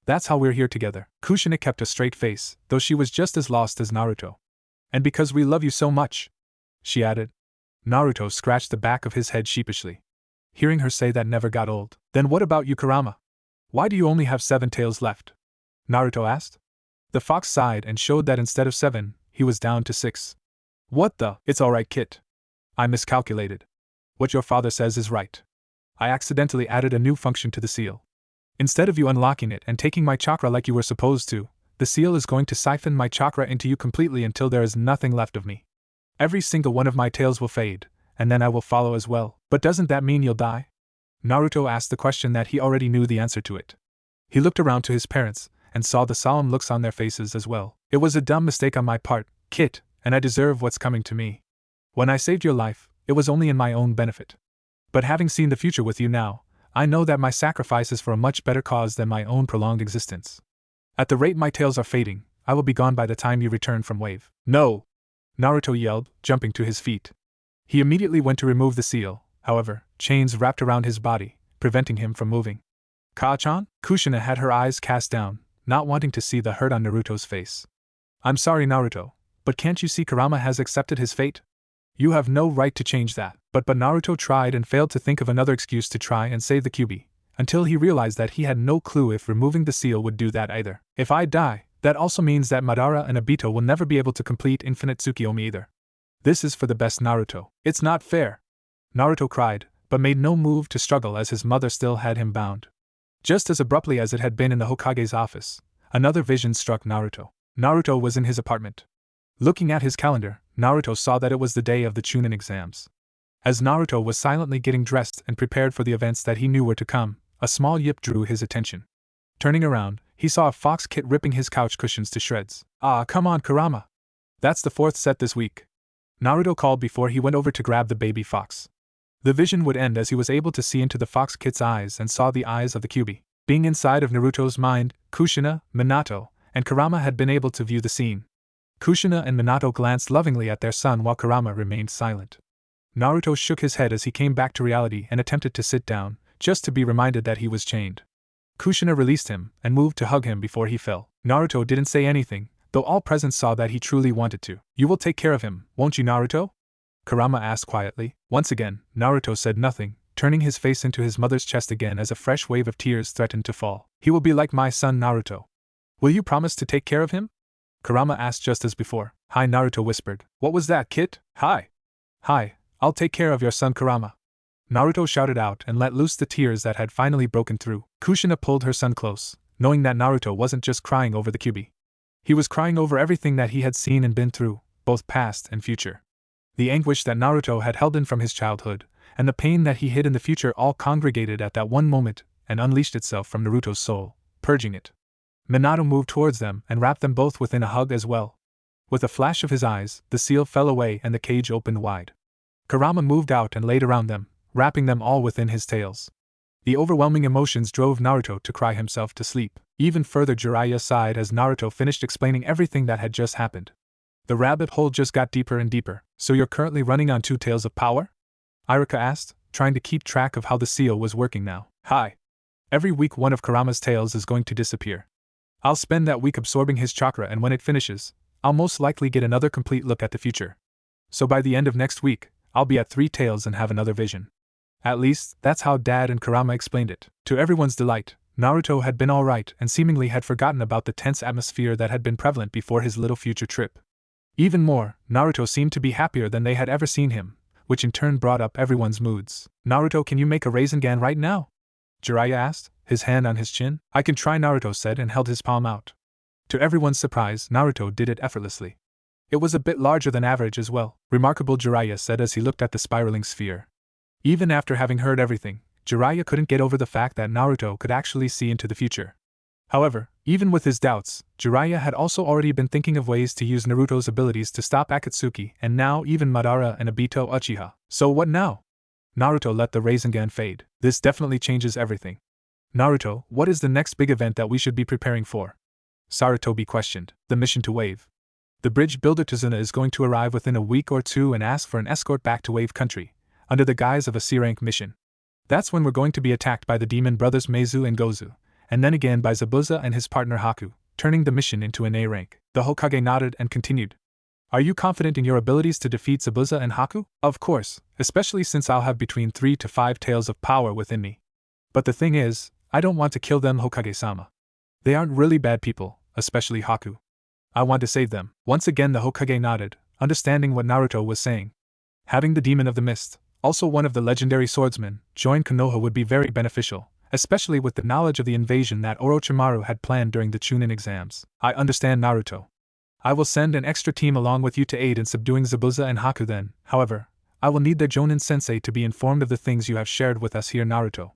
That's how we're here together. Kushina kept a straight face, though she was just as lost as Naruto. And because we love you so much, she added. Naruto scratched the back of his head sheepishly. Hearing her say that never got old. Then what about you, Kurama? Why do you only have 7 tails left? Naruto asked. The fox sighed and showed that instead of 7, he was down to 6. What the? It's alright, Kit. I miscalculated. What your father says is right. I accidentally added a new function to the seal. Instead of you unlocking it and taking my chakra like you were supposed to, the seal is going to siphon my chakra into you completely until there is nothing left of me. Every single one of my tails will fade, and then I will follow as well. But doesn't that mean you'll die? Naruto asked the question that he already knew the answer to it. He looked around to his parents, and saw the solemn looks on their faces as well. It was a dumb mistake on my part, Kit, and I deserve what's coming to me. When I saved your life, it was only in my own benefit. But having seen the future with you now, I know that my sacrifice is for a much better cause than my own prolonged existence. At the rate my tails are fading, I will be gone by the time you return from Wave. No! Naruto yelled, jumping to his feet. He immediately went to remove the seal, however, chains wrapped around his body, preventing him from moving. Ka-chan? Kushina had her eyes cast down, not wanting to see the hurt on Naruto's face. I'm sorry, Naruto, but can't you see Kurama has accepted his fate? You have no right to change that. But Naruto tried and failed to think of another excuse to try and save the Kyuubi, until he realized that he had no clue if removing the seal would do that either. If I die, that also means that Madara and Obito will never be able to complete Infinite Tsukiyomi either. This is for the best, Naruto. It's not fair. Naruto cried, but made no move to struggle as his mother still had him bound. Just as abruptly as it had been in the Hokage's office, another vision struck Naruto. Naruto was in his apartment. Looking at his calendar, Naruto saw that it was the day of the Chunin exams. As Naruto was silently getting dressed and prepared for the events that he knew were to come, a small yip drew his attention. Turning around, he saw a fox Kit ripping his couch cushions to shreds. Ah, come on, Kurama. That's the 4th set this week. Naruto called before he went over to grab the baby fox. The vision would end as he was able to see into the fox Kit's eyes and saw the eyes of the Kyuubi. Being inside of Naruto's mind, Kushina, Minato, and Kurama had been able to view the scene. Kushina and Minato glanced lovingly at their son while Kurama remained silent. Naruto shook his head as he came back to reality and attempted to sit down, just to be reminded that he was chained. Kushina released him and moved to hug him before he fell. Naruto didn't say anything, though all present saw that he truly wanted to. You will take care of him, won't you, Naruto? Kurama asked quietly. Once again, Naruto said nothing, turning his face into his mother's chest again as a fresh wave of tears threatened to fall. He will be like my son Naruto. Will you promise to take care of him? Kurama asked just as before. Hi, Naruto whispered. What was that, Kit? Hi. Hi. I'll take care of your son Kurama. Naruto shouted out and let loose the tears that had finally broken through. Kushina pulled her son close, knowing that Naruto wasn't just crying over the Kyuubi. He was crying over everything that he had seen and been through, both past and future. The anguish that Naruto had held in from his childhood, and the pain that he hid in the future all congregated at that one moment and unleashed itself from Naruto's soul, purging it. Minato moved towards them and wrapped them both within a hug as well. With a flash of his eyes, the seal fell away and the cage opened wide. Kurama moved out and laid around them, wrapping them all within his tails. The overwhelming emotions drove Naruto to cry himself to sleep. Even further, Jiraiya sighed as Naruto finished explaining everything that had just happened. The rabbit hole just got deeper and deeper. So you're currently running on 2 tails of power? Iruka asked, trying to keep track of how the seal was working now. Hi. Every week one of Kurama's tails is going to disappear. I'll spend that week absorbing his chakra, and when it finishes, I'll most likely get another complete look at the future. So by the end of next week, I'll be at 3 tails and have another vision. At least, that's how Dad and Kurama explained it. To everyone's delight, Naruto had been alright and seemingly had forgotten about the tense atmosphere that had been prevalent before his little future trip. Even more, Naruto seemed to be happier than they had ever seen him, which in turn brought up everyone's moods. Naruto, can you make a Rasengan right now? Jiraiya asked, his hand on his chin. I can try, Naruto said and held his palm out. To everyone's surprise, Naruto did it effortlessly. It was a bit larger than average as well. Remarkable, Jiraiya said as he looked at the spiraling sphere. Even after having heard everything, Jiraiya couldn't get over the fact that Naruto could actually see into the future. However, Even with his doubts, Jiraiya had also already been thinking of ways to use Naruto's abilities to stop Akatsuki and now even Madara and Obito Uchiha. So what now? Naruto let the Rasengan fade. This definitely changes everything. Naruto, what is the next big event that we should be preparing for? Sarutobi questioned. The mission to Wave. The bridge builder Tazuna is going to arrive within a week or two and ask for an escort back to Wave Country, under the guise of a C-rank mission. That's when we're going to be attacked by the demon brothers Meizu and Gozu, and then again by Zabuza and his partner Haku, turning the mission into an A rank. The Hokage nodded and continued. Are you confident in your abilities to defeat Zabuza and Haku? Of course, especially since I'll have between 3 to 5 tails of power within me. But the thing is, I don't want to kill them, Hokage-sama. They aren't really bad people, especially Haku. I want to save them. Once again the Hokage nodded, understanding what Naruto was saying. Having the Demon of the Mist, also one of the legendary swordsmen, join Konoha would be very beneficial, especially with the knowledge of the invasion that Orochimaru had planned during the Chunin exams. I understand, Naruto. I will send an extra team along with you to aid in subduing Zabuza and Haku then. However, I will need their Jonin-sensei to be informed of the things you have shared with us here, Naruto.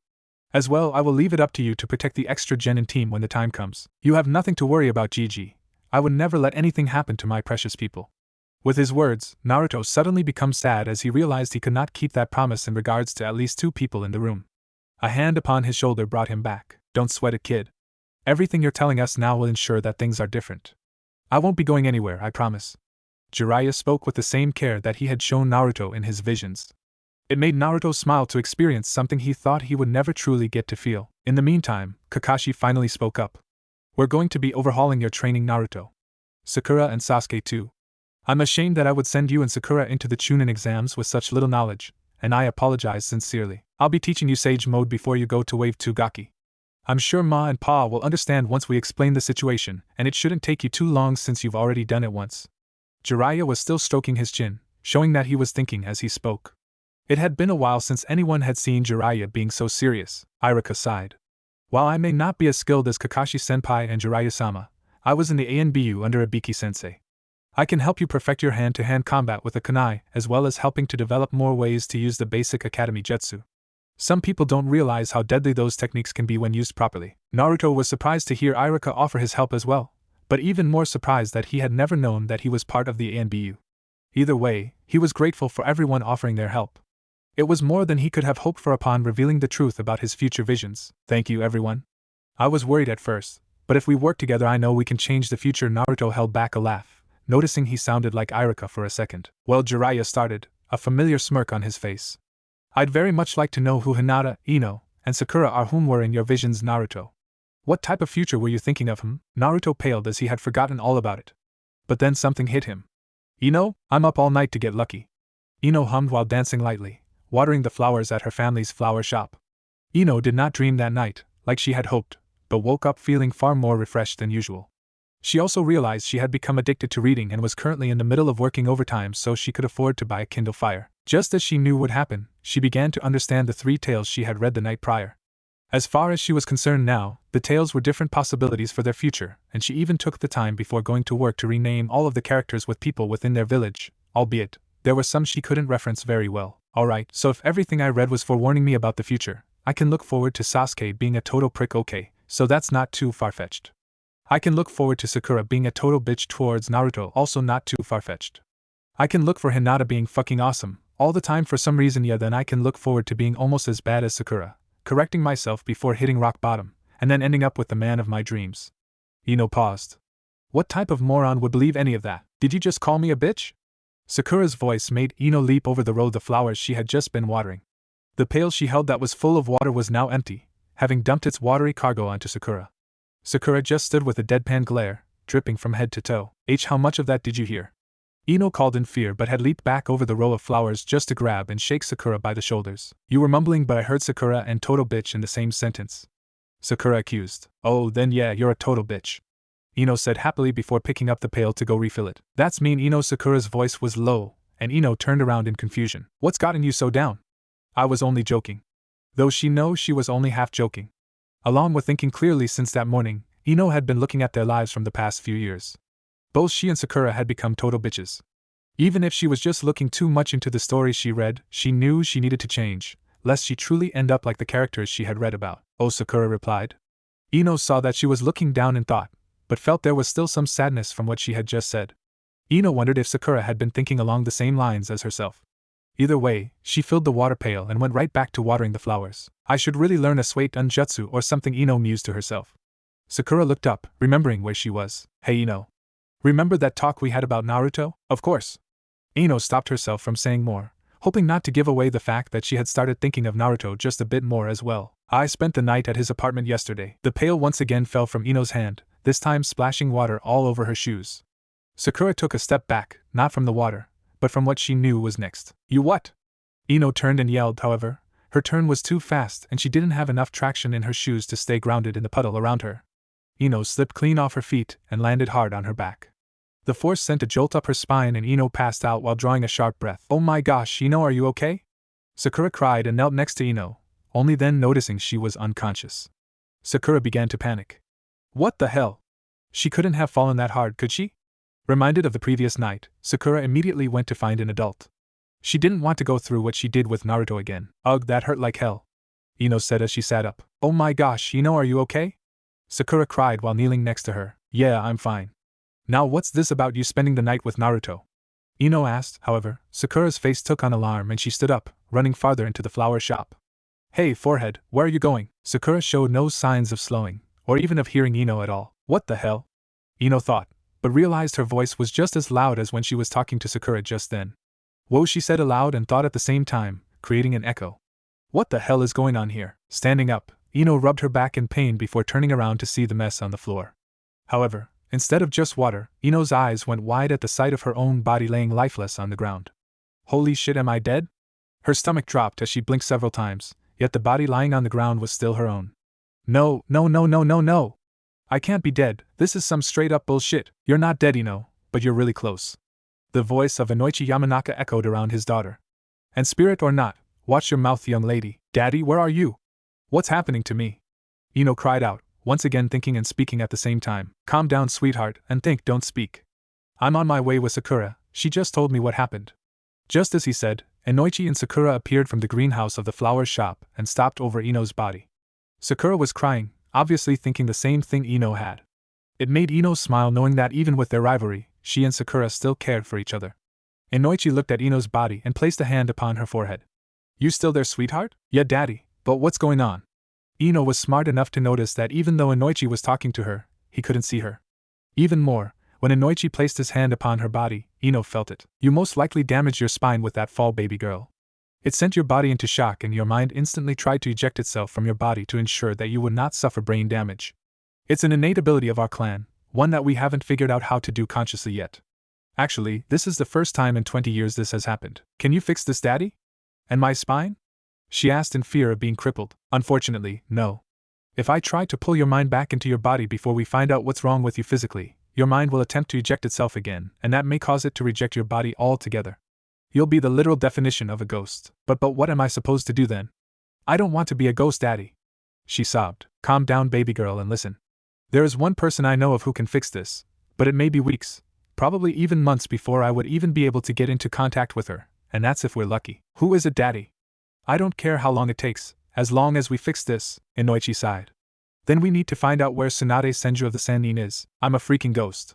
As well, I will leave it up to you to protect the extra genin team when the time comes. You have nothing to worry about, Gigi. I would never let anything happen to my precious people. With his words, Naruto suddenly becomes sad as he realized he could not keep that promise in regards to at least 2 people in the room. A hand upon his shoulder brought him back. Don't sweat it, kid. Everything you're telling us now will ensure that things are different. I won't be going anywhere, I promise. Jiraiya spoke with the same care that he had shown Naruto in his visions. It made Naruto smile to experience something he thought he would never truly get to feel. In the meantime, Kakashi finally spoke up. We're going to be overhauling your training, Naruto. Sakura and Sasuke too. I'm ashamed that I would send you and Sakura into the Chunin exams with such little knowledge, and I apologize sincerely. I'll be teaching you Sage Mode before you go to Wave 2 Gaki. I'm sure Ma and Pa will understand once we explain the situation, and it shouldn't take you too long since you've already done it once. Jiraiya was still stroking his chin, showing that he was thinking as he spoke. It had been a while since anyone had seen Jiraiya being so serious. Iruka sighed. While I may not be as skilled as Kakashi-senpai and Jiraiya-sama, I was in the ANBU under Ibiki-sensei. I can help you perfect your hand-to-hand combat with a kunai, as well as helping to develop more ways to use the basic academy jutsu. Some people don't realize how deadly those techniques can be when used properly. Naruto was surprised to hear Iruka offer his help as well, but even more surprised that he had never known that he was part of the ANBU. Either way, he was grateful for everyone offering their help. It was more than he could have hoped for upon revealing the truth about his future visions. Thank you, everyone. I was worried at first, but if we work together I know we can change the future. Naruto held back a laugh, noticing he sounded like Iruka for a second. Well, Jiraiya started, a familiar smirk on his face. I'd very much like to know who Hinata, Ino, and Sakura are, whom were in your visions, Naruto. What type of future were you thinking of, Naruto paled as he had forgotten all about it. But then something hit him. Ino, I'm up all night to get lucky. Ino hummed while dancing lightly, watering the flowers at her family's flower shop. Ino did not dream that night, like she had hoped, but woke up feeling far more refreshed than usual. She also realized she had become addicted to reading and was currently in the middle of working overtime so she could afford to buy a Kindle Fire. Just as she knew would happen, she began to understand the 3 tales she had read the night prior. As far as she was concerned now, the tales were different possibilities for their future, and she even took the time before going to work to rename all of the characters with people within their village, albeit there were some she couldn't reference very well. Alright, so if everything I read was forewarning me about the future, I can look forward to Sasuke being a total prick. Okay, so that's not too far-fetched. I can look forward to Sakura being a total bitch towards Naruto, also not too far-fetched. I can look for Hinata being fucking awesome, all the time for some reason. Yeah, then I can look forward to being almost as bad as Sakura, correcting myself before hitting rock bottom, and then ending up with the man of my dreams. Ino paused. What type of moron would believe any of that? Did you just call me a bitch? Sakura's voice made Ino leap over the row of flowers she had just been watering. The pail she held that was full of water was now empty, having dumped its watery cargo onto Sakura. Sakura just stood with a deadpan glare, dripping from head to toe. How much of that did you hear? Ino called in fear but had leaped back over the row of flowers just to grab and shake Sakura by the shoulders. You were mumbling, but I heard Sakura and total bitch in the same sentence. Sakura accused. Oh, then yeah, you're a total bitch. Ino said happily before picking up the pail to go refill it. That's mean, Ino. Sakura's voice was low, and Ino turned around in confusion. What's gotten you so down? I was only joking. Though she knows she was only half joking. Along with thinking clearly since that morning, Ino had been looking at their lives from the past few years. Both she and Sakura had become total bitches. Even if she was just looking too much into the stories she read, she knew she needed to change, lest she truly end up like the characters she had read about. Oh, Sakura replied. Ino saw that she was looking down in thought, but felt there was still some sadness from what she had just said. Ino wondered if Sakura had been thinking along the same lines as herself. Either way, she filled the water pail and went right back to watering the flowers. I should really learn a Swate Unjutsu or something, Ino mused to herself. Sakura looked up, remembering where she was. Hey Ino. Remember that talk we had about Naruto? Of course. Ino stopped herself from saying more, hoping not to give away the fact that she had started thinking of Naruto just a bit more as well. I spent the night at his apartment yesterday. The pail once again fell from Ino's hand, this time splashing water all over her shoes. Sakura took a step back, not from the water, but from what she knew was next. You what? Ino turned and yelled, however. Her turn was too fast and she didn't have enough traction in her shoes to stay grounded in the puddle around her. Ino slipped clean off her feet and landed hard on her back. The force sent a jolt up her spine and Ino passed out while drawing a sharp breath. Oh my gosh, Ino, are you okay? Sakura cried and knelt next to Ino, only then noticing she was unconscious. Sakura began to panic. What the hell? She couldn't have fallen that hard, could she? Reminded of the previous night, Sakura immediately went to find an adult. She didn't want to go through what she did with Naruto again. Ugh, that hurt like hell, Ino said as she sat up. Oh my gosh, Ino, are you okay? Sakura cried while kneeling next to her. Yeah, I'm fine. Now what's this about you spending the night with Naruto? Ino asked. However, Sakura's face took on alarm and she stood up, running farther into the flower shop. Hey, forehead, where are you going? Sakura showed no signs of slowing, or even of hearing Ino at all. What the hell? Ino thought, but realized her voice was just as loud as when she was talking to Sakura just then. Whoa, she said aloud and thought at the same time, creating an echo. What the hell is going on here? Standing up, Ino rubbed her back in pain before turning around to see the mess on the floor. However, instead of just water, Ino's eyes went wide at the sight of her own body laying lifeless on the ground. Holy shit, am I dead? Her stomach dropped as she blinked several times, yet the body lying on the ground was still her own. No. I can't be dead, this is some straight up bullshit. You're not dead, Ino, but you're really close. The voice of Inoichi Yamanaka echoed around his daughter. And spirit or not, watch your mouth, young lady. Daddy, where are you? What's happening to me? Ino cried out, once again thinking and speaking at the same time. Calm down, sweetheart, and think, don't speak. I'm on my way with Sakura, she just told me what happened. Just as he said, Inoichi and Sakura appeared from the greenhouse of the flower shop and stopped over Ino's body. Sakura was crying, obviously thinking the same thing Ino had. It made Ino smile knowing that even with their rivalry, she and Sakura still cared for each other. Inoichi looked at Ino's body and placed a hand upon her forehead. You still there, sweetheart? Yeah, daddy, but what's going on? Ino was smart enough to notice that even though Inoichi was talking to her, he couldn't see her. Even more, when Inoichi placed his hand upon her body, Ino felt it. You most likely damaged your spine with that fall, baby girl. It sent your body into shock and your mind instantly tried to eject itself from your body to ensure that you would not suffer brain damage. It's an innate ability of our clan, one that we haven't figured out how to do consciously yet. Actually, this is the first time in 20 years this has happened. Can you fix this, daddy? And my spine? She asked in fear of being crippled. Unfortunately, no. If I try to pull your mind back into your body before we find out what's wrong with you physically, your mind will attempt to eject itself again, and that may cause it to reject your body altogether. You'll be the literal definition of a ghost. But what am I supposed to do then? I don't want to be a ghost, daddy. She sobbed. Calm down, baby girl, and listen. There is one person I know of who can fix this, but it may be weeks, probably even months before I would even be able to get into contact with her, and that's if we're lucky. Who is it, daddy? I don't care how long it takes, as long as we fix this, Inoichi sighed. Then we need to find out where Tsunade Senju of the Sannin is. I'm a freaking ghost.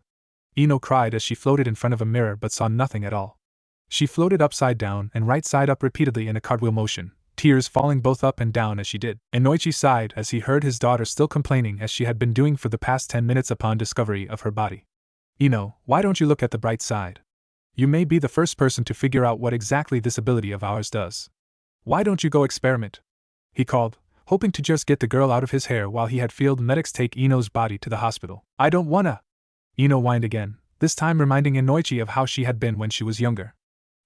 Ino cried as she floated in front of a mirror but saw nothing at all. She floated upside down and right side up repeatedly in a cartwheel motion, tears falling both up and down as she did. Inoichi sighed as he heard his daughter still complaining as she had been doing for the past 10 minutes upon discovery of her body. Ino, why don't you look at the bright side? You may be the first person to figure out what exactly this ability of ours does. Why don't you go experiment? He called, hoping to just get the girl out of his hair while he had field medics take Ino's body to the hospital. I don't wanna. Ino whined again, this time reminding Inoichi of how she had been when she was younger.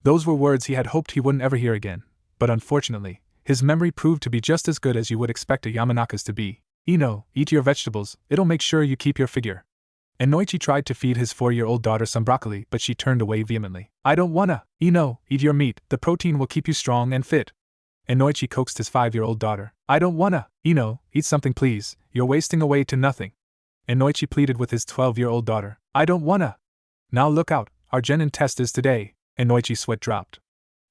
Those were words he had hoped he wouldn't ever hear again, but unfortunately, his memory proved to be just as good as you would expect a Yamanaka's to be. Ino, eat your vegetables, it'll make sure you keep your figure. Inoichi tried to feed his 4-year-old daughter some broccoli, but she turned away vehemently. I don't wanna. Ino, eat your meat, the protein will keep you strong and fit. Inoichi coaxed his 5-year-old daughter. I don't wanna. Ino, eat something please, you're wasting away to nothing. Inoichi pleaded with his 12-year-old daughter. I don't wanna. Now look out, our genin test is today. Inoichi's sweat dropped.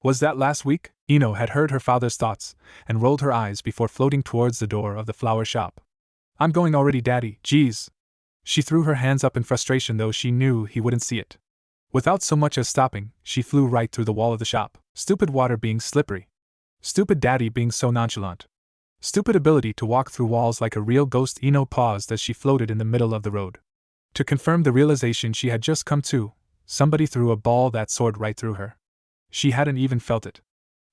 Was that last week? Ino had heard her father's thoughts, and rolled her eyes before floating towards the door of the flower shop. I'm going already, Daddy, jeez. She threw her hands up in frustration, though she knew he wouldn't see it. Without so much as stopping, she flew right through the wall of the shop. Stupid water being slippery. Stupid Daddy being so nonchalant. Stupid ability to walk through walls like a real ghost. Ino paused as she floated in the middle of the road. To confirm the realization she had just come to, somebody threw a ball that soared right through her. She hadn't even felt it.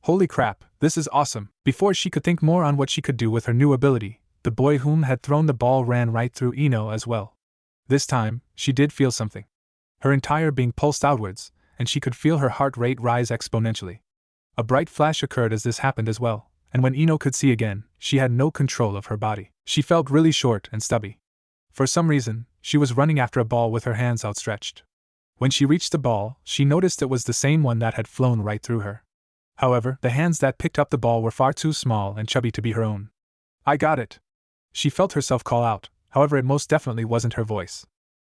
Holy crap, this is awesome. Before she could think more on what she could do with her new ability, the boy whom had thrown the ball ran right through Ino as well. This time, she did feel something. Her entire being pulsed outwards, and she could feel her heart rate rise exponentially. A bright flash occurred as this happened as well, and when Ino could see again, she had no control of her body. She felt really short and stubby. For some reason, she was running after a ball with her hands outstretched. When she reached the ball, she noticed it was the same one that had flown right through her. However, the hands that picked up the ball were far too small and chubby to be her own. I got it. She felt herself call out, however it most definitely wasn't her voice.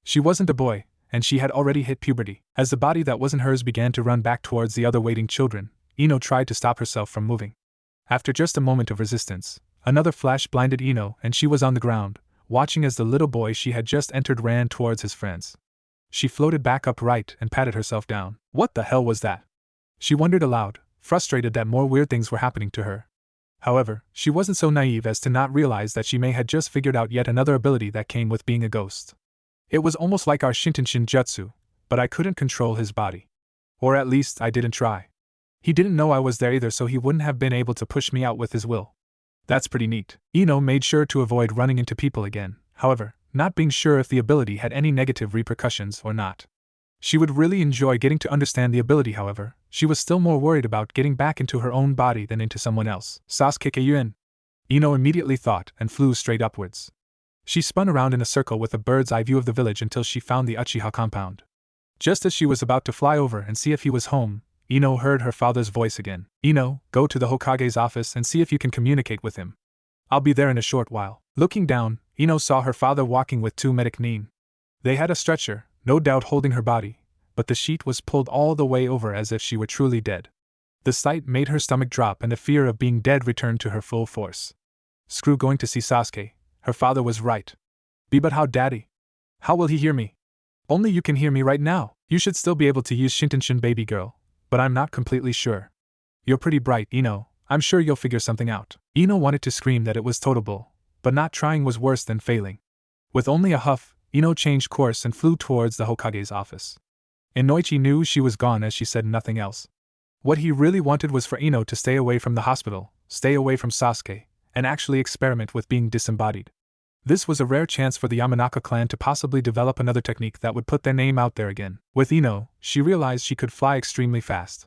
She wasn't a boy, and she had already hit puberty. As the body that wasn't hers began to run back towards the other waiting children, Ino tried to stop herself from moving. After just a moment of resistance, another flash blinded Ino and she was on the ground, watching as the little boy she had just entered ran towards his friends. She floated back upright and patted herself down. What the hell was that? She wondered aloud, frustrated that more weird things were happening to her. However, she wasn't so naive as to not realize that she may had just figured out yet another ability that came with being a ghost. It was almost like our Shintenshin Jutsu, but I couldn't control his body. Or at least I didn't try. He didn't know I was there either, so he wouldn't have been able to push me out with his will. That's pretty neat. Ino made sure to avoid running into people again, however, not being sure if the ability had any negative repercussions or not. She would really enjoy getting to understand the ability, however, she was still more worried about getting back into her own body than into someone else. Sasuke Kyuubi. Ino immediately thought and flew straight upwards. She spun around in a circle with a bird's eye view of the village until she found the Uchiha compound. Just as she was about to fly over and see if he was home, Ino heard her father's voice again. Ino, go to the Hokage's office and see if you can communicate with him. I'll be there in a short while. Looking down, Ino saw her father walking with two medic nin. They had a stretcher, no doubt holding her body, but the sheet was pulled all the way over as if she were truly dead. The sight made her stomach drop and the fear of being dead returned to her full force. Screw going to see Sasuke, her father was right. But how, Daddy? How will he hear me? Only you can hear me right now. You should still be able to use Shintenshin, baby girl, but I'm not completely sure. You're pretty bright, Ino, I'm sure you'll figure something out. Ino wanted to scream that it was totable, but not trying was worse than failing. With only a huff, Ino changed course and flew towards the Hokage's office. Inoichi knew she was gone as she said nothing else. What he really wanted was for Ino to stay away from the hospital, stay away from Sasuke, and actually experiment with being disembodied. This was a rare chance for the Yamanaka clan to possibly develop another technique that would put their name out there again. With Ino, she realized she could fly extremely fast.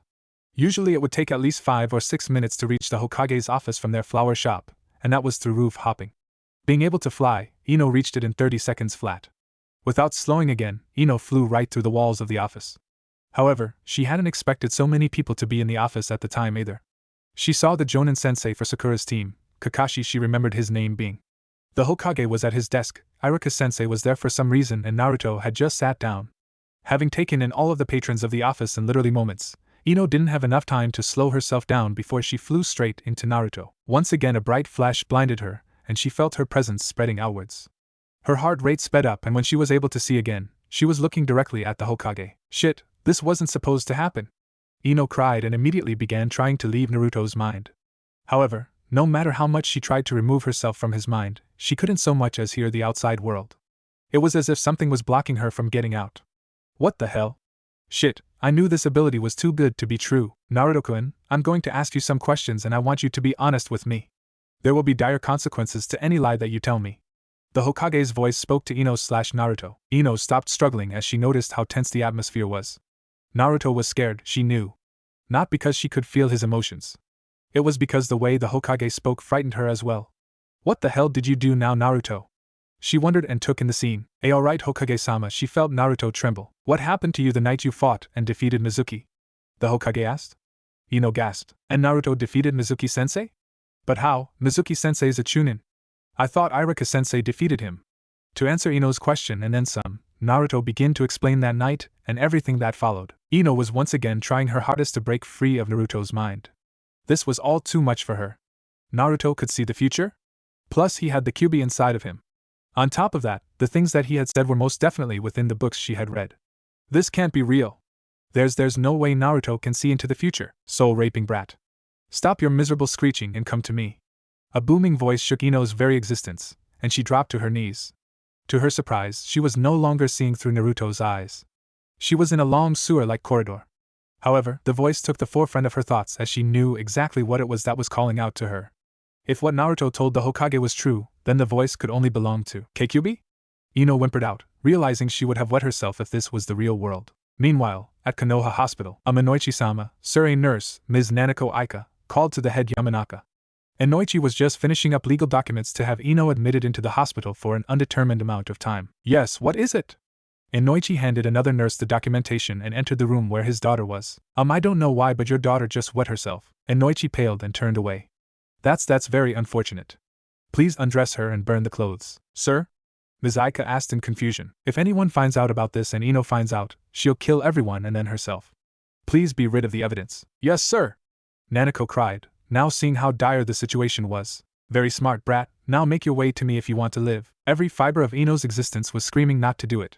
Usually it would take at least 5 or 6 minutes to reach the Hokage's office from their flower shop, and that was through roof hopping. Being able to fly, Ino reached it in 30 seconds flat. Without slowing again, Ino flew right through the walls of the office. However, she hadn't expected so many people to be in the office at the time either. She saw the Jonin sensei for Sakura's team, Kakashi, she remembered his name being. The Hokage was at his desk, Iruka sensei was there for some reason, and Naruto had just sat down. Having taken in all of the patrons of the office in literally moments, Ino didn't have enough time to slow herself down before she flew straight into Naruto. Once again a bright flash blinded her, and she felt her presence spreading outwards. Her heart rate sped up, and when she was able to see again, she was looking directly at the Hokage. Shit, this wasn't supposed to happen. Ino cried and immediately began trying to leave Naruto's mind. However, no matter how much she tried to remove herself from his mind, she couldn't so much as hear the outside world. It was as if something was blocking her from getting out. What the hell? Shit, I knew this ability was too good to be true. Naruto-kun, I'm going to ask you some questions and I want you to be honest with me. There will be dire consequences to any lie that you tell me. The Hokage's voice spoke to Ino/Naruto. Ino stopped struggling as she noticed how tense the atmosphere was. Naruto was scared, she knew. Not because she could feel his emotions. It was because the way the Hokage spoke frightened her as well. What the hell did you do now, Naruto? She wondered and took in the scene. Alright, Hokage-sama, she felt Naruto tremble. What happened to you the night you fought and defeated Mizuki? The Hokage asked. Ino gasped. And Naruto defeated Mizuki-sensei? But how? Mizuki-sensei's a chunin. I thought Iruka-sensei defeated him. To answer Ino's question and then some, Naruto began to explain that night and everything that followed. Ino was once again trying her hardest to break free of Naruto's mind. This was all too much for her. Naruto could see the future? Plus he had the Kyuubi inside of him. On top of that, the things that he had said were most definitely within the books she had read. This can't be real. There's no way Naruto can see into the future, soul-raping brat. Stop your miserable screeching and come to me. A booming voice shook Ino's very existence, and she dropped to her knees. To her surprise, she was no longer seeing through Naruto's eyes. She was in a long sewer-like corridor. However, the voice took the forefront of her thoughts as she knew exactly what it was that was calling out to her. If what Naruto told the Hokage was true, then the voice could only belong to Kyuubi? Ino whimpered out, realizing she would have wet herself if this was the real world. Meanwhile, at Konoha Hospital, a Minoichi-sama, Surrey nurse, Ms. Nanako Aika, called to the head Yamanaka. Inoichi was just finishing up legal documents to have Ino admitted into the hospital for an undetermined amount of time. Yes, what is it? Inoichi handed another nurse the documentation and entered the room where his daughter was. I don't know why, but your daughter just wet herself. Inoichi paled and turned away. That's very unfortunate. Please undress her and burn the clothes. Sir? Ms. Aika asked in confusion. If anyone finds out about this and Ino finds out, she'll kill everyone and then herself. Please be rid of the evidence. Yes, sir! Nanako cried, now seeing how dire the situation was. Very smart, brat, now make your way to me if you want to live. Every fiber of Ino's existence was screaming not to do it.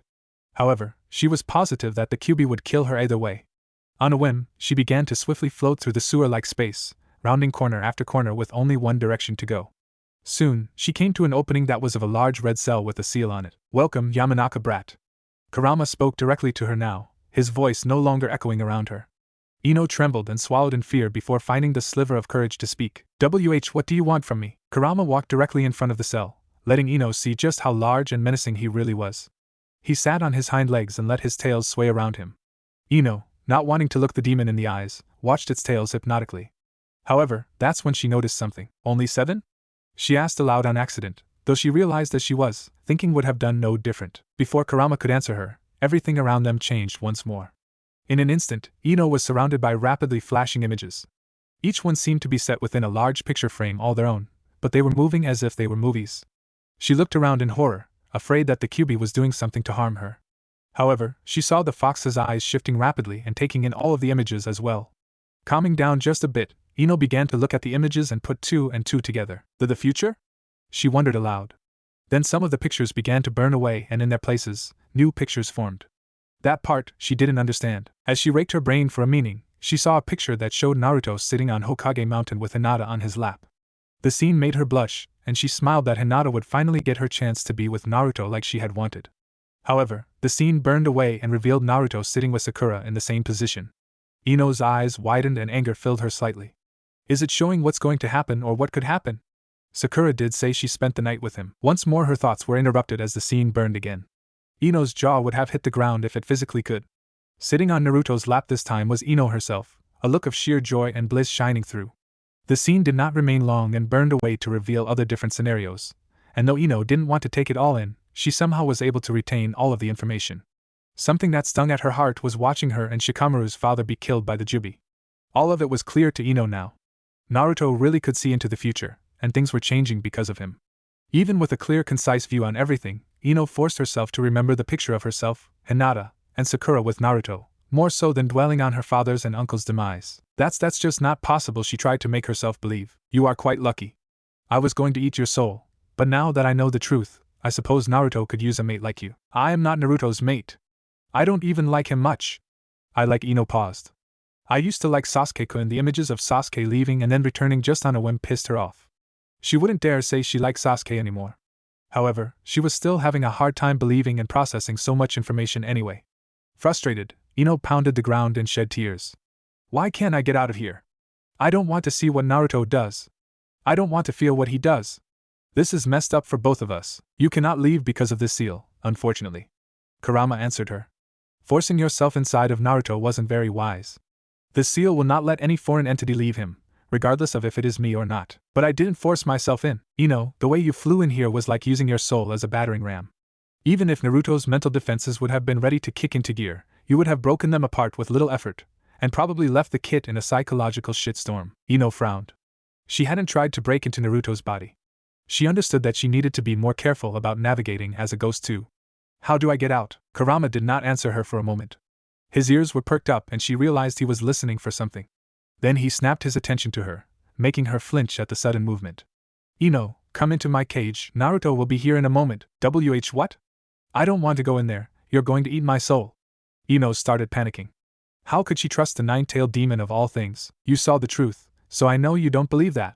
However, she was positive that the Kyuubi would kill her either way. On a whim, she began to swiftly float through the sewer-like space, rounding corner after corner with only one direction to go. Soon, she came to an opening that was of a large red cell with a seal on it. Welcome, Yamanaka brat. Kurama spoke directly to her now, his voice no longer echoing around her. Ino trembled and swallowed in fear before finding the sliver of courage to speak. What do you want from me? Kurama walked directly in front of the cell, letting Ino see just how large and menacing he really was. He sat on his hind legs and let his tails sway around him. Ino, not wanting to look the demon in the eyes, watched its tails hypnotically. However, that's when she noticed something. Only 7? She asked aloud on accident, though she realized that she was, thinking would have done no different. Before Kurama could answer her, everything around them changed once more. In an instant, Ino was surrounded by rapidly flashing images. Each one seemed to be set within a large picture frame all their own, but they were moving as if they were movies. She looked around in horror, afraid that the Kyuubi was doing something to harm her. However, she saw the fox's eyes shifting rapidly and taking in all of the images as well. Calming down just a bit, Ino began to look at the images and put 2 and 2 together. The future? She wondered aloud. Then some of the pictures began to burn away and in their places, new pictures formed. That part, she didn't understand. As she raked her brain for a meaning, she saw a picture that showed Naruto sitting on Hokage Mountain with Hinata on his lap. The scene made her blush, and she smiled that Hinata would finally get her chance to be with Naruto like she had wanted. However, the scene burned away and revealed Naruto sitting with Sakura in the same position. Ino's eyes widened and anger filled her slightly. Is it showing what's going to happen or what could happen? Sakura did say she spent the night with him. Once more her thoughts were interrupted as the scene burned again. Ino's jaw would have hit the ground if it physically could. Sitting on Naruto's lap this time was Ino herself, a look of sheer joy and bliss shining through. The scene did not remain long and burned away to reveal other different scenarios, and though Ino didn't want to take it all in, she somehow was able to retain all of the information. Something that stung at her heart was watching her and Shikamaru's father be killed by the Kyuubi. All of it was clear to Ino now. Naruto really could see into the future, and things were changing because of him. Even with a clear, concise view on everything, Ino forced herself to remember the picture of herself, Hinata, and Sakura with Naruto, more so than dwelling on her father's and uncle's demise. That's just not possible, she tried to make herself believe. You are quite lucky. I was going to eat your soul, but now that I know the truth, I suppose Naruto could use a mate like you. I am not Naruto's mate. I don't even like him much. Ino paused. I used to like Sasuke-kun. The images of Sasuke leaving and then returning just on a whim pissed her off. She wouldn't dare say she liked Sasuke anymore. However, she was still having a hard time believing and processing so much information anyway. Frustrated, Ino pounded the ground and shed tears. Why can't I get out of here? I don't want to see what Naruto does. I don't want to feel what he does. This is messed up for both of us. You cannot leave because of this seal, unfortunately. Kurama answered her. Forcing yourself inside of Naruto wasn't very wise. The seal will not let any foreign entity leave him, regardless of if it is me or not. But I didn't force myself in. Ino, the way you flew in here was like using your soul as a battering ram. Even if Naruto's mental defenses would have been ready to kick into gear, you would have broken them apart with little effort, and probably left the kid in a psychological shitstorm. Ino frowned. She hadn't tried to break into Naruto's body. She understood that she needed to be more careful about navigating as a ghost too. How do I get out? Kurama did not answer her for a moment. His ears were perked up and she realized he was listening for something. Then he snapped his attention to her, making her flinch at the sudden movement. Ino, Come into my cage, Naruto will be here in a moment. What? I don't want to go in there, you're going to eat my soul. Ino started panicking. How could she trust the nine-tailed demon of all things? You saw the truth, so I know you don't believe that.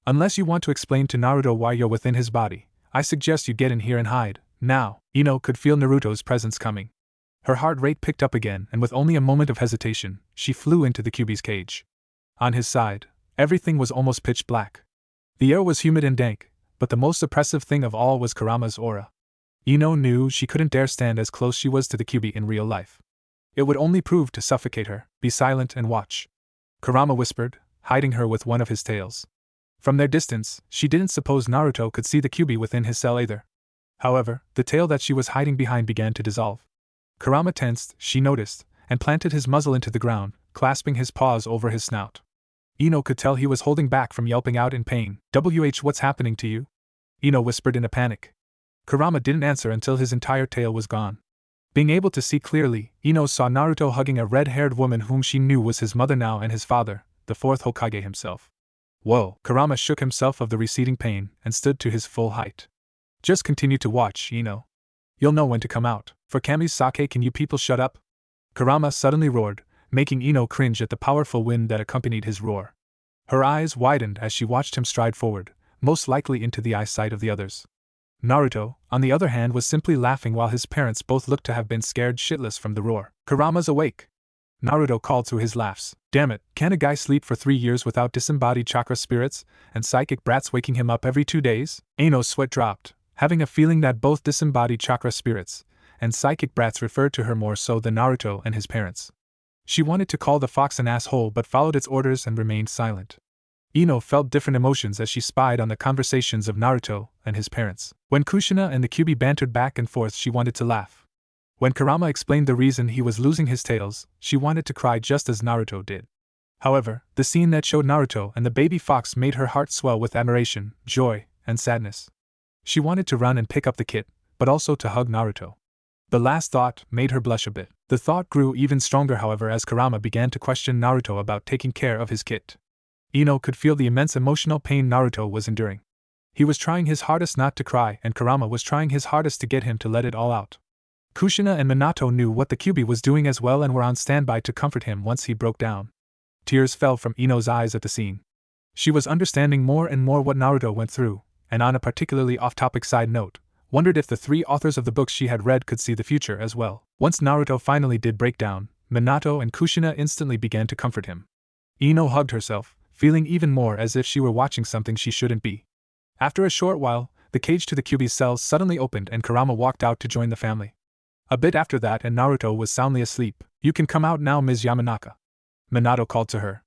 Unless you want to explain to Naruto why you're within his body, I suggest you get in here and hide. Now. Ino could feel Naruto's presence coming. Her heart rate picked up again, and with only a moment of hesitation, she flew into the Kyuubi's cage. On his side, everything was almost pitch black. The air was humid and dank, but the most oppressive thing of all was Kurama's aura. Ino knew she couldn't dare stand as close she was to the Kyuubi in real life. It would only prove to suffocate her. Be silent and watch, Kurama whispered, hiding her with one of his tails. From their distance, she didn't suppose Naruto could see the Kyuubi within his cell either. However, the tail that she was hiding behind began to dissolve. Kurama tensed, she noticed, and planted his muzzle into the ground, clasping his paws over his snout. Ino could tell he was holding back from yelping out in pain. What's happening to you? Ino whispered in a panic. Kurama didn't answer until his entire tail was gone. Being able to see clearly, Ino saw Naruto hugging a red-haired woman whom she knew was his mother now and his father, the fourth Hokage himself. Whoa! Kurama shook himself of the receding pain and stood to his full height. Just continue to watch, Ino. You'll know when to come out. For Kami's sake, can you people shut up? Kurama suddenly roared, making Ino cringe at the powerful wind that accompanied his roar. Her eyes widened as she watched him stride forward, most likely into the eyesight of the others. Naruto, on the other hand, was simply laughing while his parents both looked to have been scared shitless from the roar. Kurama's awake! Naruto called through his laughs. Damn it, can a guy sleep for 3 years without disembodied chakra spirits, and psychic brats waking him up every 2 days? Ino's sweat dropped, having a feeling that both disembodied chakra spirits and psychic brats referred to her more so than Naruto and his parents. She wanted to call the fox an asshole but followed its orders and remained silent. Ino felt different emotions as she spied on the conversations of Naruto and his parents. When Kushina and the Kyuubi bantered back and forth, she wanted to laugh. When Kurama explained the reason he was losing his tails, she wanted to cry just as Naruto did. However, the scene that showed Naruto and the baby fox made her heart swell with admiration, joy, and sadness. She wanted to run and pick up the kit, but also to hug Naruto. The last thought made her blush a bit. The thought grew even stronger, however, as Kurama began to question Naruto about taking care of his kit. Ino could feel the immense emotional pain Naruto was enduring. He was trying his hardest not to cry, and Kurama was trying his hardest to get him to let it all out. Kushina and Minato knew what the Kyuubi was doing as well and were on standby to comfort him once he broke down. Tears fell from Ino's eyes at the scene. She was understanding more and more what Naruto went through, and on a particularly off-topic side note, wondered if the 3 authors of the books she had read could see the future as well. Once Naruto finally did break down, Minato and Kushina instantly began to comfort him. Ino hugged herself, feeling even more as if she were watching something she shouldn't be. After a short while, the cage to the Kyuubi's cells suddenly opened and Kurama walked out to join the family. A bit after that and Naruto was soundly asleep. You can come out now, Ms. Yamanaka. Minato called to her.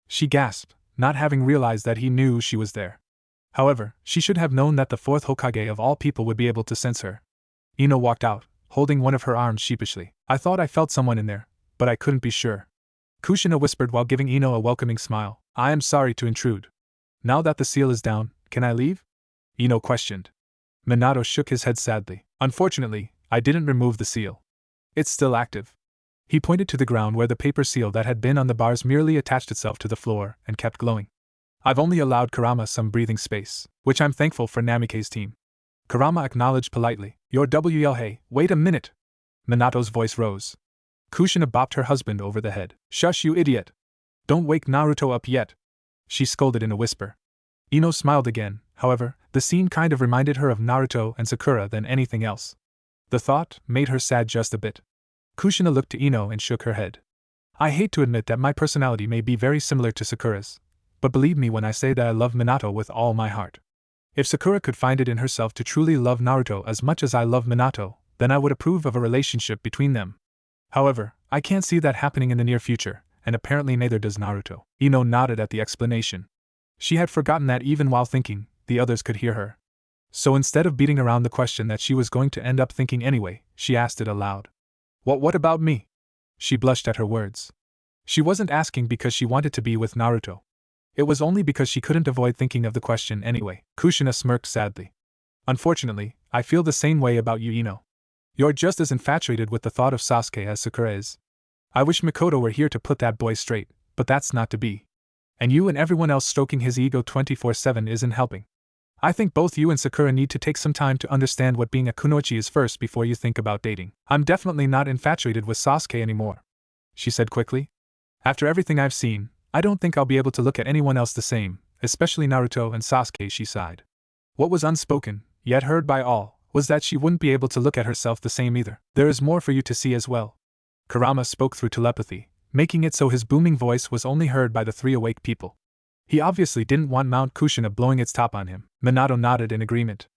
She gasped, not having realized that he knew she was there. However, she should have known that the fourth Hokage of all people would be able to sense her. Ino walked out, holding one of her arms sheepishly. I thought I felt someone in there, but I couldn't be sure. Kushina whispered while giving Ino a welcoming smile. I am sorry to intrude. Now that the seal is down, can I leave? Ino questioned. Minato shook his head sadly. Unfortunately, I didn't remove the seal. It's still active. He pointed to the ground where the paper seal that had been on the bars merely attached itself to the floor and kept glowing. I've only allowed Kurama some breathing space, which I'm thankful for Namikaze's team. Kurama acknowledged politely. Your hey, wait a minute. Minato's voice rose. Kushina bopped her husband over the head. Shush, you idiot. Don't wake Naruto up yet. She scolded in a whisper. Ino smiled again, however, the scene kind of reminded her of Naruto and Sakura than anything else. The thought made her sad just a bit. Kushina looked to Ino and shook her head. I hate to admit that my personality may be very similar to Sakura's, but believe me when I say that I love Minato with all my heart. If Sakura could find it in herself to truly love Naruto as much as I love Minato, then I would approve of a relationship between them. However, I can't see that happening in the near future, and apparently neither does Naruto. Ino nodded at the explanation. She had forgotten that even while thinking, the others could hear her. So instead of beating around the question that she was going to end up thinking anyway, she asked it aloud. What about me? She blushed at her words. She wasn't asking because she wanted to be with Naruto. It was only because she couldn't avoid thinking of the question anyway. Kushina smirked sadly. Unfortunately, I feel the same way about you, Ino. You're just as infatuated with the thought of Sasuke as Sakura is. I wish Mikoto were here to put that boy straight, but that's not to be. And you and everyone else stroking his ego 24/7 isn't helping. I think both you and Sakura need to take some time to understand what being a kunoichi is first before you think about dating. I'm definitely not infatuated with Sasuke anymore, she said quickly. After everything I've seen, I don't think I'll be able to look at anyone else the same, especially Naruto and Sasuke, she sighed. What was unspoken, yet heard by all, was that she wouldn't be able to look at herself the same either. There is more for you to see as well. Kurama spoke through telepathy, making it so his booming voice was only heard by the three awake people. He obviously didn't want Mount Kushina blowing its top on him. Minato nodded in agreement.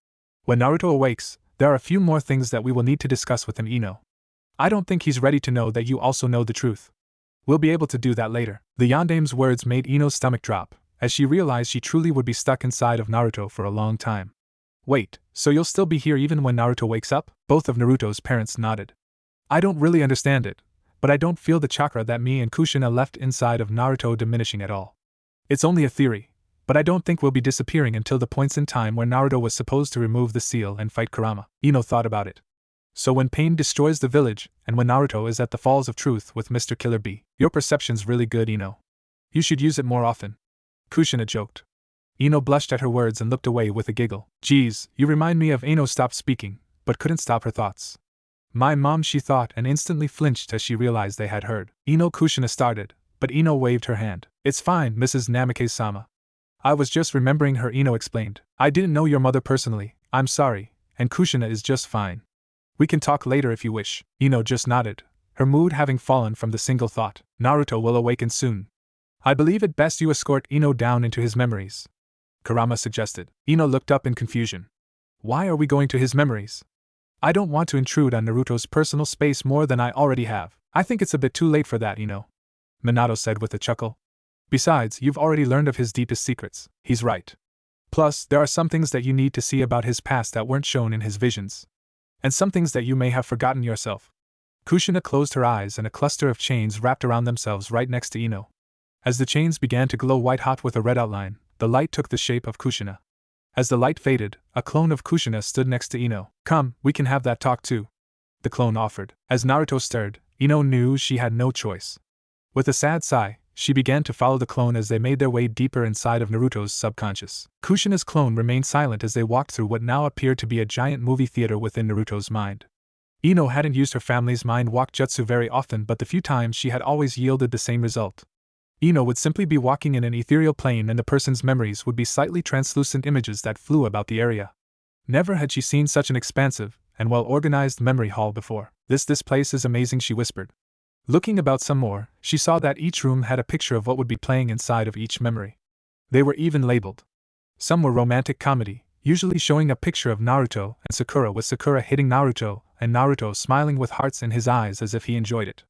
When Naruto awakes, there are a few more things that we will need to discuss with him, Ino. I don't think he's ready to know that you also know the truth. We'll be able to do that later. The Yandame's words made Ino's stomach drop, as she realized she truly would be stuck inside of Naruto for a long time. Wait, so you'll still be here even when Naruto wakes up? Both of Naruto's parents nodded. I don't really understand it, but I don't feel the chakra that me and Kushina left inside of Naruto diminishing at all. It's only a theory, but I don't think we'll be disappearing until the points in time where Naruto was supposed to remove the seal and fight Kurama. Ino thought about it. So when pain destroys the village, and when Naruto is at the Falls of Truth with Mr. Killer Bee. Your perception's really good, Ino. You should use it more often. Kushina joked. Ino blushed at her words and looked away with a giggle. Geez, you remind me of. Ino stopped speaking, but couldn't stop her thoughts. My mom, she thought, and instantly flinched as she realized they had heard. Ino. Kushina started, but Ino waved her hand. It's fine, Mrs. Namikaze-sama. I was just remembering her, Ino explained. I didn't know your mother personally, I'm sorry, and Kushina is just fine. We can talk later if you wish. Ino just nodded, her mood having fallen from the single thought. Naruto will awaken soon. I believe it best you escort Ino down into his memories, Kurama suggested. Ino looked up in confusion. Why are we going to his memories? I don't want to intrude on Naruto's personal space more than I already have. I think it's a bit too late for that, Ino, Minato said with a chuckle. Besides, you've already learned of his deepest secrets. He's right. Plus, there are some things that you need to see about his past that weren't shown in his visions. And some things that you may have forgotten yourself. Kushina closed her eyes and a cluster of chains wrapped around themselves right next to Ino. As the chains began to glow white-hot with a red outline, the light took the shape of Kushina. As the light faded, a clone of Kushina stood next to Ino. Come, we can have that talk too, the clone offered. As Naruto stirred, Ino knew she had no choice. With a sad sigh, she began to follow the clone as they made their way deeper inside of Naruto's subconscious. Kushina's clone remained silent as they walked through what now appeared to be a giant movie theater within Naruto's mind. Ino hadn't used her family's mind walk jutsu very often, but the few times she had always yielded the same result. Ino would simply be walking in an ethereal plane and the person's memories would be slightly translucent images that flew about the area. Never had she seen such an expansive and well-organized memory hall before. This place is amazing, she whispered. Looking about some more, she saw that each room had a picture of what would be playing inside of each memory. They were even labeled. Some were romantic comedy, usually showing a picture of Naruto and Sakura with Sakura hitting Naruto and Naruto smiling with hearts in his eyes as if he enjoyed it.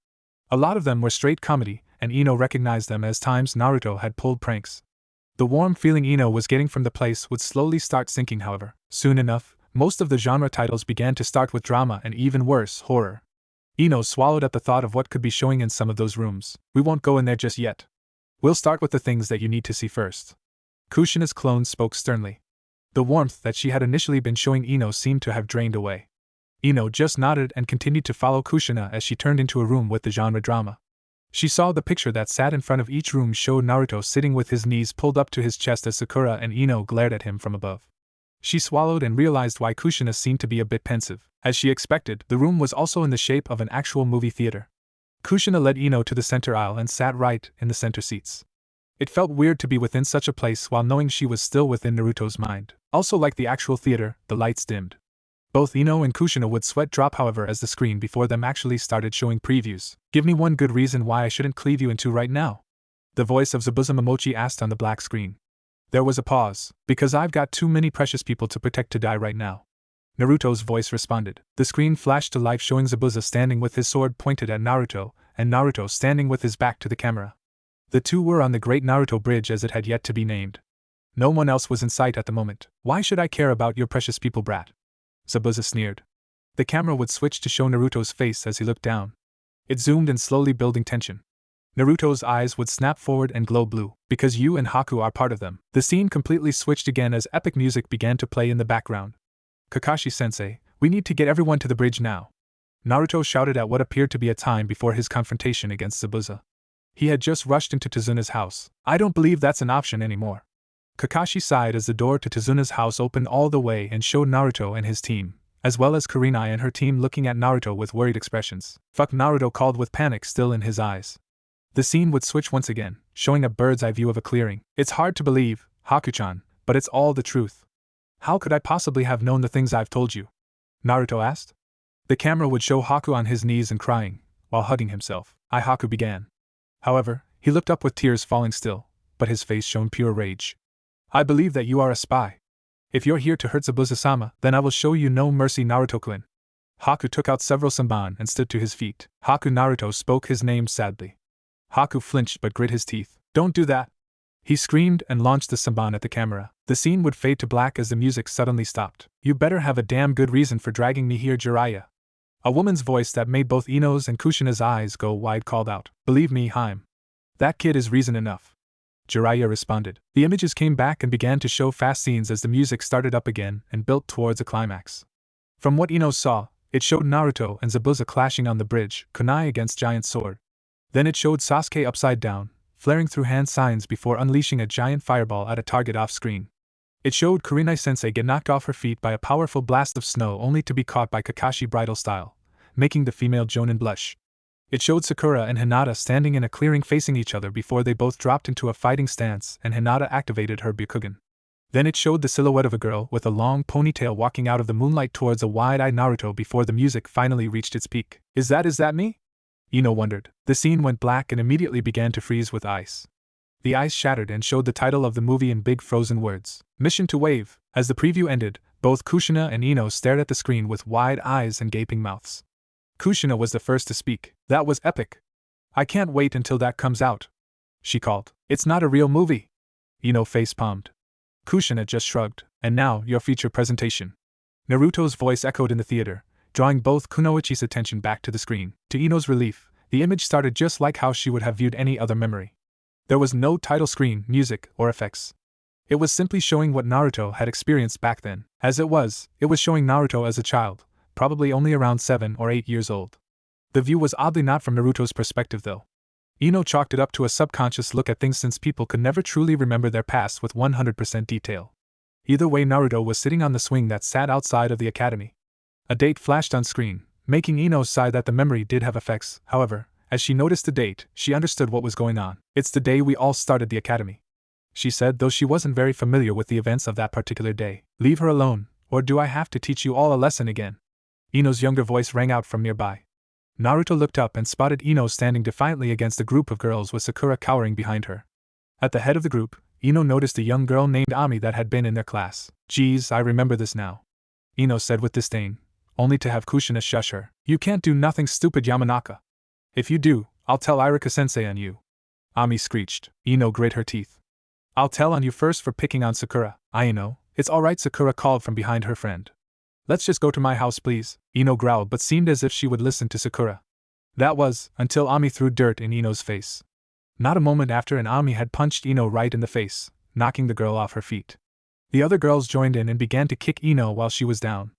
A lot of them were straight comedy, and Ino recognized them as times Naruto had pulled pranks. The warm feeling Ino was getting from the place would slowly start sinking, however. Soon enough, most of the genre titles began to start with drama and even worse, horror. Ino swallowed at the thought of what could be showing in some of those rooms. We won't go in there just yet. We'll start with the things that you need to see first. Kushina's clone spoke sternly. The warmth that she had initially been showing Ino seemed to have drained away. Ino just nodded and continued to follow Kushina as she turned into a room with the genre drama. She saw the picture that sat in front of each room showed Naruto sitting with his knees pulled up to his chest as Sakura and Ino glared at him from above. She swallowed and realized why Kushina seemed to be a bit pensive. As she expected, the room was also in the shape of an actual movie theater. Kushina led Ino to the center aisle and sat right in the center seats. It felt weird to be within such a place while knowing she was still within Naruto's mind. Also, like the actual theater, the lights dimmed. Both Ino and Kushina would sweat drop, however, as the screen before them actually started showing previews. Give me one good reason why I shouldn't cleave you in two right now, the voice of Zabuza Momochi asked on the black screen. There was a pause. Because I've got too many precious people to protect to die right now, Naruto's voice responded. The screen flashed to life showing Zabuza standing with his sword pointed at Naruto, and Naruto standing with his back to the camera. The two were on the Great Naruto Bridge as it had yet to be named. No one else was in sight at the moment. Why should I care about your precious people, brat? Zabuza sneered. The camera would switch to show Naruto's face as he looked down. It zoomed in, slowly building tension. Naruto's eyes would snap forward and glow blue. Because you and Haku are part of them. The scene completely switched again as epic music began to play in the background. Kakashi-sensei, we need to get everyone to the bridge now, Naruto shouted at what appeared to be a time before his confrontation against Zabuza. He had just rushed into Tazuna's house. I don't believe that's an option anymore, Kakashi sighed as the door to Tezuna's house opened all the way and showed Naruto and his team, as well as Kurenai and her team looking at Naruto with worried expressions. "Fuck," Naruto called with panic still in his eyes. The scene would switch once again, showing a bird's eye view of a clearing. "It's hard to believe, Haku-chan, but it's all the truth. How could I possibly have known the things I've told you?" Naruto asked. The camera would show Haku on his knees and crying, while hugging himself. Haku began. However, he looked up with tears falling still, but his face shone pure rage. "I believe that you are a spy. If you're here to hurt Zabuza-sama, then I will show you no mercy, Naruto-kun." Haku took out several sanban and stood to his feet. "Haku," Naruto spoke his name sadly. Haku flinched but grit his teeth. "Don't do that!" He screamed and launched the sanban at the camera. The scene would fade to black as the music suddenly stopped. "You better have a damn good reason for dragging me here, Jiraiya." A woman's voice that made both Ino's and Kushina's eyes go wide called out. "Believe me, Haim. That kid is reason enough." Jiraiya responded. The images came back and began to show fast scenes as the music started up again and built towards a climax. From what Ino saw, it showed Naruto and Zabuza clashing on the bridge, kunai against giant sword. Then it showed Sasuke upside down, flaring through hand signs before unleashing a giant fireball at a target off-screen. It showed Kurenai-sensei get knocked off her feet by a powerful blast of snow only to be caught by Kakashi bridal style, making the female Jonin blush. It showed Sakura and Hinata standing in a clearing facing each other before they both dropped into a fighting stance and Hinata activated her Byakugan. Then it showed the silhouette of a girl with a long ponytail walking out of the moonlight towards a wide-eyed Naruto before the music finally reached its peak. Is that me?" Ino wondered. The scene went black and immediately began to freeze with ice. The ice shattered and showed the title of the movie in big frozen words. "Mission to Wave." As the preview ended, both Kushina and Ino stared at the screen with wide eyes and gaping mouths. Kushina was the first to speak. "That was epic. I can't wait until that comes out," she called. "It's not a real movie." Ino face-palmed. Kushina just shrugged. "And now, your feature presentation." Naruto's voice echoed in the theater, drawing both Kunoichi's attention back to the screen. To Ino's relief, the image started just like how she would have viewed any other memory. There was no title screen, music, or effects. It was simply showing what Naruto had experienced back then. As it was showing Naruto as a child, probably only around 7 or 8 years old. The view was oddly not from Naruto's perspective though. Ino chalked it up to a subconscious look at things since people could never truly remember their past with 100% detail. Either way, Naruto was sitting on the swing that sat outside of the academy. A date flashed on screen, making Ino sigh that the memory did have effects. However, as she noticed the date, she understood what was going on. "It's the day we all started the academy," she said, though she wasn't very familiar with the events of that particular day. "Leave her alone, or do I have to teach you all a lesson again?" Ino's younger voice rang out from nearby. Naruto looked up and spotted Ino standing defiantly against a group of girls with Sakura cowering behind her. At the head of the group, Ino noticed a young girl named Ami that had been in their class. "Geez, I remember this now," Ino said with disdain, only to have Kushina shush her. "You can't do nothing stupid, Yamanaka. If you do, I'll tell Irika-sensei on you," Ami screeched. Ino grit her teeth. "I'll tell on you first for picking on Sakura." "Ino, it's alright," Sakura called from behind her friend. "Let's just go to my house, please," Ino growled, but seemed as if she would listen to Sakura. That was, until Ami threw dirt in Ino's face. Not a moment after, and Ami had punched Ino right in the face, knocking the girl off her feet. The other girls joined in and began to kick Ino while she was down.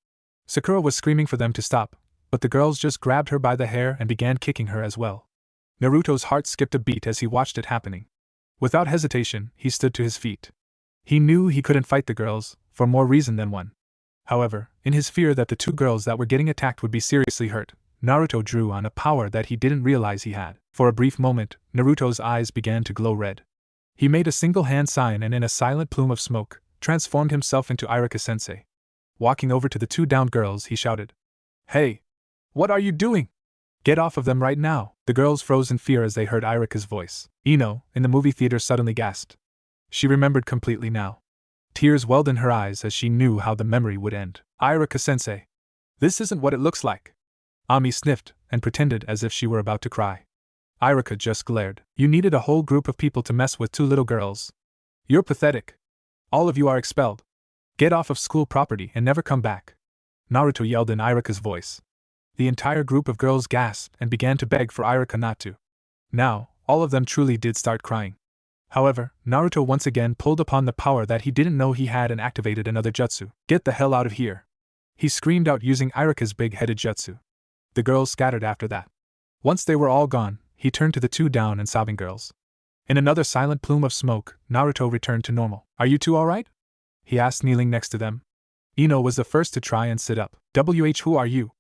Sakura was screaming for them to stop, but the girls just grabbed her by the hair and began kicking her as well. Naruto's heart skipped a beat as he watched it happening. Without hesitation, he stood to his feet. He knew he couldn't fight the girls, for more reason than one. However, in his fear that the two girls that were getting attacked would be seriously hurt, Naruto drew on a power that he didn't realize he had. For a brief moment, Naruto's eyes began to glow red. He made a single hand sign and in a silent plume of smoke, transformed himself into Irika-sensei. Walking over to the two downed girls, he shouted, "Hey! What are you doing? Get off of them right now!" The girls froze in fear as they heard Irika's voice. Ino, in the movie theater, suddenly gasped. She remembered completely now. Tears welled in her eyes as she knew how the memory would end. "Irika-sensei! This isn't what it looks like!" Ami sniffed and pretended as if she were about to cry. Irika just glared. "You needed a whole group of people to mess with two little girls. You're pathetic. All of you are expelled. Get off of school property and never come back," Naruto yelled in Irika's voice. The entire group of girls gasped and began to beg for Irika not to. Now, all of them truly did start crying. However, Naruto once again pulled upon the power that he didn't know he had and activated another jutsu. "Get the hell out of here!" he screamed out using Irika's big-headed jutsu. The girls scattered after that. Once they were all gone, he turned to the two down and sobbing girls. In another silent plume of smoke, Naruto returned to normal. Are you two alright? He asked, kneeling next to them. Ino was the first to try and sit up. Who are you?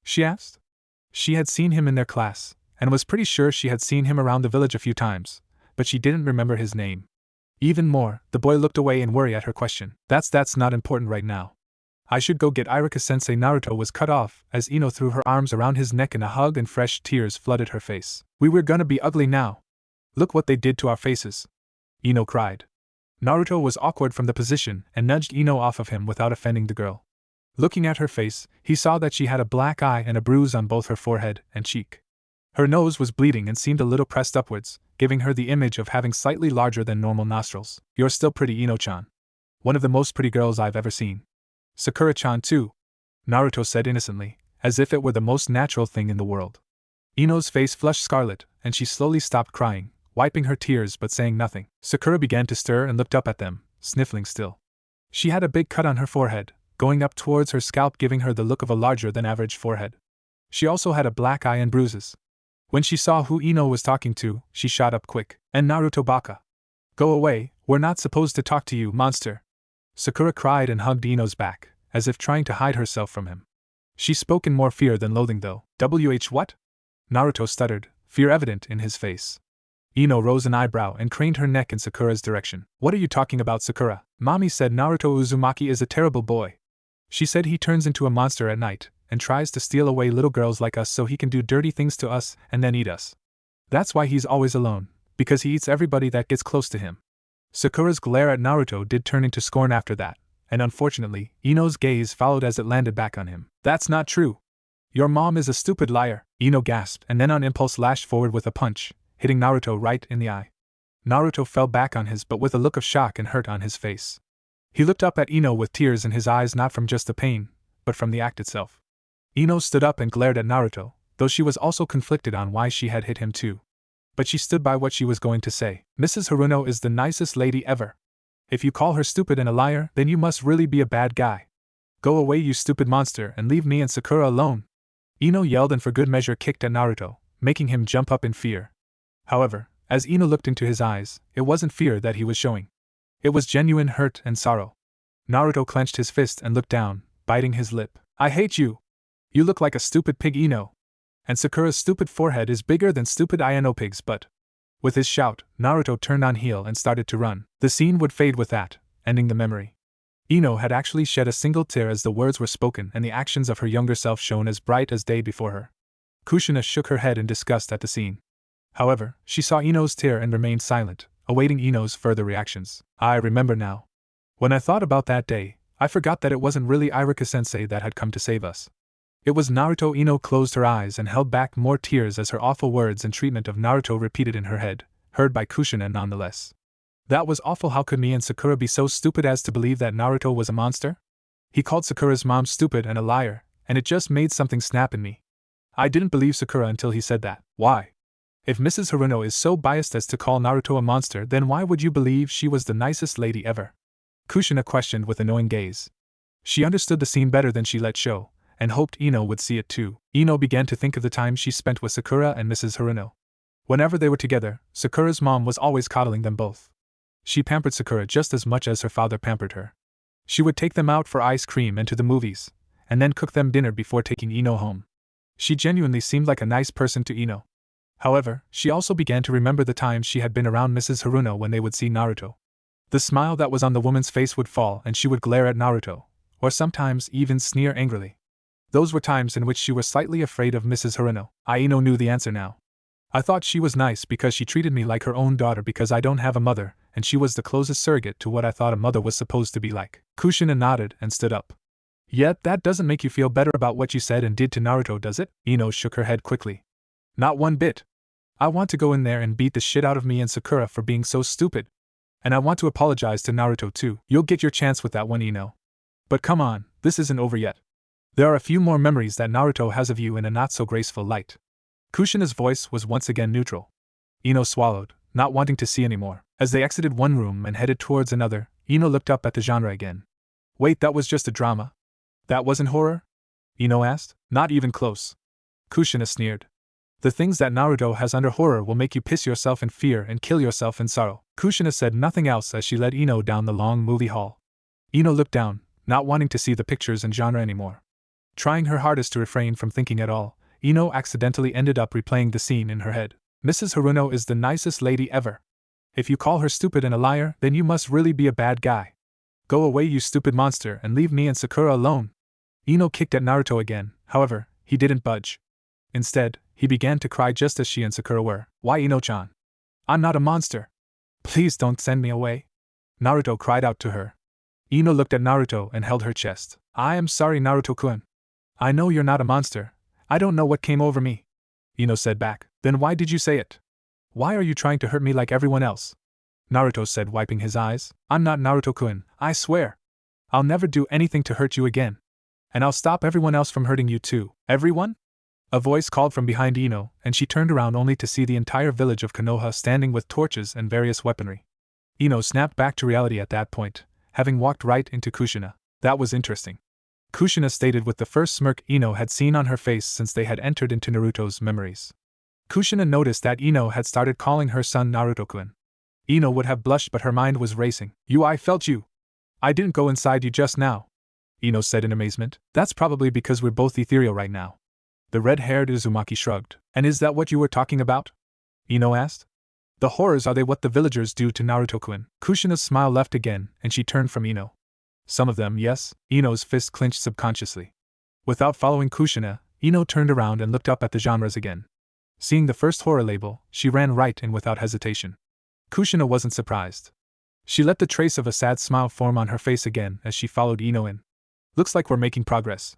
She asked. She had seen him in their class, and was pretty sure she had seen him around the village a few times, but she didn't remember his name. Even more, the boy looked away in worry at her question. That's not important right now. I should go get Iruka-sensei. Naruto was cut off as Ino threw her arms around his neck in a hug and fresh tears flooded her face. We're gonna be ugly now. Look what they did to our faces. Ino cried. Naruto was awkward from the position and nudged Ino off of him without offending the girl. Looking at her face, he saw that she had a black eye and a bruise on both her forehead and cheek. Her nose was bleeding and seemed a little pressed upwards, giving her the image of having slightly larger than normal nostrils. You're still pretty, Ino-chan. One of the most pretty girls I've ever seen. Sakura-chan too, Naruto said innocently, as if it were the most natural thing in the world. Ino's face flushed scarlet, and she slowly stopped crying, wiping her tears but saying nothing. Sakura began to stir and looked up at them, sniffling still. She had a big cut on her forehead, going up towards her scalp, giving her the look of a larger than average forehead. She also had a black eye and bruises. When she saw who Ino was talking to, she shot up quick. And Naruto baka. Go away, we're not supposed to talk to you, monster. Sakura cried and hugged Ino's back, as if trying to hide herself from him. She spoke in more fear than loathing though. What? Naruto stuttered, fear evident in his face. Ino rose an eyebrow and craned her neck in Sakura's direction. What are you talking about, Sakura? Mommy said Naruto Uzumaki is a terrible boy. She said he turns into a monster at night, and tries to steal away little girls like us so he can do dirty things to us and then eat us. That's why he's always alone, because he eats everybody that gets close to him. Sakura's glare at Naruto did turn into scorn after that, and unfortunately, Ino's gaze followed as it landed back on him. That's not true. Your mom is a stupid liar, Ino gasped and then on impulse lashed forward with a punch, hitting Naruto right in the eye. Naruto fell back on his butt with a look of shock and hurt on his face. He looked up at Ino with tears in his eyes, not from just the pain, but from the act itself. Ino stood up and glared at Naruto, though she was also conflicted on why she had hit him too. But she stood by what she was going to say. Mrs. Haruno is the nicest lady ever. If you call her stupid and a liar, then you must really be a bad guy. Go away, you stupid monster, and leave me and Sakura alone. Ino yelled and for good measure kicked at Naruto, making him jump up in fear. However, as Ino looked into his eyes, it wasn't fear that he was showing. It was genuine hurt and sorrow. Naruto clenched his fist and looked down, biting his lip. I hate you. You look like a stupid pig, Ino. And Sakura's stupid forehead is bigger than stupid Ino pig's butt. With his shout, Naruto turned on heel and started to run. The scene would fade with that, ending the memory. Ino had actually shed a single tear as the words were spoken and the actions of her younger self shone as bright as day before her. Kushina shook her head in disgust at the scene. However, she saw Ino's tear and remained silent, awaiting Ino's further reactions. I remember now. When I thought about that day, I forgot that it wasn't really Iruka-sensei that had come to save us. It was Naruto. Ino closed her eyes and held back more tears as her awful words and treatment of Naruto repeated in her head, heard by Kushina nonetheless. That was awful. How could me and Sakura be so stupid as to believe that Naruto was a monster? He called Sakura's mom stupid and a liar, and it just made something snap in me. I didn't believe Sakura until he said that. Why? If Mrs. Haruno is so biased as to call Naruto a monster, then why would you believe she was the nicest lady ever? Kushina questioned with annoying gaze. She understood the scene better than she let show, and hoped Ino would see it too. Ino began to think of the time she spent with Sakura and Mrs. Haruno. Whenever they were together, Sakura's mom was always coddling them both. She pampered Sakura just as much as her father pampered her. She would take them out for ice cream and to the movies, and then cook them dinner before taking Ino home. She genuinely seemed like a nice person to Ino. However, she also began to remember the times she had been around Mrs. Haruno when they would see Naruto. The smile that was on the woman's face would fall and she would glare at Naruto, or sometimes even sneer angrily. Those were times in which she was slightly afraid of Mrs. Haruno. Ino knew the answer now. I thought she was nice because she treated me like her own daughter because I don't have a mother, and she was the closest surrogate to what I thought a mother was supposed to be like. Kushina nodded and stood up. Yet that doesn't make you feel better about what you said and did to Naruto, does it? Ino shook her head quickly. Not one bit. I want to go in there and beat the shit out of me and Sakura for being so stupid. And I want to apologize to Naruto too. You'll get your chance with that one, Ino. But come on, this isn't over yet. There are a few more memories that Naruto has of you in a not-so-graceful light. Kushina's voice was once again neutral. Ino swallowed, not wanting to see anymore. As they exited one room and headed towards another, Ino looked up at the genre again. Wait, that was just a drama? That wasn't horror? Ino asked. Not even close. Kushina sneered. The things that Naruto has under horror will make you piss yourself in fear and kill yourself in sorrow. Kushina said nothing else as she led Ino down the long movie hall. Ino looked down, not wanting to see the pictures and genre anymore. Trying her hardest to refrain from thinking at all, Ino accidentally ended up replaying the scene in her head. Mrs. Haruno is the nicest lady ever. If you call her stupid and a liar, then you must really be a bad guy. Go away, you stupid monster, and leave me and Sakura alone. Ino kicked at Naruto again, however, he didn't budge. Instead, he began to cry just as she and Sakura were. Why, Ino-chan? I'm not a monster. Please don't send me away. Naruto cried out to her. Ino looked at Naruto and held her chest. I am sorry, Naruto-kun. I know you're not a monster. I don't know what came over me. Ino said back. Then why did you say it? Why are you trying to hurt me like everyone else? Naruto said, wiping his eyes. I'm not Naruto-kun, I swear. I'll never do anything to hurt you again. And I'll stop everyone else from hurting you too. Everyone? A voice called from behind Ino, and she turned around only to see the entire village of Konoha standing with torches and various weaponry. Ino snapped back to reality at that point, having walked right into Kushina. That was interesting. Kushina stated with the first smirk Ino had seen on her face since they had entered into Naruto's memories. Kushina noticed that Ino had started calling her son Naruto-kun. Ino would have blushed, but her mind was racing. I felt you. I didn't go inside you just now. Ino said in amazement. That's probably because we're both ethereal right now. The red-haired Uzumaki shrugged. And is that what you were talking about? Ino asked. The horrors, are they what the villagers do to Naruto-kun? Kushina's smile left again, and she turned from Ino. Some of them, yes. Ino's fist clenched subconsciously. Without following Kushina, Ino turned around and looked up at the genres again. Seeing the first horror label, she ran right in without hesitation. Kushina wasn't surprised. She let the trace of a sad smile form on her face again as she followed Ino in. Looks like we're making progress,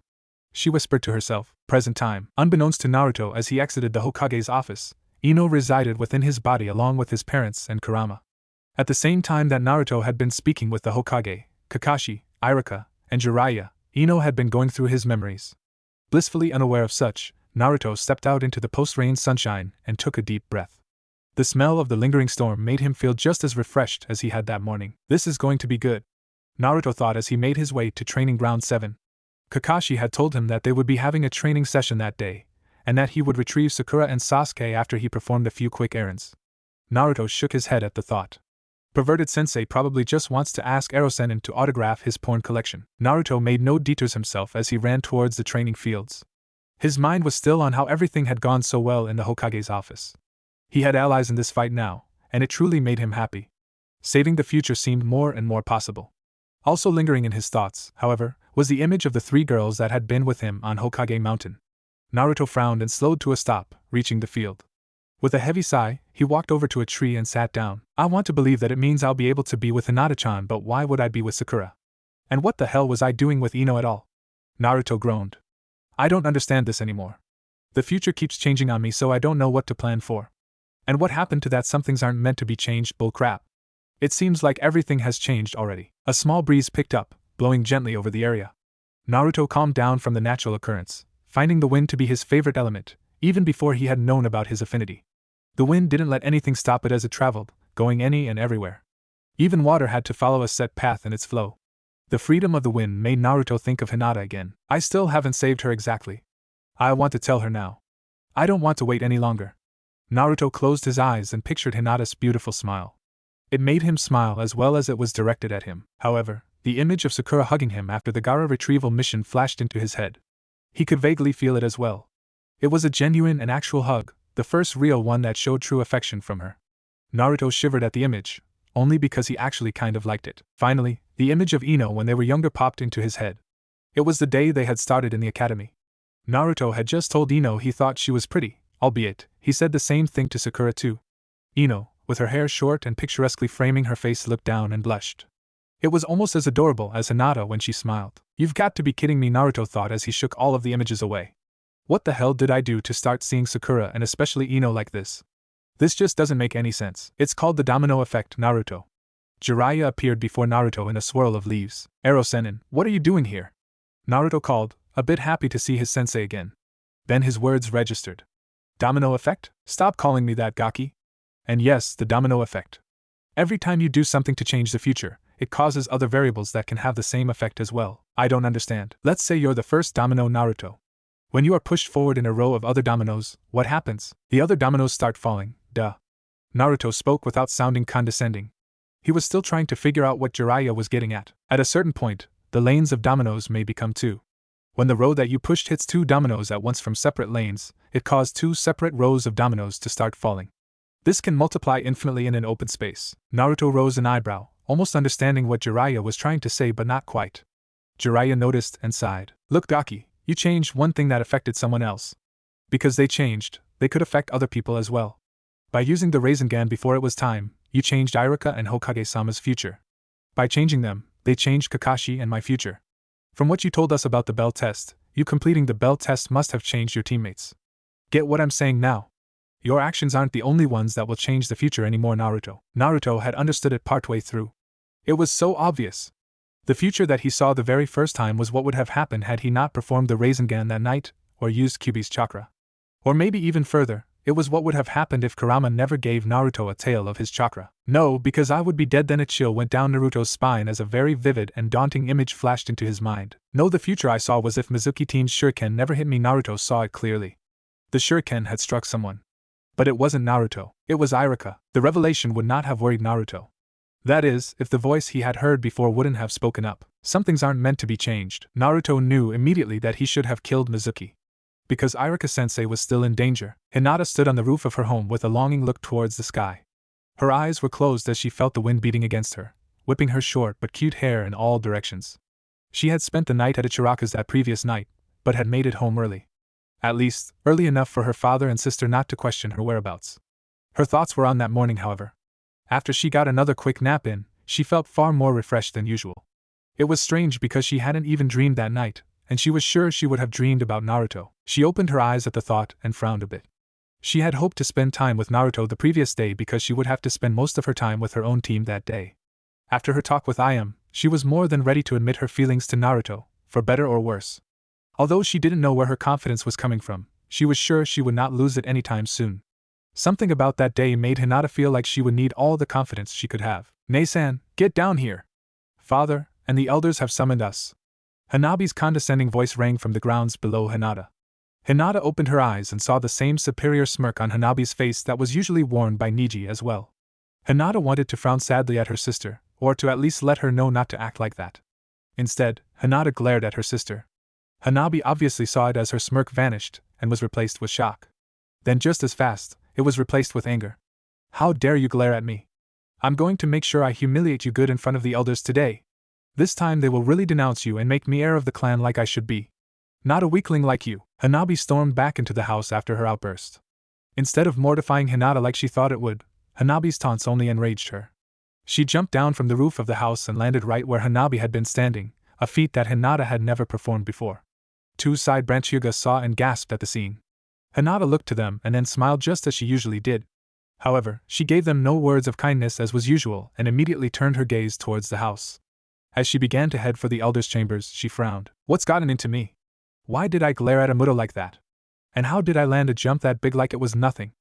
she whispered to herself. Present time. Unbeknownst to Naruto, as he exited the Hokage's office, Ino resided within his body along with his parents and Kurama. At the same time that Naruto had been speaking with the Hokage, Kakashi, Iruka, and Jiraiya, Ino had been going through his memories. Blissfully unaware of such, Naruto stepped out into the post-rain sunshine and took a deep breath. The smell of the lingering storm made him feel just as refreshed as he had that morning. This is going to be good, Naruto thought as he made his way to Training Ground 7. Kakashi had told him that they would be having a training session that day, and that he would retrieve Sakura and Sasuke after he performed a few quick errands. Naruto shook his head at the thought. Perverted sensei probably just wants to ask Erosenin to autograph his porn collection. Naruto made no detours himself as he ran towards the training fields. His mind was still on how everything had gone so well in the Hokage's office. He had allies in this fight now, and it truly made him happy. Saving the future seemed more and more possible. Also lingering in his thoughts, however, was the image of the 3 girls that had been with him on Hokage Mountain. Naruto frowned and slowed to a stop, reaching the field. With a heavy sigh, he walked over to a tree and sat down. I want to believe that it means I'll be able to be with Hinata-chan, but why would I be with Sakura? And what the hell was I doing with Ino at all? Naruto groaned. I don't understand this anymore. The future keeps changing on me, so I don't know what to plan for. And what happened to that some things aren't meant to be changed bullcrap? It seems like everything has changed already. A small breeze picked up, blowing gently over the area. Naruto calmed down from the natural occurrence, finding the wind to be his favorite element, even before he had known about his affinity. The wind didn't let anything stop it as it traveled, going any and everywhere. Even water had to follow a set path in its flow. The freedom of the wind made Naruto think of Hinata again. I still haven't saved her exactly. I want to tell her now. I don't want to wait any longer. Naruto closed his eyes and pictured Hinata's beautiful smile. It made him smile as well as it was directed at him. However, the image of Sakura hugging him after the Gaara retrieval mission flashed into his head. He could vaguely feel it as well. It was a genuine and actual hug, the first real one that showed true affection from her. Naruto shivered at the image, only because he actually kind of liked it. Finally, the image of Ino when they were younger popped into his head. It was the day they had started in the academy. Naruto had just told Ino he thought she was pretty, albeit, he said the same thing to Sakura too. Ino, with her hair short and picturesquely framing her face, looked down and blushed. It was almost as adorable as Hinata when she smiled. You've got to be kidding me, Naruto thought as he shook all of the images away. What the hell did I do to start seeing Sakura and especially Ino like this? This just doesn't make any sense. It's called the domino effect, Naruto. Jiraiya appeared before Naruto in a swirl of leaves. Erosenin, what are you doing here? Naruto called, a bit happy to see his sensei again. Then his words registered. Domino effect? Stop calling me that, Gaki. And yes, the domino effect. Every time you do something to change the future, it causes other variables that can have the same effect as well. I don't understand. Let's say you're the first domino, Naruto. When you are pushed forward in a row of other dominoes, what happens? The other dominoes start falling, duh. Naruto spoke without sounding condescending. He was still trying to figure out what Jiraiya was getting at. At a certain point, the lanes of dominoes may become two. When the row that you pushed hits two dominoes at once from separate lanes, it caused two separate rows of dominoes to start falling. This can multiply infinitely in an open space. Naruto rose an eyebrow, almost understanding what Jiraiya was trying to say but not quite. Jiraiya noticed and sighed. Look, Gaki, you changed one thing that affected someone else. Because they changed, they could affect other people as well. By using the Rasengan before it was time, you changed Iruka and Hokage-sama's future. By changing them, they changed Kakashi and my future. From what you told us about the bell test, you completing the bell test must have changed your teammates. Get what I'm saying now? Your actions aren't the only ones that will change the future anymore, Naruto. Naruto had understood it partway through. It was so obvious. The future that he saw the very first time was what would have happened had he not performed the Rasengan that night, or used Kyuubi's chakra. Or maybe even further, it was what would have happened if Kurama never gave Naruto a tail of his chakra. No, because I would be dead. Then a chill went down Naruto's spine as a very vivid and daunting image flashed into his mind. No, the future I saw was if Mizuki Team's shuriken never hit me. Naruto saw it clearly. The shuriken had struck someone. But it wasn't Naruto, it was Iruka. The revelation would not have worried Naruto. That is, if the voice he had heard before wouldn't have spoken up. Some things aren't meant to be changed. Naruto knew immediately that he should have killed Mizuki. Because Iruka-sensei was still in danger, Hinata stood on the roof of her home with a longing look towards the sky. Her eyes were closed as she felt the wind beating against her, whipping her short but cute hair in all directions. She had spent the night at Ichiraku's that previous night, but had made it home early. At least, early enough for her father and sister not to question her whereabouts. Her thoughts were on that morning, however. After she got another quick nap in, she felt far more refreshed than usual. It was strange because she hadn't even dreamed that night, and she was sure she would have dreamed about Naruto. She opened her eyes at the thought and frowned a bit. She had hoped to spend time with Naruto the previous day because she would have to spend most of her time with her own team that day. After her talk with Ayam, she was more than ready to admit her feelings to Naruto, for better or worse. Although she didn't know where her confidence was coming from, she was sure she would not lose it anytime soon. Something about that day made Hinata feel like she would need all the confidence she could have. "Nei-san, get down here! Father, and the elders have summoned us." Hanabi's condescending voice rang from the grounds below Hinata. Hinata opened her eyes and saw the same superior smirk on Hanabi's face that was usually worn by Niji as well. Hinata wanted to frown sadly at her sister, or to at least let her know not to act like that. Instead, Hinata glared at her sister. Hanabi obviously saw it as her smirk vanished and was replaced with shock. Then just as fast, it was replaced with anger. "How dare you glare at me? I'm going to make sure I humiliate you good in front of the elders today. This time they will really denounce you and make me heir of the clan like I should be. Not a weakling like you." Hanabi stormed back into the house after her outburst. Instead of mortifying Hinata like she thought it would, Hanabi's taunts only enraged her. She jumped down from the roof of the house and landed right where Hanabi had been standing, a feat that Hinata had never performed before. Two side branch Hyuga saw and gasped at the scene. Hinata looked to them and then smiled just as she usually did. However, she gave them no words of kindness as was usual and immediately turned her gaze towards the house. As she began to head for the elders' chambers, she frowned. "What's gotten into me? Why did I glare at Amuto like that? And how did I land a jump that big like it was nothing?"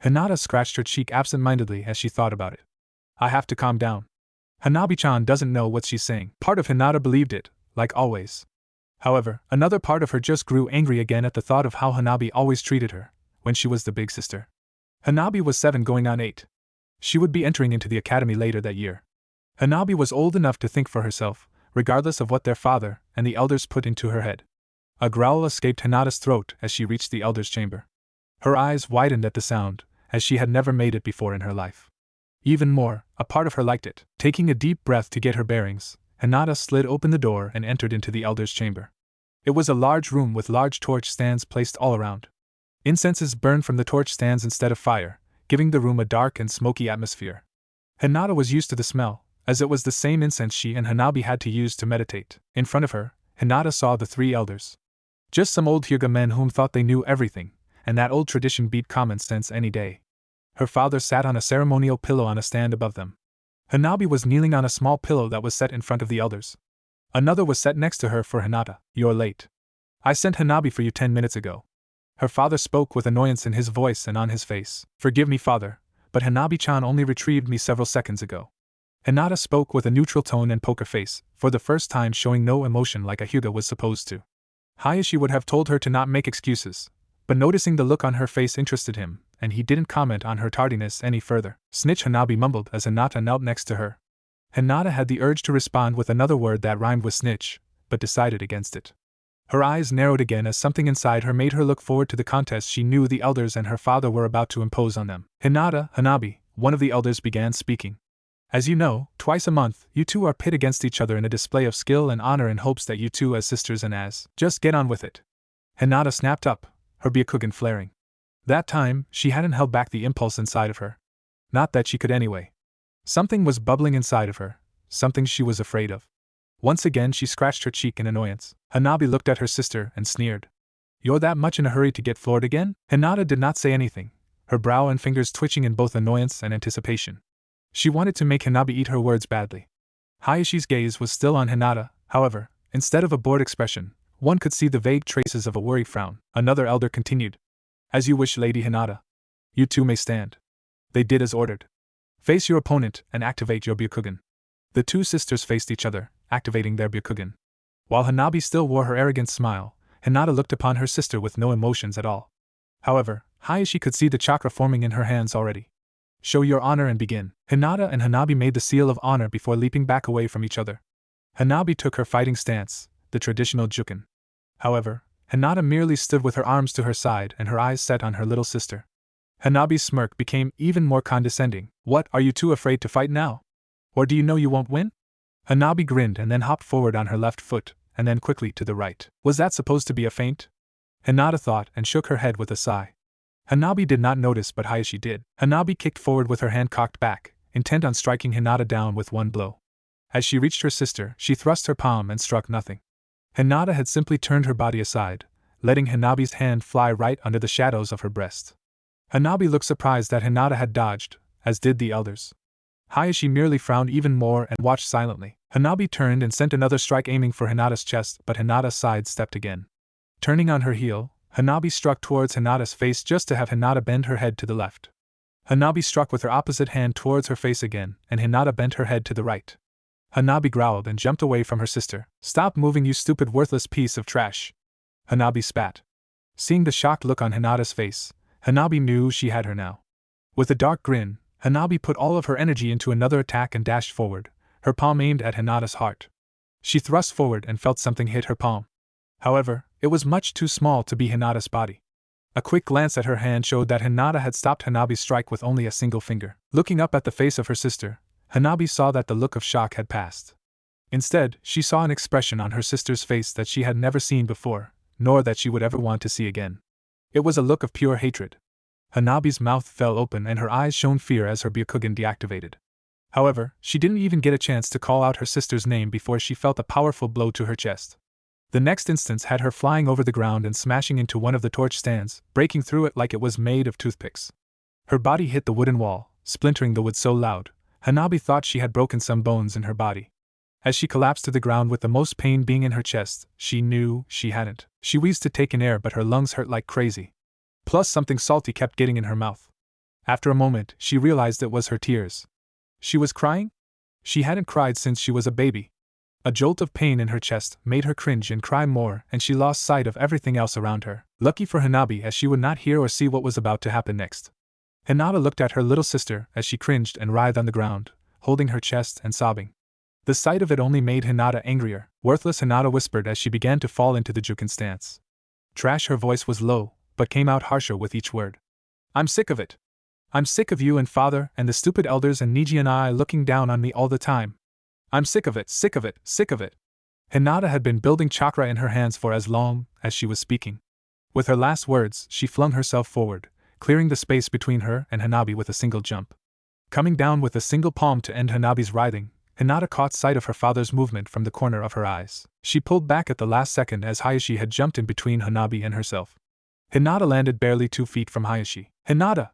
Hinata scratched her cheek absent-mindedly as she thought about it. "I have to calm down. Hanabi-chan doesn't know what she's saying." Part of Hinata believed it, like always. However, another part of her just grew angry again at the thought of how Hanabi always treated her, when she was the big sister. Hanabi was 7 going on 8. She would be entering into the academy later that year. Hanabi was old enough to think for herself, regardless of what their father and the elders put into her head. A growl escaped Hinata's throat as she reached the elders' chamber. Her eyes widened at the sound, as she had never made it before in her life. Even more, a part of her liked it. Taking a deep breath to get her bearings, Hinata slid open the door and entered into the elders' chamber. It was a large room with large torch stands placed all around. Incenses burned from the torch stands instead of fire, giving the room a dark and smoky atmosphere. Hinata was used to the smell, as it was the same incense she and Hanabi had to use to meditate. In front of her, Hinata saw the 3 elders. Just some old Hyuga men whom thought they knew everything, and that old tradition beat common sense any day. Her father sat on a ceremonial pillow on a stand above them. Hanabi was kneeling on a small pillow that was set in front of the elders. Another was set next to her for Hinata. "You're late. I sent Hanabi for you 10 minutes ago." Her father spoke with annoyance in his voice and on his face. "Forgive me, father, but Hanabi-chan only retrieved me several seconds ago." Hinata spoke with a neutral tone and poker face, for the first time showing no emotion like a Hyuga was supposed to. Hayashi would have told her to not make excuses, but noticing the look on her face interested him, and he didn't comment on her tardiness any further. Snitch, Hanabi mumbled as Hinata knelt next to her. Hinata had the urge to respond with another word that rhymed with snitch, but decided against it. Her eyes narrowed again as something inside her made her look forward to the contest she knew the elders and her father were about to impose on them. Hinata, Hanabi, one of the elders began speaking. As you know, twice a month, you two are pit against each other in a display of skill and honor in hopes that you two as sisters and as, just get on with it. Hinata snapped up, her Byakugan flaring. That time, she hadn't held back the impulse inside of her. Not that she could anyway. Something was bubbling inside of her, something she was afraid of. Once again she scratched her cheek in annoyance. Hanabi looked at her sister and sneered. You're that much in a hurry to get floored again? Hinata did not say anything, her brow and fingers twitching in both annoyance and anticipation. She wanted to make Hanabi eat her words badly. Hayashi's gaze was still on Hinata, however, instead of a bored expression, one could see the vague traces of a worried frown. Another elder continued. As you wish, Lady Hinata. You two may stand. They did as ordered. Face your opponent and activate your Byakugan. The two sisters faced each other, activating their Byakugan. While Hanabi still wore her arrogant smile, Hinata looked upon her sister with no emotions at all. However, Hayashi could see the chakra forming in her hands already. Show your honor and begin. Hinata and Hanabi made the seal of honor before leaping back away from each other. Hanabi took her fighting stance, the traditional juken. However, Hinata merely stood with her arms to her side and her eyes set on her little sister. Hanabi's smirk became even more condescending. What, are you two afraid to fight now? Or do you know you won't win? Hanabi grinned and then hopped forward on her left foot, and then quickly to the right. Was that supposed to be a feint? Hinata thought and shook her head with a sigh. Hanabi did not notice, but Hayashi did. Hanabi kicked forward with her hand cocked back, intent on striking Hinata down with one blow. As she reached her sister, she thrust her palm and struck nothing. Hinata had simply turned her body aside, letting Hanabi's hand fly right under the shadows of her breast. Hanabi looked surprised that Hinata had dodged, as did the elders. Hayashi merely frowned even more and watched silently. Hanabi turned and sent another strike aiming for Hinata's chest, but Hinata sidestepped again. Turning on her heel, Hanabi struck towards Hinata's face just to have Hinata bend her head to the left. Hanabi struck with her opposite hand towards her face again, and Hinata bent her head to the right. Hanabi growled and jumped away from her sister. Stop moving, you stupid worthless piece of trash. Hanabi spat. Seeing the shocked look on Hinata's face, Hanabi knew she had her now. With a dark grin, Hanabi put all of her energy into another attack and dashed forward, her palm aimed at Hinata's heart. She thrust forward and felt something hit her palm. However, it was much too small to be Hinata's body. A quick glance at her hand showed that Hinata had stopped Hanabi's strike with only a single finger. Looking up at the face of her sister, Hanabi saw that the look of shock had passed. Instead, she saw an expression on her sister's face that she had never seen before, nor that she would ever want to see again. It was a look of pure hatred. Hanabi's mouth fell open and her eyes shone fear as her Byakugan deactivated. However, she didn't even get a chance to call out her sister's name before she felt a powerful blow to her chest. The next instance had her flying over the ground and smashing into one of the torch stands, breaking through it like it was made of toothpicks. Her body hit the wooden wall, splintering the wood so loud, Hanabi thought she had broken some bones in her body. As she collapsed to the ground with the most pain being in her chest, she knew she hadn't. She wheezed to take in air, but her lungs hurt like crazy. Plus something salty kept getting in her mouth. After a moment, she realized it was her tears. She was crying? She hadn't cried since she was a baby. A jolt of pain in her chest made her cringe and cry more, and she lost sight of everything else around her. Lucky for Hanabi, as she would not hear or see what was about to happen next. Hinata looked at her little sister as she cringed and writhed on the ground, holding her chest and sobbing. The sight of it only made Hinata angrier. Worthless, Hinata whispered as she began to fall into the Juken stance. Trash, her voice was low, but came out harsher with each word. I'm sick of it. I'm sick of you and father and the stupid elders and Niji and I looking down on me all the time. I'm sick of it, sick of it, sick of it. Hinata had been building chakra in her hands for as long as she was speaking. With her last words, she flung herself forward, clearing the space between her and Hanabi with a single jump. Coming down with a single palm to end Hanabi's writhing, Hinata caught sight of her father's movement from the corner of her eyes. She pulled back at the last second as Hayashi had jumped in between Hanabi and herself. Hinata landed barely 2 feet from Hayashi. Hinata!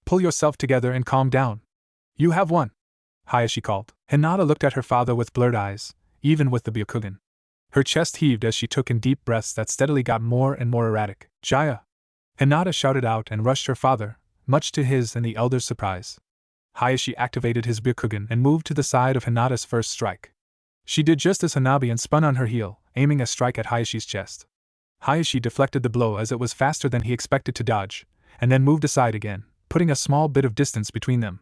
Pull yourself together and calm down. You have won! Hayashi called. Hinata looked at her father with blurred eyes, even with the Byakugan. Her chest heaved as she took in deep breaths that steadily got more and more erratic. Jaya! Hinata shouted out and rushed her father, much to his and the elders' surprise. Hayashi activated his Byakugan and moved to the side of Hinata's first strike. She did just as Hanabi and spun on her heel, aiming a strike at Hayashi's chest. Hayashi deflected the blow as it was faster than he expected to dodge, and then moved aside again, putting a small bit of distance between them.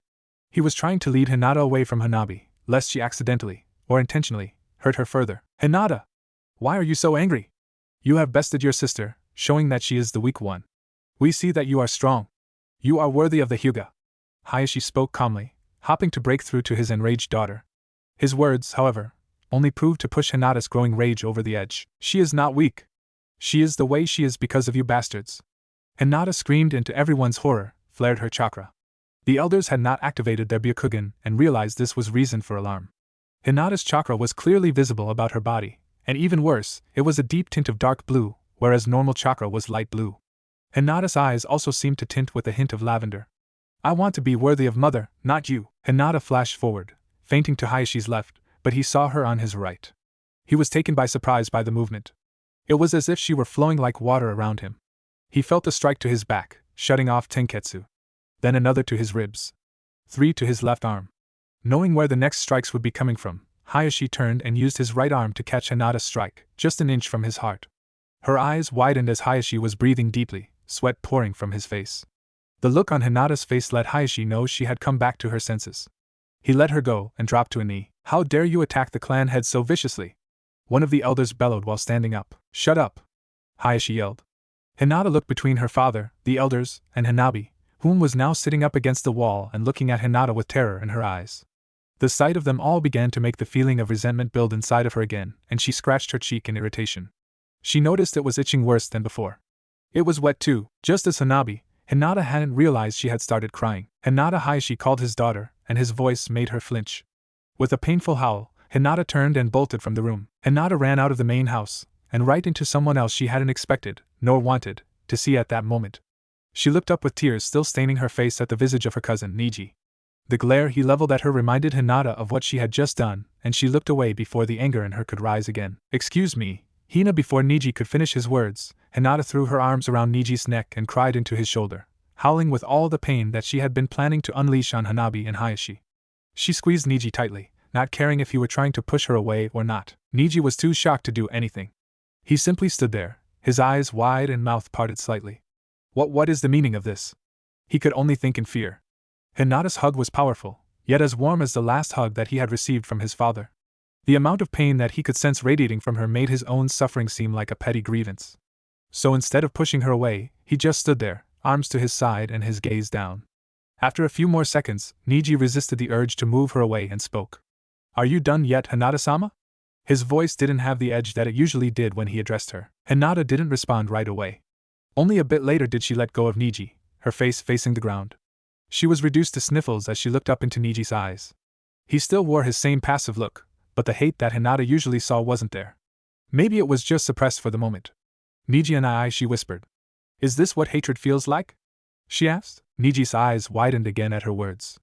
He was trying to lead Hinata away from Hanabi, lest she accidentally, or intentionally, hurt her further. Hinata! Why are you so angry? You have bested your sister, showing that she is the weak one. We see that you are strong. You are worthy of the Hyuga. Hayashi spoke calmly, hopping to break through to his enraged daughter. His words, however, only proved to push Hinata's growing rage over the edge. She is not weak. She is the way she is because of you bastards. Hinata screamed, and to everyone's horror, flared her chakra. The elders had not activated their Byakugan and realized this was reason for alarm. Hinata's chakra was clearly visible about her body, and even worse, it was a deep tint of dark blue, whereas normal chakra was light blue. Hinata's eyes also seemed to tint with a hint of lavender. I want to be worthy of mother, not you. Hinata flashed forward, feinting to Hayashi's left, but he saw her on his right. He was taken by surprise by the movement. It was as if she were flowing like water around him. He felt a strike to his back, shutting off Tenketsu. Then another to his ribs. 3 to his left arm. Knowing where the next strikes would be coming from, Hayashi turned and used his right arm to catch Hinata's strike, just an inch from his heart. Her eyes widened as Hayashi was breathing deeply, sweat pouring from his face. The look on Hinata's face let Hayashi know she had come back to her senses. He let her go and dropped to a knee. How dare you attack the clan head so viciously? One of the elders bellowed while standing up. Shut up! Hayashi yelled. Hinata looked between her father, the elders, and Hanabi, whom was now sitting up against the wall and looking at Hinata with terror in her eyes. The sight of them all began to make the feeling of resentment build inside of her again, and she scratched her cheek in irritation. She noticed it was itching worse than before. It was wet too, just as Hanabi. Hinata hadn't realized she had started crying. Hinata Hayashi called his daughter, and his voice made her flinch. With a painful howl, Hinata turned and bolted from the room. Hinata ran out of the main house, and right into someone else she hadn't expected, nor wanted, to see at that moment. She looked up with tears still staining her face at the visage of her cousin, Niji. The glare he leveled at her reminded Hinata of what she had just done, and she looked away before the anger in her could rise again. Excuse me, Hina. Before Niji could finish his words, Hinata threw her arms around Niji's neck and cried into his shoulder, howling with all the pain that she had been planning to unleash on Hanabi and Hayashi. She squeezed Niji tightly, not caring if he were trying to push her away or not. Niji was too shocked to do anything. He simply stood there, his eyes wide and mouth parted slightly. What is the meaning of this? He could only think in fear. Hinata's hug was powerful, yet as warm as the last hug that he had received from his father. The amount of pain that he could sense radiating from her made his own suffering seem like a petty grievance. So instead of pushing her away, he just stood there, arms to his side and his gaze down. After a few more seconds, Niji resisted the urge to move her away and spoke. Are you done yet, Hinata-sama? His voice didn't have the edge that it usually did when he addressed her. Hinata didn't respond right away. Only a bit later did she let go of Niji, her face facing the ground. She was reduced to sniffles as she looked up into Niji's eyes. He still wore his same passive look, but the hate that Hinata usually saw wasn't there. Maybe it was just suppressed for the moment. Niji and I, she whispered. Is this what hatred feels like? She asked. Niji's eyes widened again at her words.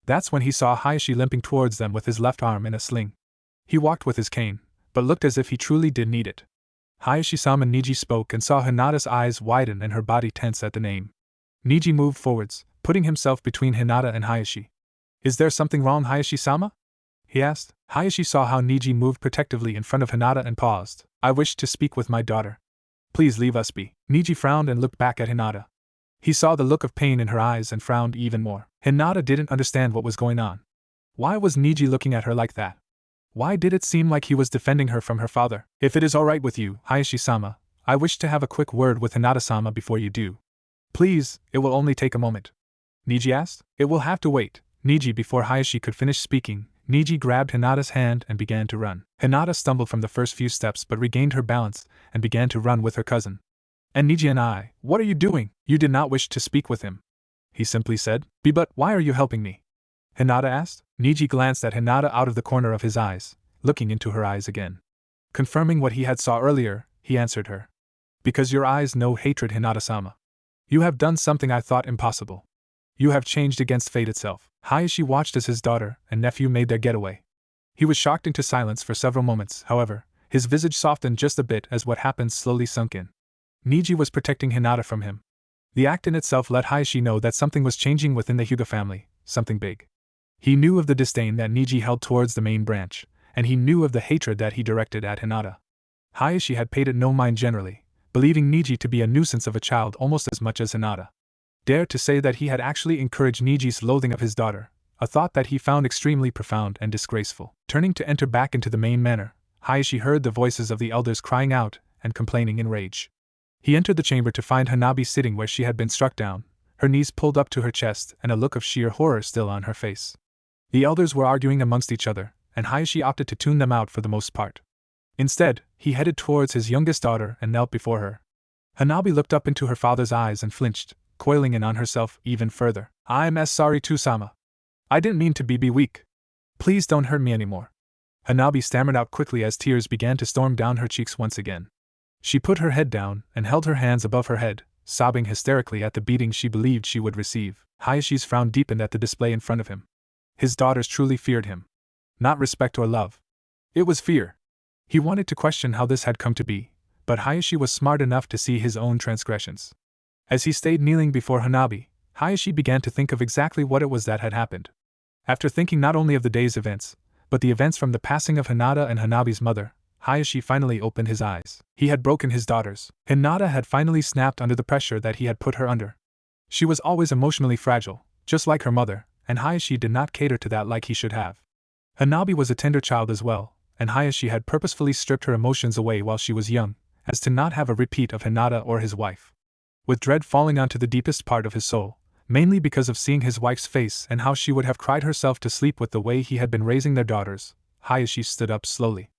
That's when he saw Hayashi limping towards them with his left arm in a sling. He walked with his cane, but looked as if he truly did need it. Hayashi-sama. Niji spoke and saw Hinata's eyes widen and her body tense at the name. Niji moved forwards, putting himself between Hinata and Hayashi. Is there something wrong, Hayashi-sama? He asked. Hayashi saw how Niji moved protectively in front of Hinata and paused. I wish to speak with my daughter. Please leave us be. Niji frowned and looked back at Hinata. He saw the look of pain in her eyes and frowned even more. Hinata didn't understand what was going on. Why was Niji looking at her like that? Why did it seem like he was defending her from her father? If it is all right with you, Hayashi-sama, I wish to have a quick word with Hinata-sama before you do. Please, it will only take a moment. Niji asked. It will have to wait. Niji. Before Hayashi could finish speaking, Niji grabbed Hinata's hand and began to run. Hinata stumbled from the first few steps but regained her balance and began to run with her cousin. And Niji and I, what are you doing? You did not wish to speak with him. He simply said. But why are you helping me? Hinata asked. Niji glanced at Hinata out of the corner of his eyes, looking into her eyes again. Confirming what he had saw earlier, he answered her. Because your eyes know hatred, Hinata-sama. You have done something I thought impossible. You have changed against fate itself. Hayashi watched as his daughter and nephew made their getaway. He was shocked into silence for several moments. However, his visage softened just a bit as what happened slowly sunk in. Niji was protecting Hinata from him. The act in itself let Hayashi know that something was changing within the Hyuga family, something big. He knew of the disdain that Niji held towards the main branch, and he knew of the hatred that he directed at Hinata. Hayashi had paid it no mind generally, believing Niji to be a nuisance of a child almost as much as Hinata. Dare to say that he had actually encouraged Niji's loathing of his daughter, a thought that he found extremely profound and disgraceful. Turning to enter back into the main manor, Hayashi heard the voices of the elders crying out and complaining in rage. He entered the chamber to find Hanabi sitting where she had been struck down, her knees pulled up to her chest and a look of sheer horror still on her face. The elders were arguing amongst each other, and Hayashi opted to tune them out for the most part. Instead, he headed towards his youngest daughter and knelt before her. Hanabi looked up into her father's eyes and flinched, coiling in on herself even further. "I'm as sorry too, Sama. I didn't mean to be weak. Please don't hurt me anymore." Hanabi stammered out quickly as tears began to storm down her cheeks once again. She put her head down and held her hands above her head, sobbing hysterically at the beating she believed she would receive. Hayashi's frown deepened at the display in front of him. His daughters truly feared him. Not respect or love. It was fear. He wanted to question how this had come to be, but Hayashi was smart enough to see his own transgressions. As he stayed kneeling before Hanabi, Hayashi began to think of exactly what it was that had happened. After thinking not only of the day's events, but the events from the passing of Hinata and Hanabi's mother, Hayashi finally opened his eyes. He had broken his daughters. Hinata had finally snapped under the pressure that he had put her under. She was always emotionally fragile, just like her mother, and Hayashi did not cater to that like he should have. Hanabi was a tender child as well, and Hayashi had purposefully stripped her emotions away while she was young, as to not have a repeat of Hinata or his wife. With dread falling onto the deepest part of his soul, mainly because of seeing his wife's face and how she would have cried herself to sleep with the way he had been raising their daughters, Hayashi stood up slowly.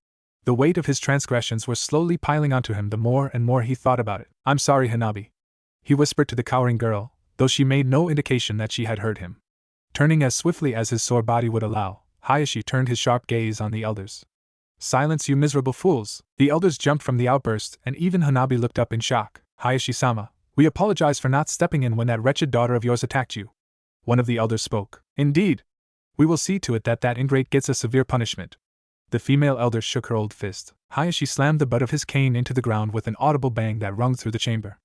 The weight of his transgressions was slowly piling onto him the more and more he thought about it. "I'm sorry, Hanabi," he whispered to the cowering girl, though she made no indication that she had heard him. Turning as swiftly as his sore body would allow, Hayashi turned his sharp gaze on the elders. "Silence, you miserable fools!" The elders jumped from the outburst, and even Hanabi looked up in shock. "Hayashi-sama, we apologize for not stepping in when that wretched daughter of yours attacked you." One of the elders spoke. "Indeed. We will see to it that that ingrate gets a severe punishment." The female elder shook her old fist. Hayashi slammed the butt of his cane into the ground with an audible bang that rung through the chamber.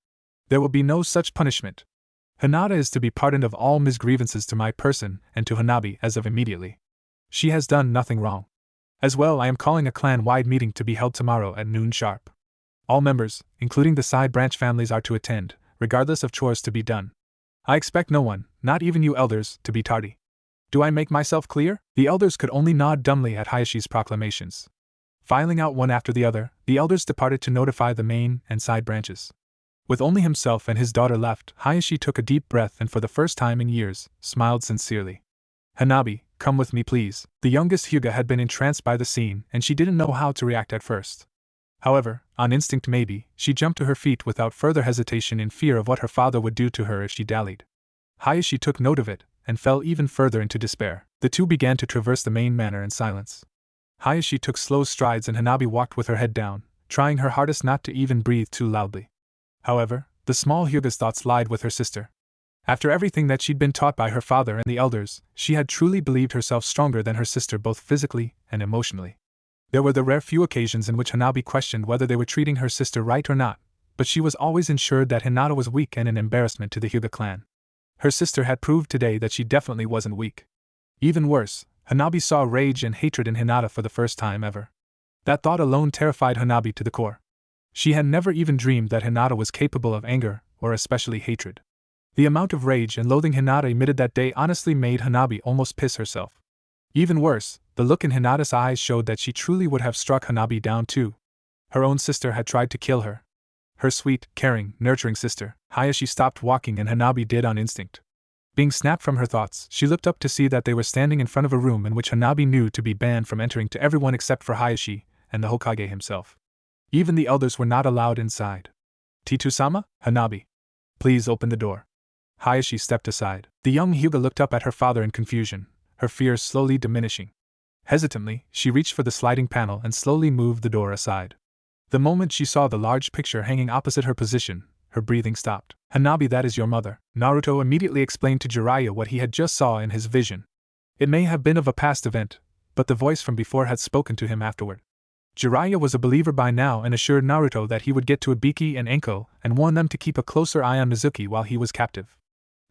"There will be no such punishment. Hinata is to be pardoned of all misgrievances to my person and to Hanabi as of immediately. She has done nothing wrong. As well, I am calling a clan-wide meeting to be held tomorrow at noon sharp. All members, including the side branch families, are to attend, regardless of chores to be done. I expect no one, not even you elders, to be tardy. Do I make myself clear?" The elders could only nod dumbly at Hayashi's proclamations. Filing out one after the other, the elders departed to notify the main and side branches. With only himself and his daughter left, Hayashi took a deep breath and for the first time in years, smiled sincerely. "Hanabi, come with me please." The youngest Hyuga had been entranced by the scene and she didn't know how to react at first. However, on instinct maybe, she jumped to her feet without further hesitation in fear of what her father would do to her if she dallied. Hayashi took note of it, and fell even further into despair. The two began to traverse the main manor in silence. Hayashi took slow strides and Hanabi walked with her head down, trying her hardest not to even breathe too loudly. However, the small Hyuga's thoughts lied with her sister. After everything that she'd been taught by her father and the elders, she had truly believed herself stronger than her sister both physically and emotionally. There were the rare few occasions in which Hanabi questioned whether they were treating her sister right or not, but she was always ensured that Hinata was weak and an embarrassment to the Hyuga clan. Her sister had proved today that she definitely wasn't weak. Even worse, Hanabi saw rage and hatred in Hinata for the first time ever. That thought alone terrified Hanabi to the core. She had never even dreamed that Hinata was capable of anger, or especially hatred. The amount of rage and loathing Hinata emitted that day honestly made Hanabi almost piss herself. Even worse, the look in Hinata's eyes showed that she truly would have struck Hanabi down too. Her own sister had tried to kill her. Her sweet, caring, nurturing sister. Hayashi stopped walking and Hanabi did on instinct. Being snapped from her thoughts, she looked up to see that they were standing in front of a room in which Hanabi knew to be banned from entering to everyone except for Hayashi and the Hokage himself. Even the elders were not allowed inside. "Titu-sama, Hanabi. Please open the door." Hayashi stepped aside. The young Hyuga looked up at her father in confusion, her fears slowly diminishing. Hesitantly, she reached for the sliding panel and slowly moved the door aside. The moment she saw the large picture hanging opposite her position, her breathing stopped. "Hanabi, that is your mother." Naruto immediately explained to Jiraiya what he had just saw in his vision. It may have been of a past event, but the voice from before had spoken to him afterward. Jiraiya was a believer by now and assured Naruto that he would get to Ibiki and Enko and warn them to keep a closer eye on Mizuki while he was captive.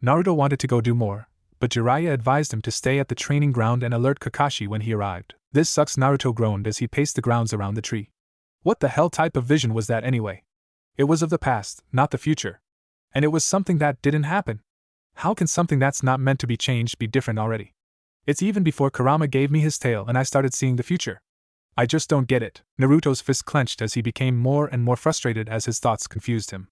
Naruto wanted to go do more, but Jiraiya advised him to stay at the training ground and alert Kakashi when he arrived. "This sucks," Naruto groaned as he paced the grounds around the tree. What the hell type of vision was that anyway? It was of the past, not the future. And it was something that didn't happen. How can something that's not meant to be changed be different already? It's even before Kurama gave me his tail and I started seeing the future. I just don't get it. Naruto's fist clenched as he became more and more frustrated as his thoughts confused him.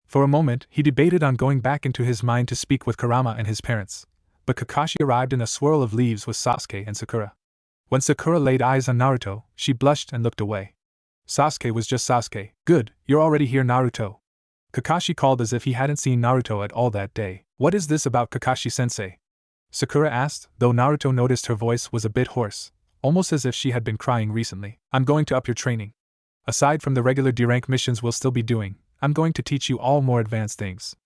For a moment, he debated on going back into his mind to speak with Kurama and his parents, but Kakashi arrived in a swirl of leaves with Sasuke and Sakura. When Sakura laid eyes on Naruto, she blushed and looked away. Sasuke was just Sasuke. Good, you're already here, Naruto. Kakashi called as if he hadn't seen Naruto at all that day. What is this about Kakashi-sensei? Sakura asked, though Naruto noticed her voice was a bit hoarse, almost as if she had been crying recently. I'm going to up your training. Aside from the regular D-rank missions we'll still be doing, I'm going to teach you all more advanced things.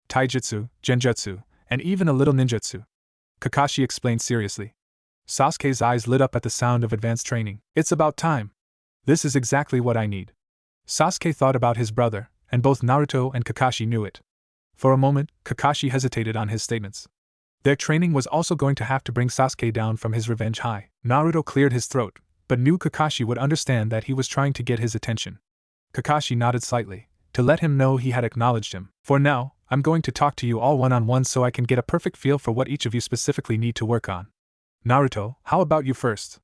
Taijutsu, Genjutsu, and even a little ninjutsu. Kakashi explained seriously. Sasuke's eyes lit up at the sound of advanced training. It's about time. This is exactly what I need. Sasuke thought about his brother, and both Naruto and Kakashi knew it. For a moment, Kakashi hesitated on his statements. Their training was also going to have to bring Sasuke down from his revenge high. Naruto cleared his throat, but knew Kakashi would understand that he was trying to get his attention. Kakashi nodded slightly, to let him know he had acknowledged him. For now, I'm going to talk to you all one-on-one so I can get a perfect feel for what each of you specifically need to work on. Naruto, how about you first?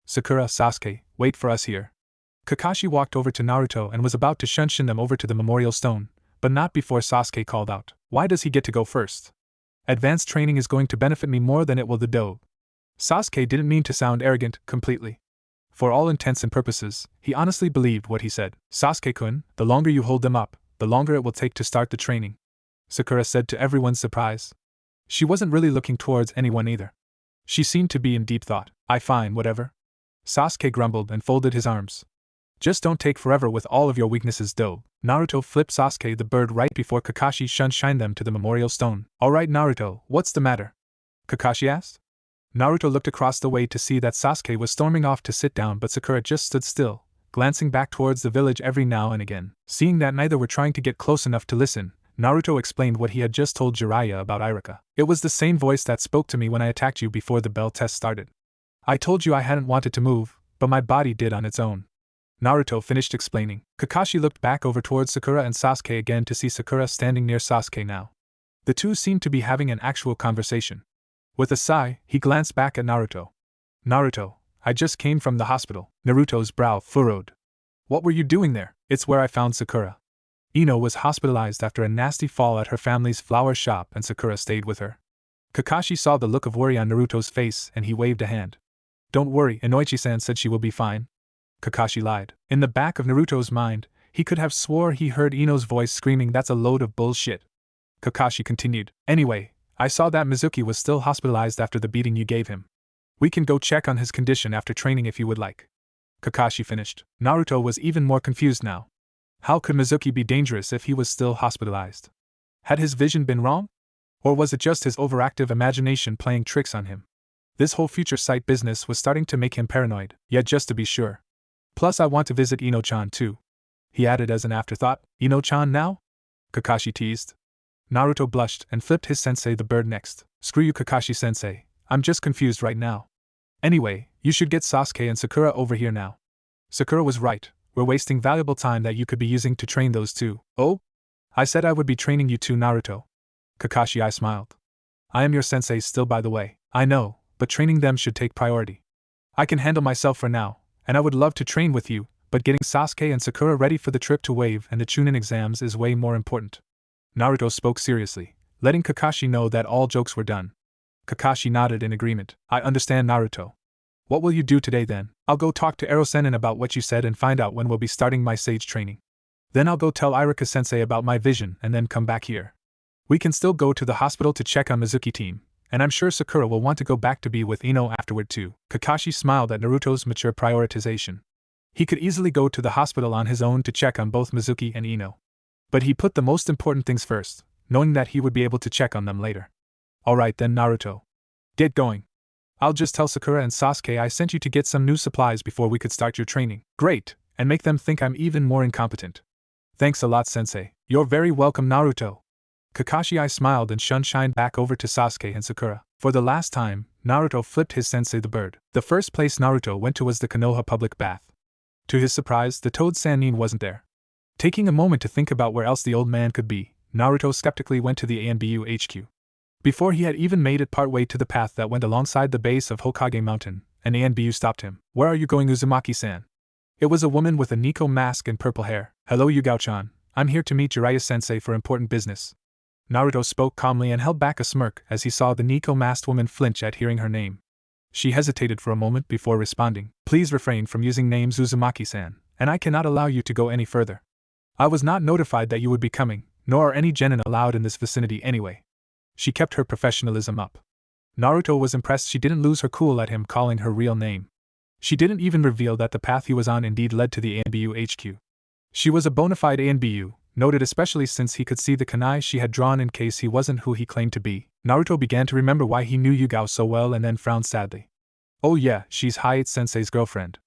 Sakura, Sasuke, wait for us here. Kakashi walked over to Naruto and was about to shun them over to the memorial stone, but not before Sasuke called out. Why does he get to go first? Advanced training is going to benefit me more than it will the doe. Sasuke didn't mean to sound arrogant, completely. For all intents and purposes, he honestly believed what he said. Sasuke-kun, the longer you hold them up, the longer it will take to start the training, Sakura said to everyone's surprise. She wasn't really looking towards anyone either. She seemed to be in deep thought. Fine, whatever. Sasuke grumbled and folded his arms. Just don't take forever with all of your weaknesses, though. Naruto flipped Sasuke the bird right before Kakashi shined them to the memorial stone. Alright, Naruto, what's the matter? Kakashi asked. Naruto looked across the way to see that Sasuke was storming off to sit down, but Sakura just stood still, glancing back towards the village every now and again. Seeing that neither were trying to get close enough to listen, Naruto explained what he had just told Jiraiya about Iruka. It was the same voice that spoke to me when I attacked you before the bell test started. I told you I hadn't wanted to move, but my body did on its own. Naruto finished explaining. Kakashi looked back over towards Sakura and Sasuke again to see Sakura standing near Sasuke now. The two seemed to be having an actual conversation. With a sigh, he glanced back at Naruto. Naruto, I just came from the hospital. Naruto's brow furrowed. What were you doing there? It's where I found Sakura. Ino was hospitalized after a nasty fall at her family's flower shop and Sakura stayed with her. Kakashi saw the look of worry on Naruto's face and he waved a hand. Don't worry, Inoichi-san said she will be fine. Kakashi lied. In the back of Naruto's mind, he could have swore he heard Ino's voice screaming, "That's a load of bullshit." Kakashi continued. Anyway, I saw that Mizuki was still hospitalized after the beating you gave him. We can go check on his condition after training if you would like. Kakashi finished. Naruto was even more confused now. How could Mizuki be dangerous if he was still hospitalized? Had his vision been wrong? Or was it just his overactive imagination playing tricks on him? This whole future sight business was starting to make him paranoid, yet just to be sure. Plus I want to visit Ino-chan too. He added as an afterthought. Ino-chan now? Kakashi teased. Naruto blushed and flipped his sensei the bird next. Screw you, Kakashi-sensei, I'm just confused right now. Anyway, you should get Sasuke and Sakura over here now. Sakura was right, we're wasting valuable time that you could be using to train those two. Oh? I said I would be training you too, Naruto. Kakashi smiled. I am your sensei still, by the way. I know, but training them should take priority. I can handle myself for now, and I would love to train with you, but getting Sasuke and Sakura ready for the trip to Wave and the Chunin exams is way more important. Naruto spoke seriously, letting Kakashi know that all jokes were done. Kakashi nodded in agreement. I understand, Naruto. What will you do today then? I'll go talk to Ero-sennin about what you said and find out when we'll be starting my sage training. Then I'll go tell Iruka-sensei about my vision and then come back here. We can still go to the hospital to check on Mizuki-team, and I'm sure Sakura will want to go back to be with Ino afterward too. Kakashi smiled at Naruto's mature prioritization. He could easily go to the hospital on his own to check on both Mizuki and Ino. But he put the most important things first, knowing that he would be able to check on them later. Alright then, Naruto. Get going. I'll just tell Sakura and Sasuke I sent you to get some new supplies before we could start your training. Great, and make them think I'm even more incompetent. Thanks a lot, sensei. You're very welcome, Naruto. Kakashi smiled and shined back over to Sasuke and Sakura. For the last time, Naruto flipped his sensei the bird. The first place Naruto went to was the Konoha public bath. To his surprise, the Toad Sannin wasn't there. Taking a moment to think about where else the old man could be, Naruto skeptically went to the ANBU HQ. Before he had even made it partway to the path that went alongside the base of Hokage Mountain, an ANBU stopped him. "Where are you going, Uzumaki-san?" It was a woman with a Nico mask and purple hair. "Hello, Yugao-chan. I'm here to meet Jiraiya-sensei for important business." Naruto spoke calmly and held back a smirk as he saw the Nico-masked woman flinch at hearing her name. She hesitated for a moment before responding. "Please refrain from using names, Uzumaki-san, and I cannot allow you to go any further. I was not notified that you would be coming, nor are any genin allowed in this vicinity anyway." She kept her professionalism up. Naruto was impressed she didn't lose her cool at him calling her real name. She didn't even reveal that the path he was on indeed led to the ANBU HQ. She was a bona fide ANBU, noted especially since he could see the kunai she had drawn in case he wasn't who he claimed to be. Naruto began to remember why he knew Yugao so well and then frowned sadly. Oh yeah, she's Hayate-sensei's girlfriend.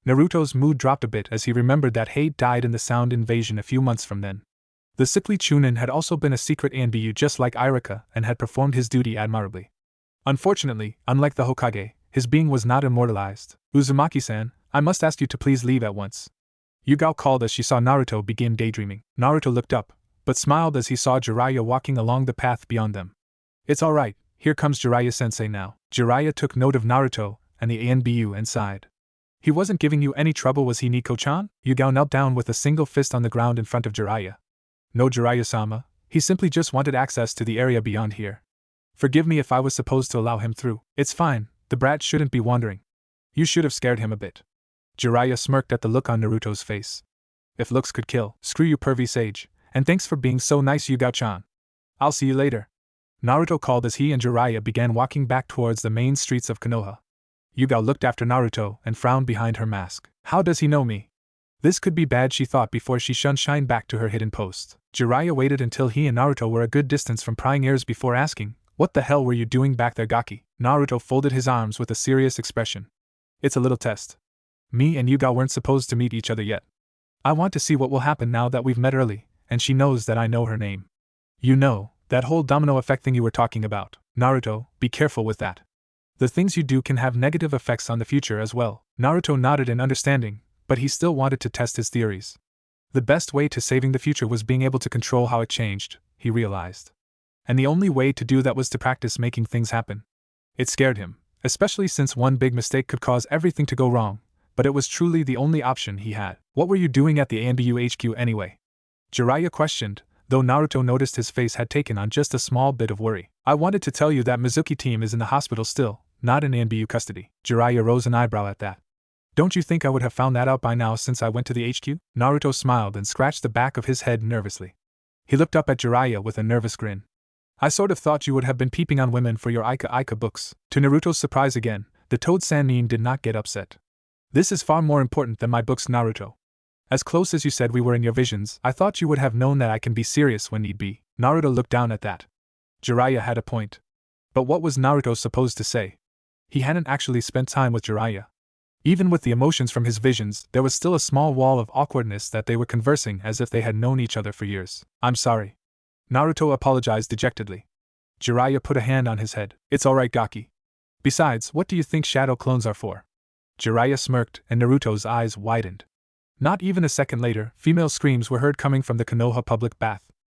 Naruto's mood dropped a bit as he remembered that Hayate died in the Sound Invasion a few months from then. The sickly Chunin had also been a secret ANBU just like Irika and had performed his duty admirably. Unfortunately, unlike the Hokage, his being was not immortalized. "Uzumaki-san, I must ask you to please leave at once." Yugao called as she saw Naruto begin daydreaming. Naruto looked up, but smiled as he saw Jiraiya walking along the path beyond them. "It's alright, here comes Jiraiya-sensei now." Jiraiya took note of Naruto and the ANBU and sighed. "He wasn't giving you any trouble, was he, Nico-chan?" Yugao knelt down with a single fist on the ground in front of Jiraiya. "No, Jiraiya-sama, he simply just wanted access to the area beyond here. Forgive me if I was supposed to allow him through." "It's fine, the brat shouldn't be wandering. You should have scared him a bit." Jiraiya smirked at the look on Naruto's face. "If looks could kill, screw you, pervy sage, and thanks for being so nice, Yugao-chan. I'll see you later." Naruto called as he and Jiraiya began walking back towards the main streets of Konoha. Yugao looked after Naruto and frowned behind her mask. How does he know me? This could be bad, she thought before she shined back to her hidden post. Jiraiya waited until he and Naruto were a good distance from prying ears before asking, "What the hell were you doing back there, Gaki?" Naruto folded his arms with a serious expression. "It's a little test. Me and Yugao weren't supposed to meet each other yet. I want to see what will happen now that we've met early, and she knows that I know her name. You know, that whole domino effect thing you were talking about. Naruto, be careful with that. The things you do can have negative effects on the future as well." Naruto nodded in understanding, but he still wanted to test his theories. The best way to saving the future was being able to control how it changed, he realized. And the only way to do that was to practice making things happen. It scared him, especially since one big mistake could cause everything to go wrong, but it was truly the only option he had. "What were you doing at the ANBU HQ anyway?" Jiraiya questioned, though Naruto noticed his face had taken on just a small bit of worry. "I wanted to tell you that Mizuki team is in the hospital still, not in ANBU custody." Jiraiya rose an eyebrow at that. "Don't you think I would have found that out by now since I went to the HQ?" Naruto smiled and scratched the back of his head nervously. He looked up at Jiraiya with a nervous grin. "I sort of thought you would have been peeping on women for your Ika books." To Naruto's surprise again, the Toad Sannin did not get upset. "This is far more important than my books, Naruto. As close as you said we were in your visions, I thought you would have known that I can be serious when need be." Naruto looked down at that. Jiraiya had a point. But what was Naruto supposed to say? He hadn't actually spent time with Jiraiya. Even with the emotions from his visions, there was still a small wall of awkwardness that they were conversing as if they had known each other for years. "I'm sorry." Naruto apologized dejectedly. Jiraiya put a hand on his head. "It's alright, Gaki. Besides, what do you think shadow clones are for?" Jiraiya smirked, and Naruto's eyes widened. Not even a second later, female screams were heard coming from the Konoha public bath.